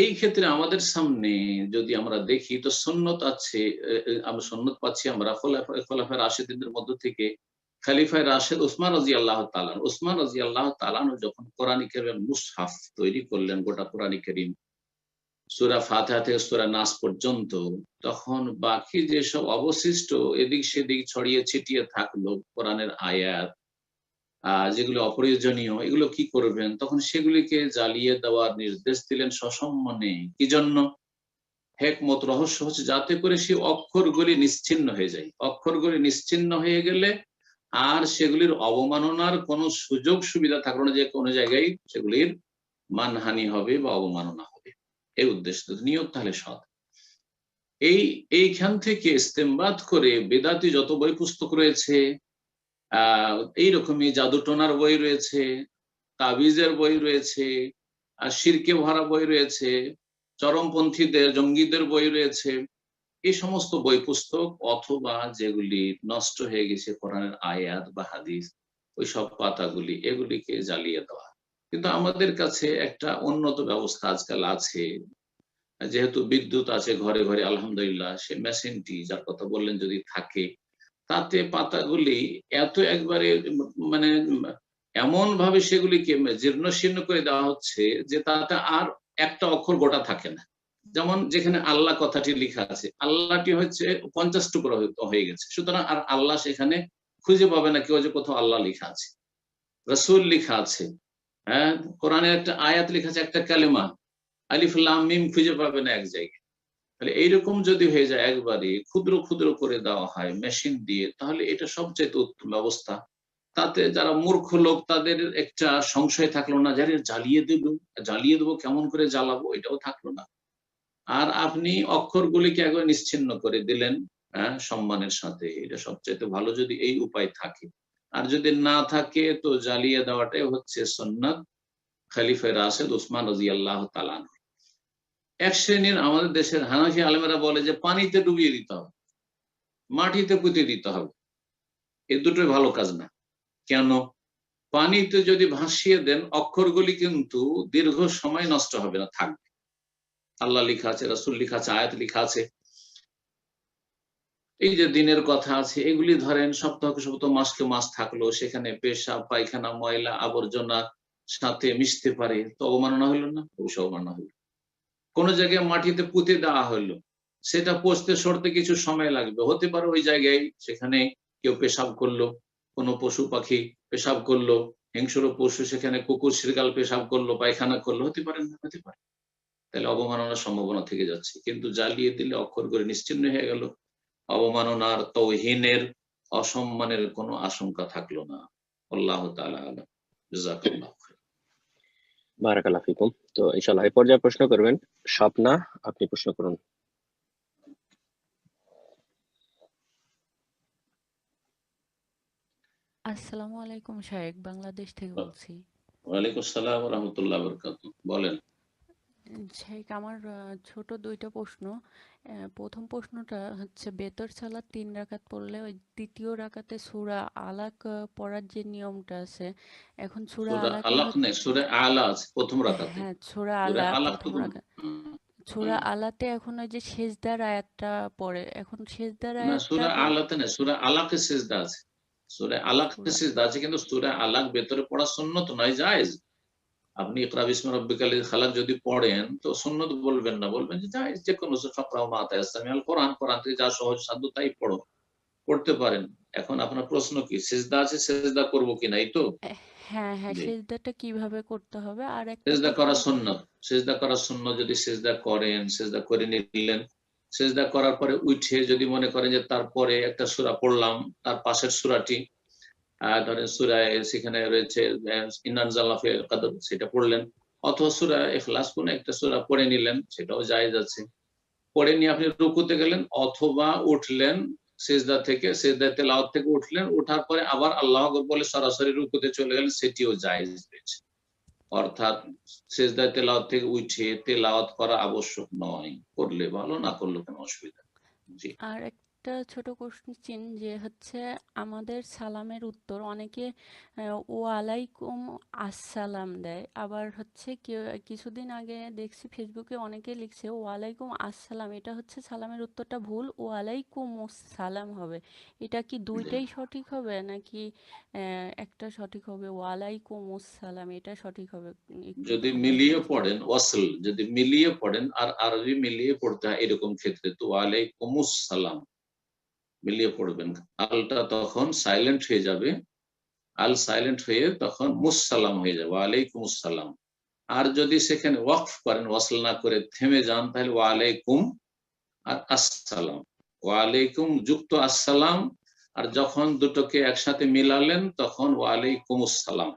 এই ক্ষেত্রে আমাদের সামনে যদি আমরা দেখি তো সুন্নত আছে, আমরা সুন্নত পাচ্ছি আমরা খোলাফায়ে রাশিদিনদের মধ্য থেকে খলিফায়ে রাশিদ উসমান রাদিয়াল্লাহু তাআলা, উসমান রাদিয়াল্লাহু তাআলা যখন কোরআন কারীমের মুসহাফ তৈরি করলেন, গোটা কোরআন কারীম সূরা ফাতিহা থেকে সূরা নাস পর্যন্ত, তখন বাকি যেসব অবশিষ্ট এদিক সেদিক ছড়িয়ে ছিটিয়ে থাকলো কোরআনের আয়াত, যেগুলো অপ্রয়োজনীয়, এগুলো কি করবেন? তখন সেগুলিকে জ্বালিয়ে দেওয়ার নির্দেশ দিলেন সসম্মানে। কি জন্য? হিকমত, রহস্য হচ্ছে যাতে করে সেই অক্ষরগুলি নিশ্চিহ্ন হয়ে যায়। অক্ষরগুলি নিশ্চিহ্ন হয়ে গেলে আর সেগুলির অবমাননার কোনো সুযোগ সুবিধা থাকলো না, যে কোনো জায়গায় সেগুলির মানহানি হবে বা অবমাননা হবে। এই উদ্দেশ্য, নিয়ত তাহলে সৎ। এইখান থেকে ইস্তেমবাদ করে বেদাতি যত বই পুস্তক রয়েছে, এইরকমই জাদুটোনার বই রয়েছে, তাবিজের বই রয়েছে, আর শিরকে ভরা বই রয়েছে, চরমপন্থীদের, জঙ্গিদের বই রয়েছে, এই সমস্ত বই পুস্তক অথবা যেগুলি নষ্ট হয়ে গেছে কোরআনের আয়াত বা হাদিস, ওই সব পাতাগুলি, এগুলিকে জ্বালিয়ে দেওয়া। কিন্তু আমাদের কাছে একটা উন্নত ব্যবস্থা আজকাল আছে, যেহেতু বিদ্যুৎ আছে ঘরে ঘরে আলহামদুলিল্লাহ, সে মেশিনটি যার কথা বললেন যদি থাকে, তাতে পাতাগুলি এত একবারে মানে এমন ভাবে সেগুলিকে জীর্ণ শীর্ণ করে দেওয়া হচ্ছে যে তাতে আর একটা অক্ষর গোটা থাকে না। যেমন যেখানে আল্লাহ কথাটি লেখা আছে, আল্লাহটি হচ্ছে 50 টুকরো হয়ে গেছে, সুতরাং আর আল্লাহ সেখানে খুঁজে পাবে না কেউ যে কোথাও আল্লাহ লেখা আছে, রাসূল লেখা আছে, হ্যাঁ কোরআনের একটা আয়াত লেখা আছে, একটা কালেমা আলিফ লাম মিম খুঁজে পাবে না এক জায়গায়। তাহলে এইরকম যদি হয়ে যায়, একবারে ক্ষুদ্র ক্ষুদ্র করে দেওয়া হয় মেশিন দিয়ে, তাহলে এটা সবচেয়ে উত্তম ব্যবস্থা। তাতে যারা মূর্খ লোক তাদের একটা সংশয় থাকলো না, যারা জ্বালিয়ে দেবো কেমন করে জ্বালাবো, এটাও থাকলো না। আর আপনি অক্ষরগুলিকে একবার নিশ্চিহ্ন করে দিলেন, হ্যাঁ সম্মানের সাথে, এটা সবচেয়ে ভালো যদি এই উপায় থাকে। আর যদি না থাকে তো জ্বালিয়ে দেওয়াটাই হচ্ছে সুন্নাত খলিফা রাশেদ উসমান রাদিয়াল্লাহু তাআলা। এক শ্রেণীর আমাদের দেশের হানাফি আলেমেরা বলে যে পানিতে ডুবিয়ে দিতে হবে, মাটিতে পুঁতে দিতে হবে, এই দুটোই ভালো কাজ না। কেন? পানিতে যদি ভাসিয়ে দেন অক্ষরগুলি কিন্তু দীর্ঘ সময় নষ্ট হবে না, থাকবে। আল্লাহ লেখা আছে, রাসূল লেখা আছে, আয়াত লেখা আছে, এই যে দিনের কথা আছে, এগুলি ধরেন সপ্তাহকে সপ্তাহ মাসকে মাস থাকলো, সেখানে পেশাব পায়খানা ময়লা আবর্জনা সাথে মিশতে পারে, তো অবমাননা হইল না? অবশ্যই অবমাননা হইল। কোন জায়গায় মাটিতে পুঁতে দেওয়া হলো, সেটা পচতে সরতে কিছু সময় লাগবে, হতে পারে ওই জায়গায় সেখানে কেউ পেশাব করলো, কোনো পশু পাখি পেশাব করলো, হিংস্র পশু সেখানে কুকুর শৃগাল পেশাব করলো, পায়খানা করলো, হতে পারে না? হতে পারে। তাহলে অবমাননার সম্ভাবনা থেকে যাচ্ছে। কিন্তু জ্বালিয়ে দিলে অক্ষর করে নিশ্চিহ্ন হয়ে গেল, অবমাননার, তাওহীনের, অসম্মানের কোনো আশঙ্কা থাকলো না। আল্লাহ তাআলা আ'লাম। জাযাকাল্লাহু খাইর। বারাকাল্লাহু ফিকুম। তো ইনশাআল্লাহ এই পর্যায়ে প্রশ্ন করবেন স্বপ্না, আপনি প্রশ্ন করুন। আসসালামু আলাইকুম শায়েখ, বাংলাদেশ থেকে বলছি। ওয়ালাইকুম আসসালাম ওয়া রাহমাতুল্লাহি ওয়া বারাকাতুহু। বলেন। শায়েখ, আমার ছোট দুইটা প্রশ্ন। প্রথম প্রশ্নটা হচ্ছে বেতর সালাত 3 রাকাত পড়লে ওই দ্বিতীয় রাকাতে সূরা আলাক পড়ার যে নিয়মটা আছে, এখন সূরা সূরা আলাকে আলাক নেই, সূরা আলা আছে প্রথম রাকাতে। হ্যাঁ সূরা সূরা আলা আলাক প্রথম তো রাকাত। সূরা আলাতে এখন ওই যে সেজদার আয়াতটা পড়ে, এখন সেজদার না, আয়াতটা সূরা আলাতে না, সূরা আলাকে সিজদা আছে। সূরা আলাকে সিজদা আছে, কিন্তু সূরা আলাক ভেতরে পড়া সুন্নত নয়, জায়েজ। আপনি ইকরা বিসমি রাব্বিকাল খালাক যদি পড়েন তো সুন্নত বলবেন না, বলবেন যে জায়েজ, যে কোনো ফাকরা মা তায়াসসার মিনাল কোরআন, কোরআন থেকে যা সহজ সাধ্য তাই পড়তে পারেন। এখন আপনার প্রশ্ন কি, সিজদা আছে, সিজদা করব কিনা, এই তো? হ্যাঁ হ্যাঁ, জি। সেজদাটা কিভাবে করতে হবে? আর একটা সিজদা প্রশ্ন। করা সুন্নত, সিজদা করা সুন্নত। যদি সিজদা করেন, সিজদা করে নিলেন, সিজদা করার পরে উঠে যদি মনে করেন যে তারপরে একটা সূরা পড়লাম, তার পাশের সূরাটি ধরেন সূরা সেখানে রয়েছে ইন্না আনজালনা ফি কদর, সেটা পড়লেন, অথবা সূরা ইখলাস কোন একটা সূরা পড়ে নিলেন, সেটাও জায়েজ আছে। পড়ে নিয়ে আপনি রুকুতে গেলেন অথবা উঠলেন সিজদা থেকে, সিজদা তেলাওয়াত থেকে উঠলেন, ওঠার পরে আবার আল্লাহু আকবার বলে সরাসরি রুকুতে চলে গেলেন, সেটিও জায়েজ রয়েছে। অর্থাৎ সিজদা তেলাওয়াত থেকে উঠে তেলাওয়াত করা আবশ্যক নয়, করলে ভালো, না করলে কোনো অসুবিধা নেই। জি। আর একটা ছোট কোশ্চেন, যে হচ্ছে আমাদের সালামের উত্তর অনেকে ওয়ালাইকুম আসসালাম দেয়, আবার হচ্ছে কেউ কিছুদিন আগে দেখছি ফেসবুকে অনেকে লিখছে ওয়ালাইকুম আসসালাম, এটা হচ্ছে সালামের উত্তরটা ভুল, ওয়ালাইকুম সালাম হবে। এটা কি দুইটাই সঠিক হবে নাকি একটা সঠিক হবে? ওয়ালাইকুম আসসালাম এটা সঠিক হবে? যদি মিলিয়ে পড়েন ওয়াসল, যদি মিলিয়ে পড়েন আর আরবি মিলিয়ে পড়তে হয় এরকম ক্ষেত্রে তো ওয়ালাইকুমুস সালাম মিলিয়ে পড়বেন। আলটা তখন সাইলেন্ট হয়ে যাবে, আল সাইলেন্ট হয়ে তখন মুসালাম হয়ে যাবে, ওয়ালাইকুমুস সালাম। আর যদি সেখানে ওয়াকফ করেন, ওয়াসল না করে থেমে যান, তাহলে ওয়ালাইকুম আর আসসালাম, ওয়ালাইকুম যুক্ত আসসালাম, আর যখন দুটোকে একসাথে মিলালেন তখন ওয়ালাইকুমুস সালাম।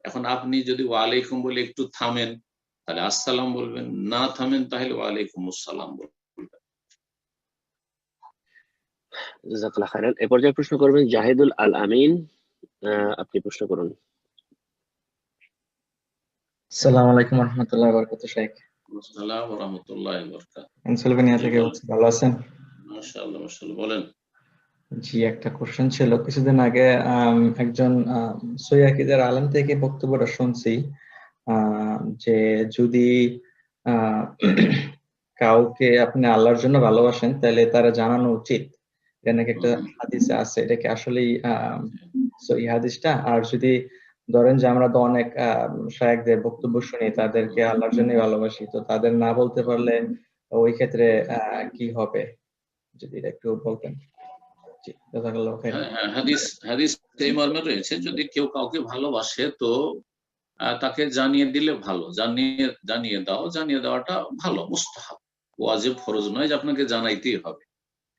এখন আপনি যদি ওয়ালাইকুম বলে একটু থামেন তাহলে আসসালাম বলবেন, না থামেন তাহলে ওয়ালাইকুম আসসালাম বলবেন। জাযাকাল্লাহু খাইরান। এই পর্যায়ে প্রশ্ন করবেন জাহিদুল আল আমিন, আপনি প্রশ্ন করুন। আসসালামু আলাইকুম ওয়া রাহমাতুল্লাহি ওয়া বারাকাতুহু শাইখ। আসসালামু ওয়া রাহমাতুল্লাহি ওয়া বারাকাতুহু। পেনসিলভানিয়া থেকে বলছি, ভালো আছেন? মাশাআল্লাহ মাশাআল্লাহ, বলেন। জি, একটা কোশ্চেন ছিল। কিছুদিন আগে একজন সহিহ আকীদার আলেম থেকে বক্তব্যটা শুনছি যে যদি কাউকে আপনি আল্লাহর জন্য ভালোবাসেন তাহলে তারা জানানো উচিত, এটা নাকি একটা হাদিসে আছে, এটা কি আসলেই সহিহ হাদিসটা? আর যদি ধরেন যে আমরা তো অনেক শায়েখদের বক্তব্য শুনি, তাদেরকে আল্লাহর জন্যই ভালোবাসি, তো তাদের না বলতে পারলে ওই ক্ষেত্রে কি হবে, যদি এটা একটু বলতেন। জি, জাযাকাল্লাহু খাইরান। হ্যাঁ, হাদিস এই মর্মে রয়েছে, যদি কেউ কাউকে ভালোবাসে তো তাকে জানিয়ে দিলে ভালো, জানিয়ে দেওয়াটা ভালো, মুস্তাহাব, ওয়াজিব, ফরজ নয় যে আপনাকে জানাইতেই হবে।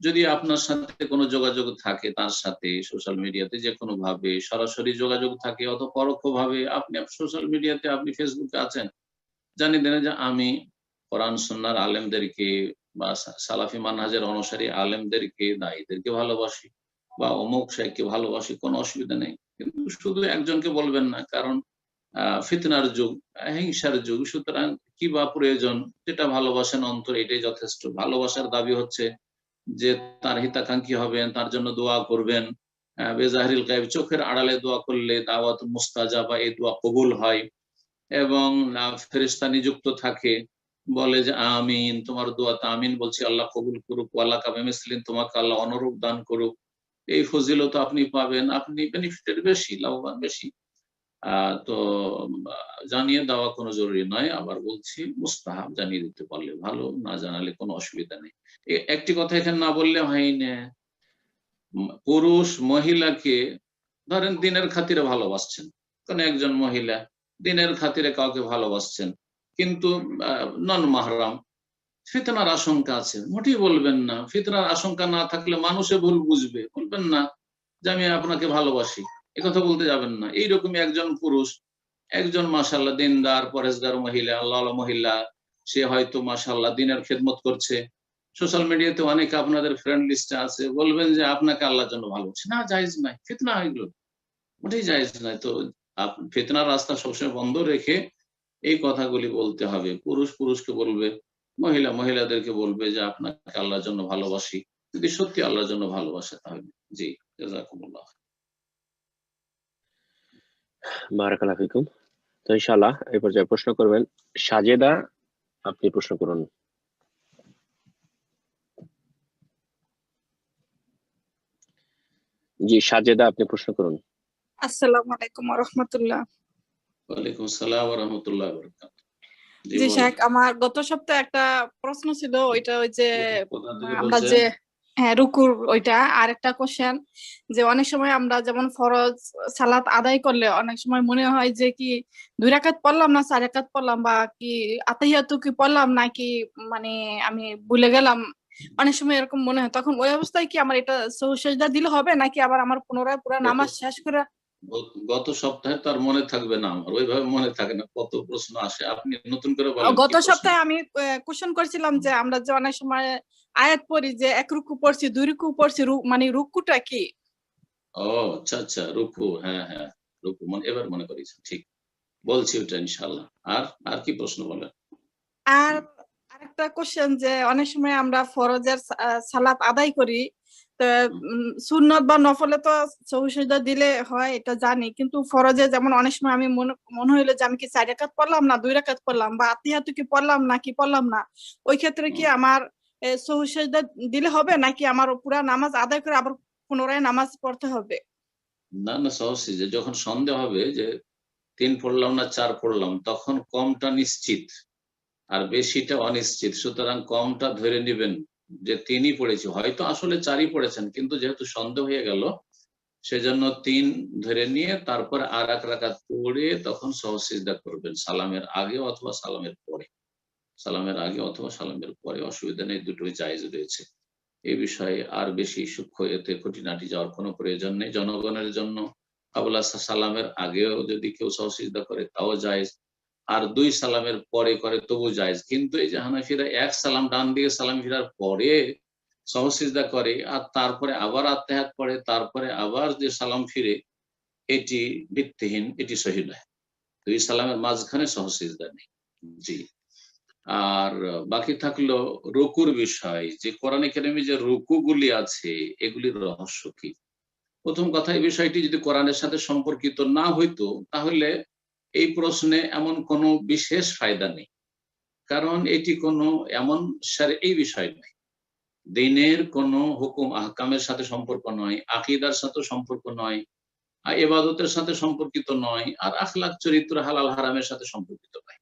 যদি আপনার সাথে কোনো যোগাযোগ থাকে, তার সাথে সোশ্যাল মিডিয়াতে যে কোনো ভাবে সরাসরি যোগাযোগ থাকে অথবা পরোক্ষ ভাবে, আপনি সোশ্যাল মিডিয়াতে, আপনি ফেসবুকে আছেন, জানিয়ে দেন যে আমি কোরআন সুন্নাহর আলেমদেরকে বা সালাফি মানহাজের অনুসারী আলেমদেরকে, দায়ীদেরকে ভালোবাসি বা অমুক শাইখকে ভালোবাসি, কোনো অসুবিধা নেই। কিন্তু শুধু একজনকে বলবেন না, কারণ ফিতনার যুগ, হিংসার যুগ, সুতরাং কি বা প্রয়োজন, যেটা ভালোবাসেন অন্তর এটাই যথেষ্ট। ভালোবাসার দাবি হচ্ছে যে তার হিতাকাঙ্ক্ষী হবেন, তার জন্য দোয়া করবেন, বেজাহরিল গায়ব, চোখের আড়ালে দোয়া করলে দাওয়াত মুস্তাজাবা, এই দোয়া কবুল হয় এবং ফেরেশতা নিযুক্ত থাকে, বলে যে আমিন, তোমার দোয়াতে আমিন বলছি, আল্লাহ কবুল করুক, ওয়ালা কাবে মিসলিন, তোমাকে আল্লাহ অনুরূপ দান করুক। এই ফজিলত আপনি পাবেন, আপনি বেনিফিটেড বেশি, লাভবান বেশি। তো জানিয়ে দেওয়া কোনো জরুরি নয়, আবার বলছি মুস্তাহাব, জানিয়ে দিতে পারলে ভালো, না জানালে কোনো অসুবিধা নেই। একটি কথা এখানে না বললে হয় না, পুরুষ মহিলাকে ধরেন দিনের খাতিরে ভালোবাসছেন, কোন একজন মহিলা দিনের খাতিরে কাউকে ভালোবাসছেন, কিন্তু নন মাহরাম, ফিতনার আশঙ্কা আছে, মোটেই বলবেন না। ফিতনার আশঙ্কা না থাকলে মানুষে ভুল বুঝবে, বলবেন না যে আমি আপনাকে ভালোবাসি, কথা বলতে যাবেন না। এইরকমই একজন পুরুষ, একজন মাশাআল্লাহ দিনদার পরেজগার মহিলা, আল্লাহ মহিলা, সে হয়তো মাশাআল্লাহ দিনের খেদমত করছে, সোশ্যাল মিডিয়াতে অনেকে আপনাদের ফ্রেন্ড লিস্টে আছে, বলবেন যে আপনাকে আল্লাহর জন্য ভালোবাসি, না, জায়েজ নাই, ফিতনা এগুলো মোটেই জায়েজ নাই। তো ফিতনার রাস্তা সবসময় বন্ধ রেখে এই কথাগুলি বলতে হবে। পুরুষ পুরুষকে বলবে, মহিলা মহিলাদেরকে বলবে যে আপনাকে আল্লাহর জন্য ভালোবাসি, যদি সত্যি আল্লাহর জন্য ভালোবাসে তাহলে। জি, জাযাকুমুল্লাহ। বারাকাল্লাহু ফিকুম। তো ইনশাআল্লাহ এই পর্যায়ে প্রশ্ন করবেন সাজেদা, আপনি প্রশ্ন করুন। জি সাজেদা, আপনি প্রশ্ন করুন। আসসালামু আলাইকুম ওয়া রাহমাতুল্লাহ। ওয়ালাইকুম আসসালাম ওয়া রাহমাতুল্লাহি ওয়া বারাকাতুহু। জি শেখ, আমার গত সপ্তাহে একটা প্রশ্ন ছিল, ওইটা ওই যে কোথা থেকে আমরা বলছেন? যে রুকুর ওইটা, আর একটা কোশ্চেন যে অনেক সময় আমরা যেমন ফরজ সালাত আদায় করলে অনেক সময় মনে হয় যে কি 2 রাকাত পড়লাম না 4 রাকাত পড়লাম, বা কি আতাহিয়াতু কি পড়লাম নাকি মানে আমি ভুলে গেলাম, অনেক সময় এরকম মনে হয়। তখন ওই অবস্থায় কি আমার এটা সহজ সিজদা দিলে হবে নাকি আবার আমার পুনরায় পুরো নামাজ শেষ করে? গত সপ্তাহে তার মনে থাকবে না, আমার ওইভাবে মনে থাকে না, কত প্রশ্ন আসে, আপনি নতুন করে বলেন। গত সপ্তাহে আমি কোশ্চেন করছিলাম যে আমরা যে অনেক সময় আয়াত পড়ি যে 1 রুকু পড়ছি 2 রুকু পড়ছি, মানে রুকুটা কি? ও আচ্ছা আচ্ছা, রুকু, হ্যাঁ হ্যাঁ, রুকু এবার মনে করেছেন, ঠিক বলছি ওটা ইনশাআল্লাহ। আর কি প্রশ্ন বলেন? আর আরেকটা কোশ্চেন যে অনেক সময় আমরা ফরজের সালাত আদায় করি, তো সুন্নত বা নফলে তো সহজ সিজদা দিলে হয় এটা জানি, কিন্তু ফরজে যেমন অনেক সময় আমি মনে হইলো যে আমি কি 4 রাকাত পড়লাম না 2 রাকাত পড়লাম, বা আতিহাতু কি পড়লাম নাকি পড়লাম না, ওই ক্ষেত্রে কি আমার সহজ সিজদা দিলে হবে নাকি আমার পুরো নামাজ আদায় করে আবার পুনরায় নামাজ পড়তে হবে? না না, সহজ সিজদা। যখন সন্দেহ হবে যে 3 পড়লাম না 4 পড়লাম, তখন কমটা নিশ্চিত আর বেশিটা অনিশ্চিত, সুতরাং কমটা ধরে নেবেন যে 3ই পড়েছি, হয়তো আসলে 4ই পড়েছেন, কিন্তু যেহেতু সন্দেহ হয়ে গেল সেজন্য 3 ধরে নিয়ে তারপর আর 1 রাকাত পড়ে তখন সহজ সিজদা করবেন, সালামের আগে অথবা সালামের পরে। সালামের আগে অথবা সালামের পরে, অসুবিধা নেই, দুটোই জায়েজ রয়েছে। এই বিষয়ে আর বেশি সূক্ষ্ম এতে খুঁটিনাটি যাওয়ার কোনো প্রয়োজন নেই। জনগণের জন্য আবুল্লাহ সালামের আগেও যদি কেউ সহজ সিজদা করে তাও জায়েজ, আর 2 সালামের পরে করে তবু জায়েজ। কিন্তু এই যে হানাফিরা 1 সালাম ডান দিয়ে সালাম ফিরার পরে সহজ সিজদা করে আর তারপরে আবার আত্তাহিয়াত পড়ে, তারপরে আবার যে সালাম ফিরে, এটি ভিত্তিহীন, এটি সহিহ নয়। 2 সালামের মাঝখানে সহজ সিজদা নেই। জি। আর বাকি থাকলো রুকুর বিষয়, যে কোরআনে কারিমে যে রুকুগুলি আছে এগুলির রহস্য কি। প্রথম কথা, এই বিষয়টি যদি কোরআনের সাথে সম্পর্কিত না হইতো তাহলে এই প্রশ্নে এমন কোনো বিশেষ ফায়দা নেই, কারণ এটি কোনো এমন এই বিষয় নয়, দিনের কোনো হুকুম আহকামের সাথে সম্পর্ক নয়, আকীদার সাথে সম্পর্ক নয়, ইবাদতের সাথে সম্পর্কিত নয়, আর আখলাক চরিত্র হালাল হারামের সাথে সম্পর্কিত নয়।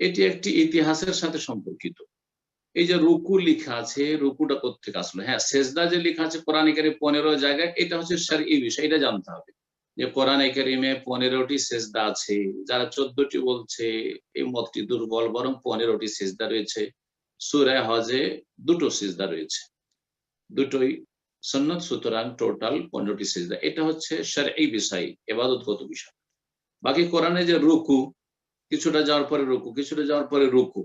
এটি একটি ইতিহাসের সাথে সম্পর্কিত। এই যে রুকু লেখা আছে, রুকুটা কোত্থেকে আসলো? হ্যাঁ, সেজদা যে লেখা আছে কোরআনে কারিমে 15 জায়গায়, এটা হচ্ছে শরঈ বিষয়, এটা জানতে হবে যে কোরআনে কারিমে 15টি সেজদা আছে। যারা 14টি বলছে এই মতটি দুর্বল, বরং 15টি সেজদা রয়েছে। সূরা হজে 2টো সেজদা রয়েছে, দুটোই সুন্নাত, সুতরাং টোটাল 15টি সেজদা। এটা হচ্ছে শরঈ বিষয়, ইবাদতগত বিষয়। বাকি কোরআনে যে রুকু, কিছুটা যাওয়ার পরে রুকু, কিছুটা যাওয়ার পরে রুকু,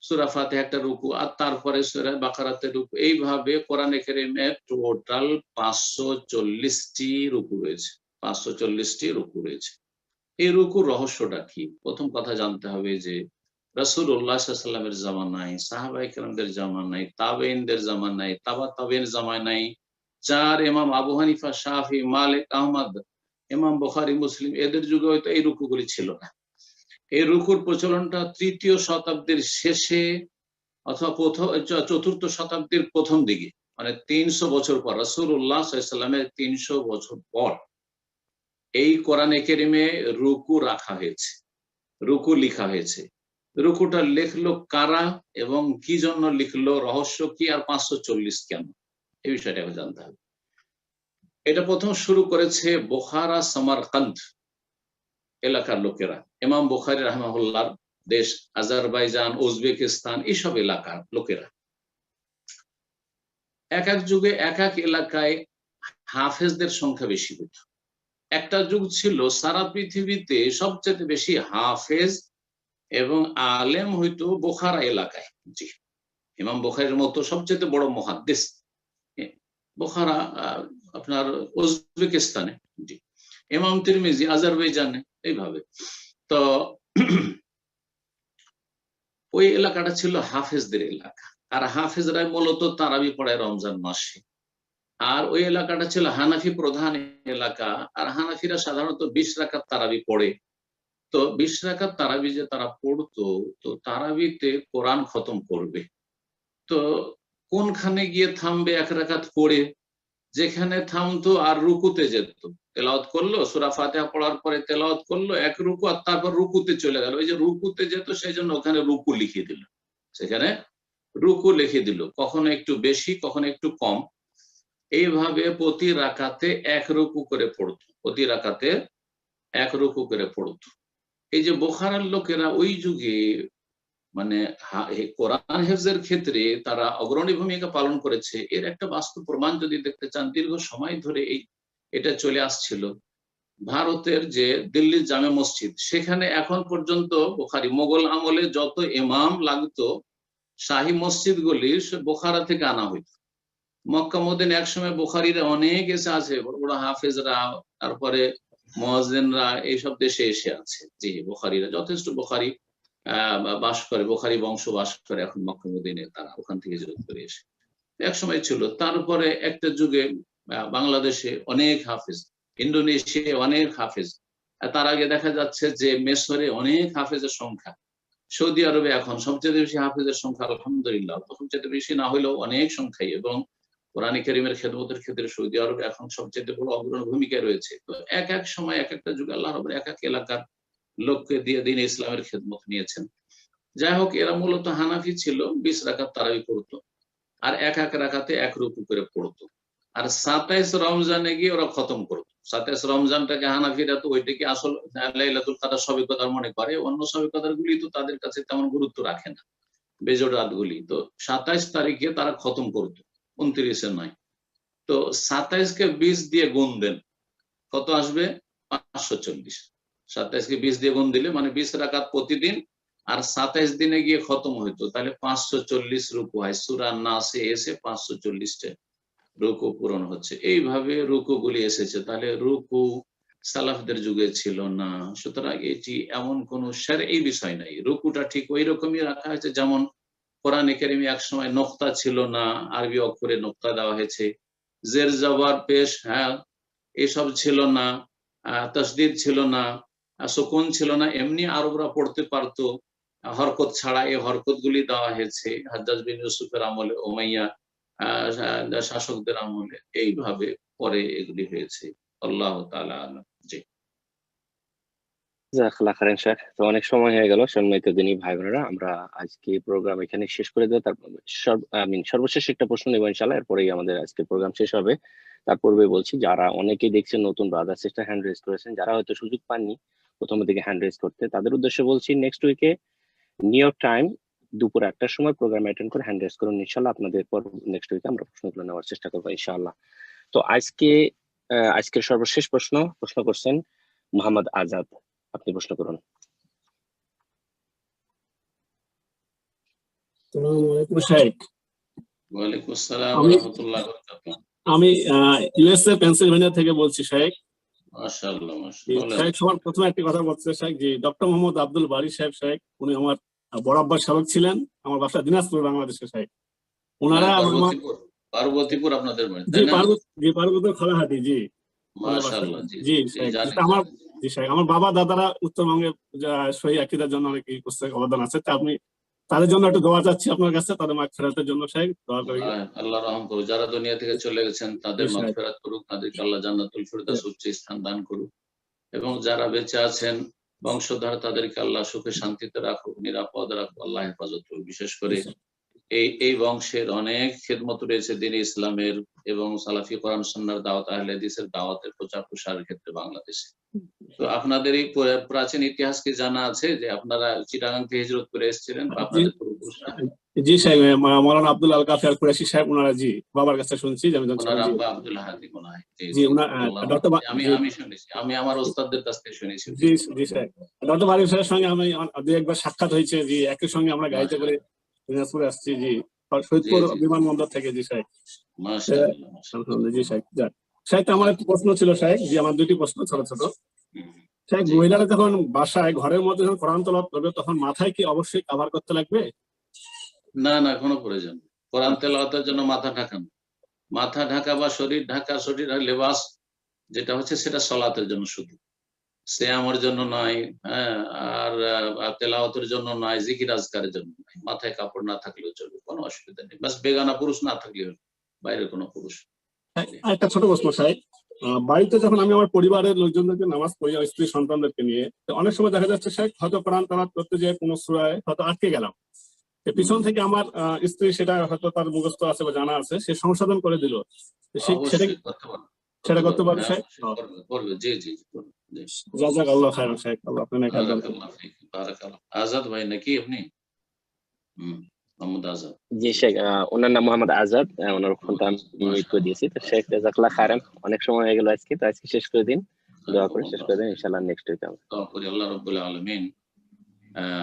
সূরা ফাতিহা একটা রুকু, আর তারপরে সূরা বাকারাতে রুকু, এইভাবে কোরআনে কারিমে টোটাল 540টি রুকু রয়েছে, 540টি রুকু রয়েছে। এই রুকুর রহস্যটা কি? প্রথম কথা জানতে হবে যে রাসূলুল্লাহ সাল্লাল্লাহু আলাইহি ওয়াসাল্লামের জামানায়, সাহাবায়ে কেরামদের জামানায়, তাবেঈনদের জামানায়, তাবা তাবেঈন জামানায়, চার ইমাম আবু হানিফা, শাফি, মালিক, আহমদ, ইমাম বুখারী, মুসলিম, এদের যুগে হয়তো এই রুকুগুলি ছিল না। এই রুকুর প্রচলনটা 3য় শতাব্দীর শেষে অথবা 4র্থ শতাব্দীর প্রথম দিকে, মানে 300 বছর পর, রাসূলুল্লাহ সাল্লাল্লাহু আলাইহি ওয়াসাল্লামের 300 বছর পর এই কোরআনে কারিমে রুকু রাখা হয়েছে, রুকু লেখা হয়েছে। রুকুটা লিখলো কারা এবং কি জন্য লিখলো, রহস্য কি, আর 540 কেন, এই বিষয়টা জানতে হবে। এটা প্রথম শুরু করেছে বুখারা, সামারকান্দ এলাকার লোকেরা। ইমাম বুখারী রাহিমাহুল্লাহর দেশ আজারবাইজান, উজবেকিস্তান, এইসব এলাকার লোকেরা। এক এক যুগে এক এক এলাকায় হাফেজদের সংখ্যা বেশি হতো। একটা যুগ ছিল সারা পৃথিবীতে সবচেয়ে বেশি হাফেজ এবং আলেম হইতো বুখারা এলাকায়। জি, ইমাম বুখারীর মতো সবচেয়ে বড় মুহাদ্দিস বুখারা আপনার উজবেকিস্তানে, জি, ইমাম তিরমিজি আজারবাইজানে, এইভাবে। তো ওই এলাকাটা ছিল হাফেজদের এলাকা, আর হাফেজরা মূলত তারাবি পড়ায় রমজান মাসে। আর ওই এলাকাটা ছিল হানাফি প্রধান এলাকা, আর হানাফিরা সাধারণত 20 রাকাত তারাবি পড়ে। তো 20 রাকাত তারাবি যে তারা পড়তো, তো তারাবিতে কোরআন খতম করবে, তো কোনখানে গিয়ে থামবে? 1 রাকাত পড়ে যেখানে থামতো আর রুকুতে যেত, তেলাওয়াত করলো, সূরা ফাতিহা পড়ার পরে তেলাওয়াত করলো 1 রুকু, আর তারপর রুকুতে চলে গেল। ওই যে রুকুতে যেত, সেই জন্য ওখানে রুকু লিখে দিল, সেখানে রুকু লিখে দিল, কখনো একটু বেশি, কখনো একটু কম। এইভাবে প্রতি রাকাতে 1 রুকু করে পড়তো, প্রতি রাকাতে 1 রুকু করে পড়তো। এই যে বুখারার লোকেরা ওই যুগে মানে কোরআন হেফজের ক্ষেত্রে তারা অগ্রণী ভূমিকা পালন করেছে, এর একটা বাস্তব প্রমাণ যদি দেখতে চান, দীর্ঘ সময় ধরে এটা চলে আসছিল। ভারতের যে দিল্লির জামে মসজিদ, সেখানে এখন পর্যন্ত বুখারী, মোগল আমলে যত ইমাম লাগতো শাহী মসজিদগুলি বুখারা থেকে আনা হইতো। মক্কা মদিনা একসময় বুখারীরা অনেক এসে আছে, বড় বড় হাফেজরা, তারপরে মুয়াজ্জিনরা এইসব দেশে এসে আছে। জি, বুখারীরা যথেষ্ট বুখারী বাস করে, বুখারী বংশ বাস করে এখন মক্কা মদিনায়, তারা ওখান থেকে হিজরত করে এসে একসময় ছিল। তারপরে একটা যুগে বাংলাদেশে অনেক হাফেজ, ইন্দোনেশিয়ায় অনেক হাফেজ, তার আগে দেখা যাচ্ছে যে মিশরে অনেক হাফেজের সংখ্যা, সৌদি আরবে এখন সবচেয়ে বেশি হাফেজের সংখ্যা, আলহামদুলিল্লাহ, সবচেয়ে বেশি না হলেও অনেক সংখ্যাই। এবং কোরআন কারীমের খেদমতের ক্ষেত্রে সৌদি আরবে এখন সবচেয়ে বড় অগ্রণী ভূমিকায় রয়েছে। তো এক এক সময় এক একটা যুগে আল্লাহ রাব্বুল এক এক এলাকার লোককে দিয়ে দিন ইসলামের খেদমত নিয়েছেন। যাই হোক, এরা মূলত হানাফি ছিল, 20 রাকাত তারাবি পড়তো, আর এক এক রাকাতে 1 রুকু করে পড়তো। আর 27 রমজানে গিয়ে ওরা খতম করতো। 27 রমজানটাকে হানাফিরা তো ওইটাকে আসল লাইলাতুল কদর, শবে কদর মনে করে, অন্য শবে কদর গুলি তো তাদের কাছে তেমন গুরুত্ব রাখে না, বেজোড় রাতগুলি। তো 27 তারিখে তারা খতম করতো, 29-এ নয়। তো 27-কে 20 দিয়ে গুণ দেন, কত আসবে? 540। 27-কে 20 দিয়ে গুণ দিলে মানে 20 রাকাত প্রতিদিন, আর 27 দিনে গিয়ে খতম হইতো, তাহলে 540 রুকু হয়। সূরা নাসে এসে 540টা রুকু পূরণ হচ্ছে। এইভাবে রুকু গুলি এসেছে। তাহলে রুকু সালাফদের যুগে ছিল না, সুতরাং এটি এমন কোন শরঈ বিষয় নাই। রুকুটা ঠিক ওই রকমই রাখা হয়েছে যেমন কোরআনে কারিমে এক সময় নোক্তা ছিল না, আরবি অক্ষরে নোক্তা দেওয়া হয়েছে, জের জবর পেশ, হ্যাঁ, এসব ছিল না, তাসদীদ ছিল না, সুকুন ছিল না, এমনি আরবরা পড়তে পারতো হরকত ছাড়া। এই হরকত গুলি দেওয়া হয়েছে হাজ্জাজ বিন ইউসুফের আমলে, উমাইয়া শাসকদের আমলে, এইভাবে পরে এগুলি হয়েছে। আল্লাহ তাআলা আলাম। জি। জাযাকাল্লাহ খাইরান শেখ। তো অনেক সময় হয়ে গেল সম্মানিত দিনী ভাই বোনেরা, আমরা আজকে প্রোগ্রাম এখানে শেষ করে দেব। তারপর সর্বশেষ একটা প্রশ্ন নেব ইনশাআল্লাহ, এরপরেই আমাদের আজকের প্রোগ্রাম শেষ হবে। তার পূর্বে বলছি, যারা অনেকেই দেখছেন নতুন ব্রাদার সিস্টার হ্যান্ড রেজ করেছেন, যারা হয়তো সুযোগ পাননি প্রথমের দিকে হ্যান্ড রেজ করতে, তাদের উদ্দেশ্যে বলছি নেক্সট উইকে নিউ ইয়র্ক টাইম দুপুর 1টার সময় প্রোগ্রাম অ্যাটেন্ড করে হ্যান্ড রেজ করুন ইনশাআল্লাহ। আপনাদের পর নেক্সট উইকে আমরা প্রশ্নগুলো নেওয়ার চেষ্টা করবো ইনশাআল্লাহ। তো আজকের সর্বশেষ প্রশ্ন করছেন মোহাম্মদ আজাদ। আপনি প্রশ্ন করুন। ওয়ালাইকুম আসসালাম ওয়া রাহমাতুল্লাহি ওয়া বারাকাতুহু। আমি ইউএসএ পেনসিলভেনিয়া থেকে বলছি শেখ। মাশাআল্লাহ শেখ, সবার প্রথমে একটি কথা বলতে শেখ, যে ডক্টর মোহাম্মদ আব্দুল বারী সাহেব শেখ, উনি আমার বড় আব্বার সাবেক ছিলেন, আমার বাসা দিনাজপুর বাংলাদেশে শেখ। ওনারা পার্বতীপুর আপনাদের বাড়ি? জি পার্বতীপুর খোলাহাটি। জি মাশাআল্লাহ। জি শেখ, আমার বাবা দাদারা উত্তরবঙ্গে সহি আকীদার জন্য অনেক অবদান আছে। তা আপনি তাদের জন্য একটু দোয়া চাচ্ছি আপনার কাছে, তাদের মাগফিরাতের জন্য শেখ দোয়া করি। আল্লাহ রহম করুক, যারা দুনিয়া থেকে চলে গেছেন তাদের মাগফিরাত করুক, তাদেরকে আল্লাহ জান্নাতুল ফিরদাউস উচ্চ স্থান দান করুক, এবং যারা বেঁচে আছেন বংশধর তাদেরকে আল্লাহ সুখে শান্তিতে রাখুক, নিরাপদ রাখুক, আল্লাহ হেফাজত করুক। বিশেষ করে এই বংশের অনেক খেদমত রয়েছে দ্বীন ইসলামের এবং সালাফি কোরআন সুন্নাহর দাওয়াত, আহলে হাদিসের দাওয়াতের প্রচার প্রসারের ক্ষেত্রে বাংলাদেশে। তো আপনাদের এই প্রাচীন ইতিহাস কি জানা আছে যে আপনারা চিটাগাং থেকে হিজরত করে এসেছিলেন? জি সাহেব, মাওলানা আব্দুল আল কাফি আল কুরাইশি সাহেব ওনারা, জি বাবার কাছে শুনছি। আব্দুল হাদি মনে হয়। আমি শুনেছি, আমি আমার ওস্তাদদের কাছ থেকে শুনেছি। জি স্যার, ডক্টর বারী সাহেবের সঙ্গে আমি দুই একবার সাক্ষাৎ হয়েছে। জি, একই সঙ্গে আমরা গাড়িতে করে দিনাজপুরে আসছি। জি, শহীদপুর বিমানবন্দর থেকে। জি সাহেব, জি সাহেব। সাহেব, আমার একটা প্রশ্ন ছিল সাহেব, যে আমার দুটি প্রশ্ন ছোট ছোট। সাহেব, মহিলারা যখন বাসায় ঘরের মধ্যে যখন কোরআন তেলাওয়াত করবে, তখন মাথায় কি অবশ্যই কভার করতে লাগবে? না, কোনো প্রয়োজন। কোরআন তেলাওয়াতের জন্য মাথা ঢাকা বা শরীর ঢাকা, শরীর লেবাস যেটা হচ্ছে সেটা সলাতের জন্য শুধু, সিয়ামের জন্য নয়, আর তেলাওয়াতের জন্য নয়, জিকির আজকারের জন্য নয়। মাথায় কাপড় না থাকলেও চলবে, কোনো অসুবিধা নেই। বাস বেগানা পুরুষ না থাকলেও হলো, বাইরের কোনো পুরুষ। একটা ছোট প্রশ্ন সাহেব, বাড়িতে যখন আমি আমার পরিবারের লোকজনদেরকে নামাজ পড়ি, স্ত্রী সন্তানদেরকে নিয়ে, অনেক সময় দেখা যাচ্ছে সাহেব হয়তো কোরআন তেলাওয়াত করতে যেয়ে কোনো সূরায় হয়তো আটকে গেলাম, পিছন থেকে আমার স্ত্রী সেটা হয়তো তার মুখস্থ আছে বা জানা আছে, সে সংশোধন করে দিল, সেটা করতে পারবে সাহেব? জাযাকাল্লাহ খাইরান সাহেব, আল্লাহ আপনাকে বারাকাল্লাহ। আজাদ ভাই নাকি আপনি? মোহাম্মদ আজাদ। জি শেখ, ওনার নাম মোহাম্মদ আজাদ, ওনার ফোনটা আমি মিউট করে দিয়েছি। তো শেখ, জাযাকাল্লাহ খাইরান, অনেক সময় হয়ে গেল আজকে, তো আজকে শেষ করে দিন, দোয়া করে শেষ করে দিন ইনশাআল্লাহ। নেক্সট উইকে দোয়া করি আল্লাহ রাব্বুল আলামিন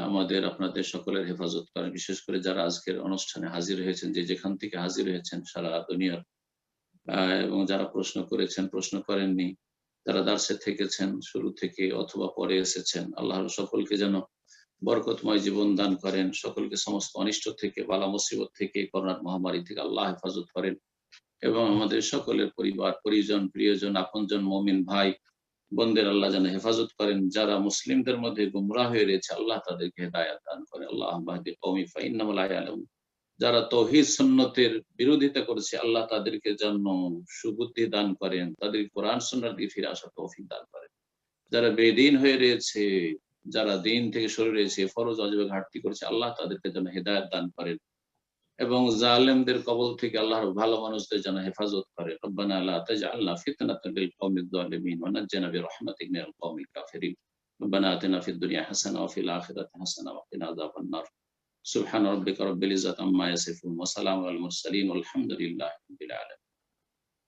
আমাদের আপনাদের সকলের হেফাজত করেন। বিশেষ করে যারা আজকের অনুষ্ঠানে হাজির হয়েছেন, যে যেখান থেকে হাজির হয়েছেন সারা দুনিয়ার, এবং যারা প্রশ্ন করেছেন, প্রশ্ন করেননি, যারা দার্সে থেকেছেন শুরু থেকে অথবা পরে এসেছেন, আল্লাহ সকলকে যেন বরকতময় জীবন দান করেন, সকলকে সমস্ত অনিষ্ট থেকে, বালা মুসিবত থেকে, করোনার মহামারী থেকে আল্লাহ হেফাজত করেন, এবং আমাদের সকলের পরিবার পরিজন, প্রিয়জন, আপনজন, মুমিন ভাই বোনদের আল্লাহ যেন হেফাজত করেন। যারা মুসলিমদের মধ্যে গুমরাহ হয়ে রয়েছে, আল্লাহ তাদেরকে হেদায়াত দান করেন। আল্লাহ বাহদি কওমি ফাইন্নাহুম লা ইয়ালামুন। যারা তাওহীদ সুন্নতের বিরোধিতা করেছে, আল্লাহ তাদেরকে যেন সুবুদ্ধি দান করেন, তাদের কোরআন সুন্নাহর দিকে ফিরে আসার তৌফিক দান করেন। যারা বেদিন হয়ে রয়েছে, যারা দিন থেকে সরে রয়েছে, ফরজ ওয়াজিবে ঘাটতি করেছে, আল্লাহ তাদেরকে যেন হেদায়েত দান করেন, এবং জালেমদের কবল থেকে আল্লাহর ভালো মানুষদের যেন হেফাজত করে। রব্বানা লা তাজআলনা ফিতনাতাল লিল কওমিজ জালিমিন ওয়া নাজ্জিনা বিরহমাতিক মিনাল কওমিল কাফিরিন। রব্বানা আতিনা ফিদ দুনিয়া হাসানা ওয়া ফিল আখিরাতি হাসানা ওয়া কিনা আযাবান নার। সুবহানা রাব্বিকা রাব্বিল ইজ্জাতি আম্মা ইয়াসিফুন ওয়া সালামুন আলাল মুরসালিন ওয়াল হামদুলিল্লাহি রাব্বিল আলামিন।